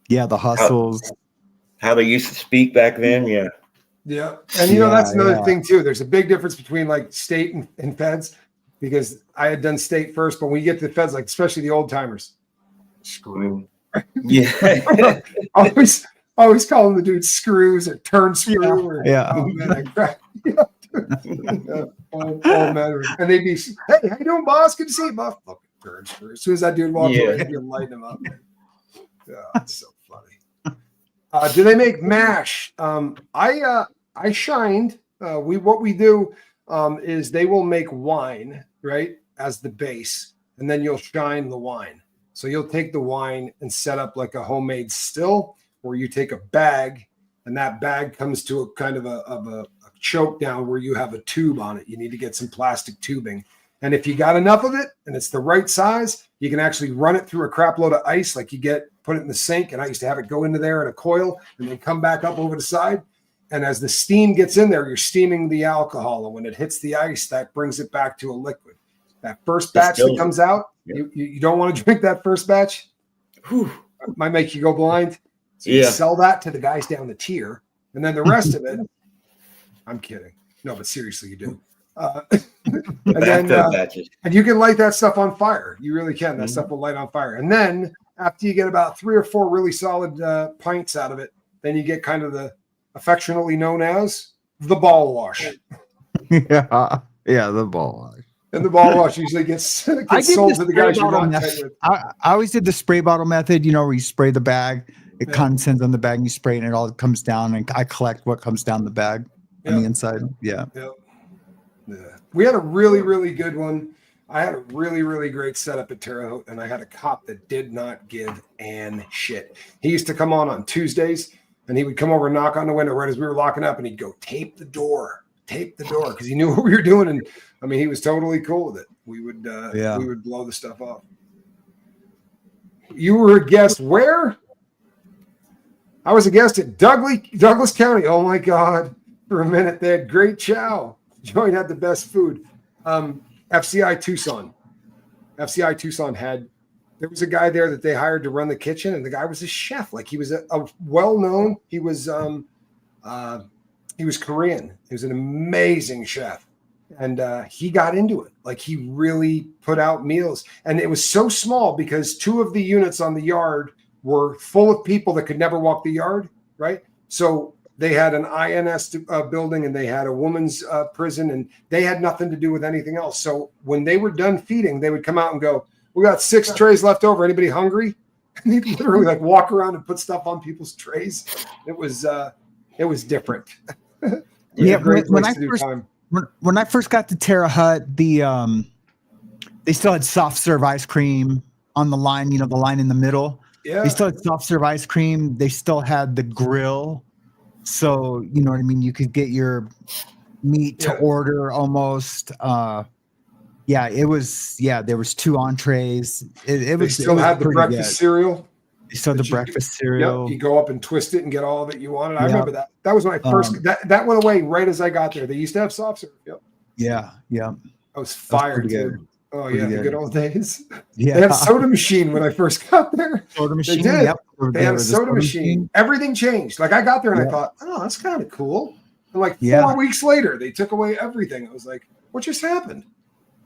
Yeah, the hustles. How they used to speak back then. Yeah. Yeah. And, you know, that's another thing, too. There's a big difference between, like, state and feds, because I had done state first. But when you get to the feds, like, especially the old timers, screw. Yeah. always calling the dude screws or turn screw. Or, oh, man, I crack. Old man. And they'd be, "Hey, how you doing, boss? Good to see you, boss." Fucking turn screw. As soon as that dude walked away, you'd light him up. Yeah, it's so funny. Do they make mash? I shined. What we do is they will make wine, right, as the base, and then you'll shine the wine. So you'll take the wine and set up like a homemade still, where you take a bag, and that bag comes to a kind of a choke down where you have a tube on it. You need to get some plastic tubing. And if you got enough of it and it's the right size, you can actually run it through a crap load of ice. Like put it in the sink. And I used to have it go into there in a coil and then come back up over the side. And as the steam gets in there, you're steaming the alcohol. And when it hits the ice, that brings it back to a liquid. That first batch that comes out, you don't want to drink that first batch. Whew, might make you go blind. So you sell that to the guys down the tier. And then the rest of it, I'm kidding. No, but seriously, you do. And you can light that stuff on fire. You really can. That stuff will light on fire. And then after you get about 3 or 4 really solid pints out of it, then you get kind of the affectionately known as the ball wash. Yeah, the ball wash. And the ball wash usually gets sold to the guys you're not tight with. I always did the spray bottle method, where you spray the bag, it condensens on the bag, and you spray it, and it all comes down, and I collect what comes down the bag on the inside. Yeah. We had a really, really good one. I had a really, really great setup at Terre Haute, and I had a cop that did not give a shit. He used to come on Tuesdays, and he would come over and knock on the window right as we were locking up, and he'd go, tape the door, because he knew what we were doing. And I mean, he was totally cool with it. We would blow the stuff off. You were a guest where? I was a guest at Douglas County. Oh my God. For a minute, they had great chow. Joint had the best food. FCI Tucson there was a guy there that they hired to run the kitchen, and the guy was a chef. Like, he was a well-known, he was Korean. He was an amazing chef. And he got into it. Like, he really put out meals. And it was so small because 2 of the units on the yard were full of people that could never walk the yard, right? So they had an INS building, and they had a woman's prison, and they had nothing to do with anything else. So when they were done feeding, they would come out and go, we got 6 trays left over. Anybody hungry? And they'd literally like walk around and put stuff on people's trays. It was different. When I first got to Terre Haute, they still had soft serve ice cream on the line, the line in the middle. Yeah. They still had soft serve ice cream. They still had the grill. So, you know what I mean? You could get your meat to order almost. There was 2 entrees. They still had the breakfast cereal. They still had the breakfast cereal. You go up and twist it and get all of it you wanted. I remember that. That was when I first, that went away right as I got there. They used to have soft serve. Yep. Yeah. I was fired, dude. Oh, yeah, the good old days. Yeah. They had a soda machine when I first got there. Soda machine? They did. Yep. They had a soda machine. Everything changed. Like, I got there and I thought, oh, that's kind of cool. And like 4 weeks later, they took away everything. I was like, what just happened?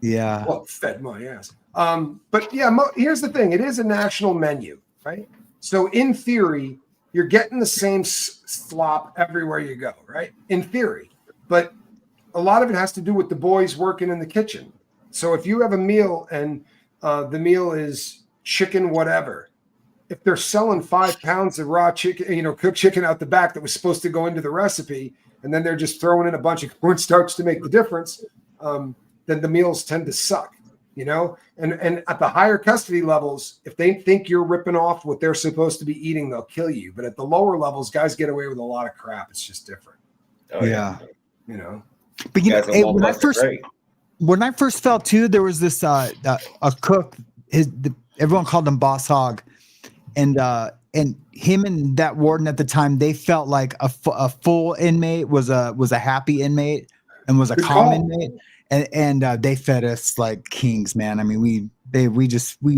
Yeah. Well, fed my ass. But yeah, here's the thing. It is a national menu, right? So in theory, you're getting the same slop everywhere you go, right? In theory. But a lot of it has to do with the boys working in the kitchen. So if you have a meal and the meal is chicken whatever, if they're selling 5 pounds of raw chicken, cooked chicken out the back that was supposed to go into the recipe, and then they're just throwing in a bunch of cornstarch to make the difference, then the meals tend to suck, And at the higher custody levels, if they think you're ripping off what they're supposed to be eating, they'll kill you. But at the lower levels, guys get away with a lot of crap. It's just different. Oh, yeah. But when I first felt too, there was this a cook. Everyone called him Boss Hog, and him and that warden at the time, they felt like a full inmate was a happy inmate and was a calm inmate, and they fed us like kings, man. I mean, we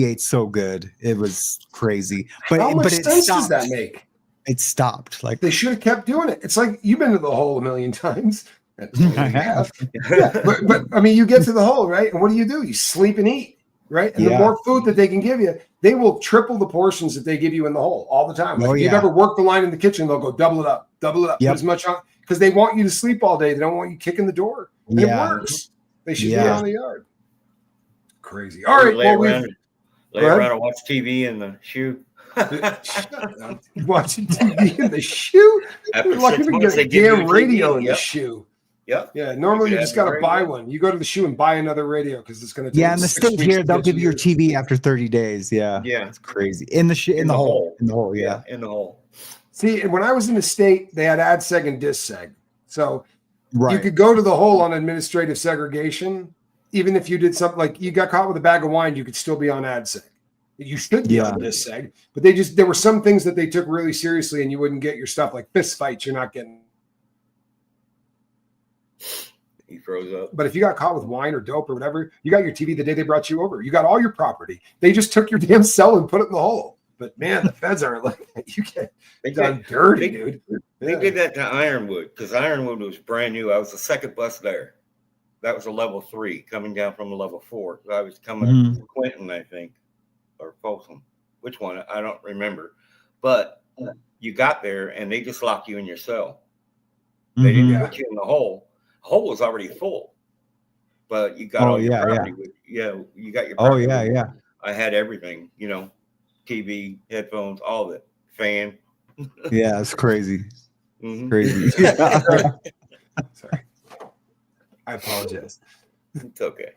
ate so good, it was crazy. But how much sense does that make? It stopped. Like, they should have kept doing it. It's like, you've been to the hole a million times. I have. But I mean, you get to the hole, right? And what do? You sleep and eat, right? And the more food that they can give you, they will triple the portions that they give you in the hole all the time. Like, if you've ever worked the line in the kitchen, they'll go double it up, put as much on, because they want you to sleep all day. They don't want you kicking the door. And it works. They should be on the yard. Crazy. All right. Lay around and watch TV in the shoe. Watching TV in the shoe? We're lucky we get a damn radio in the shoe. Yep. Yeah. Normally you just got to buy one. You go to the shoe and buy another radio because it's going to take. Yeah, in the States here, they'll give you your TV after 30 days. Yeah. Yeah. It's crazy. In the hole. In the hole. Yeah. In the hole. See, when I was in the state, they had ad seg and dis seg. So you could go to the hole on administrative segregation. Even if you did something like you got caught with a bag of wine, you could still be on ad seg. You should be on dis seg. But there were some things that they took really seriously and you wouldn't get your stuff like fist fights. You're not getting. He froze up. But if you got caught with wine or dope or whatever, you got your TV the day they brought you over. You got all your property. They just took your damn cell and put it in the hole. But man, the feds aren't like you get done dirty, dude. They did that to Ironwood because Ironwood was brand new. I was the second bus there. That was a level 3 coming down from a level 4. I was coming from Quentin, I think, or Folsom. Which one? I don't remember. But you got there and they just locked you in your cell. They didn't put you in the hole. The hole was already full. But you got all your property. You got your property. I had everything, TV, headphones, all of it. Fan. Yeah, it's crazy. Crazy. Sorry. I apologize. It's okay.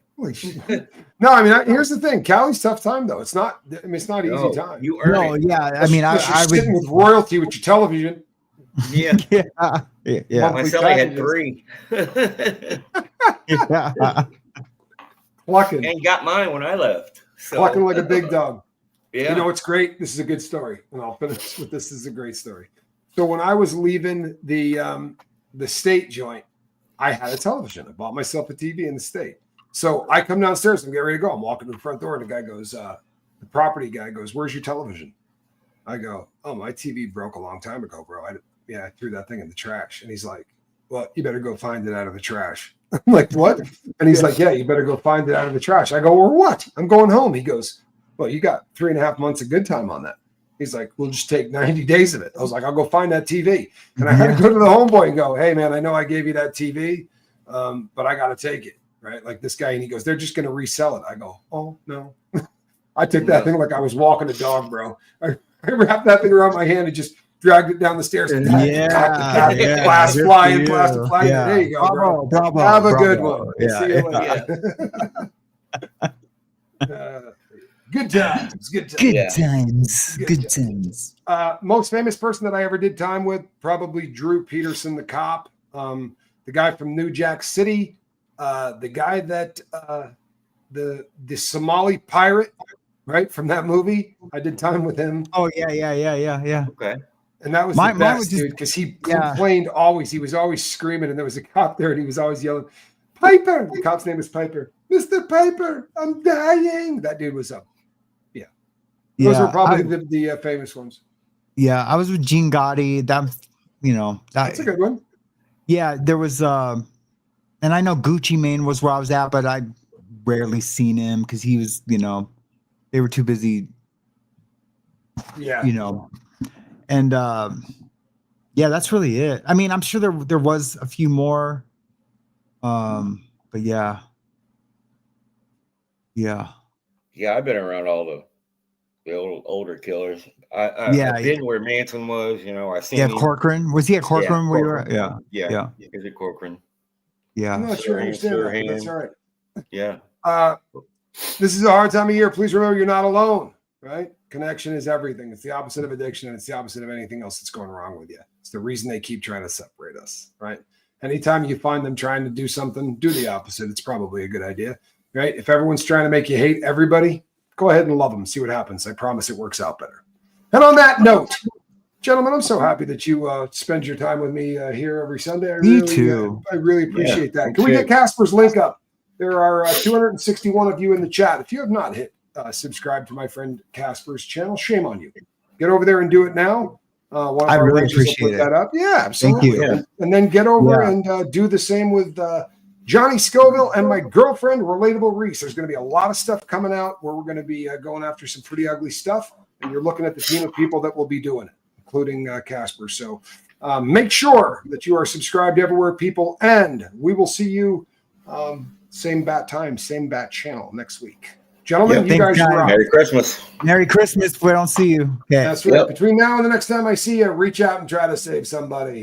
No, I mean, here's the thing. Cali's tough time though. It's not. I mean, it's not easy time. You earn it. I mean, I was sitting with royalty with your television. Yeah. My celly had 3. Clucking. And got mine when I left. So. Clucking like a big dog. Yeah. You know what's great? This is a good story, and I'll finish with this. This is a great story. So when I was leaving the state joint, I had a television. I bought myself a TV in the state. So I come downstairs and get ready to go. I'm walking to the front door, and the guy goes, the property guy goes, "Where's your television?" I go, "Oh, my TV broke a long time ago, bro. I threw that thing in the trash." And he's like, "Well, you better go find it out of the trash." I'm like, "What?" And he's like, "Yeah, you better go find it out of the trash." I go, "Or what? I'm going home." He goes, "Well, you got 3.5 months of good time on that." He's like, "We'll just take 90 days of it." I was like, "I'll go find that TV." And I had to go to the homeboy and go, "Hey, man, I know I gave you that TV, but I got to take it." Right? Like this guy. And he goes, "They're just going to resell it." I go, "Oh, no." I took that thing like I was walking a dog, bro. I wrapped that thing around my hand and just dragged it down the stairs. Glass flying, plastic flying. Yeah. There you go, bravo. Have a good one. Yeah. See you later. Good times. Good times. Most famous person that I ever did time with, probably Drew Peterson, the cop, the guy from New Jack City, the guy that the Somali pirate, right, from that movie. I did time with him. Oh yeah. Okay. And that was the best, dude, because he complained always. He was always screaming, and there was a cop there, and he was always yelling, "Piper!" The cop's name is Piper. "Mr. Piper, I'm dying." That dude was up. Those were probably the famous ones. Yeah, I was with Gene Gotti. That's a good one. Yeah, there was, and I know Gucci Mane was where I was at, but I rarely seen him because he was, they were too busy. Yeah. And that's really it. I mean, I'm sure there was a few more, but yeah. Yeah, I've been around all the older killers. I've been where Manson was, I seen him. Corcoran. Was he at Corcoran where you were? Yeah. Is it Corcoran? Yeah. I'm not sure I understand that. That's all right. Yeah. This is a hard time of year. Please remember you're not alone, right? Connection is everything. It's the opposite of addiction, and it's the opposite of anything else that's going wrong with you. It's the reason they keep trying to separate us, right? Anytime you find them trying to do something, do the opposite. It's probably a good idea, right? If everyone's trying to make you hate everybody, go ahead and love them. See what happens. I promise it works out better. And on that note, gentlemen, I'm so happy that you spend your time with me here every Sunday. Me too. I really appreciate that. Can we get Casper's link up? There are 261 of you in the chat. If you have not hit subscribe to my friend Casper's channel, shame on you. Get over there and do it now. I really appreciate that up. Yeah, absolutely. Thank you. Yeah. And then get over and do the same with Johnny Scoville and my girlfriend, Relatable Reese. There's going to be a lot of stuff coming out where we're going to be going after some pretty ugly stuff. And you're looking at the team of people that will be doing it, including Casper. So make sure that you are subscribed everywhere, people. And we will see you same bat time, same bat channel next week. Gentlemen, you guys rock. Merry Christmas. Merry Christmas if we don't see you. Okay. That's right. Between now and the next time I see you, reach out and try to save somebody.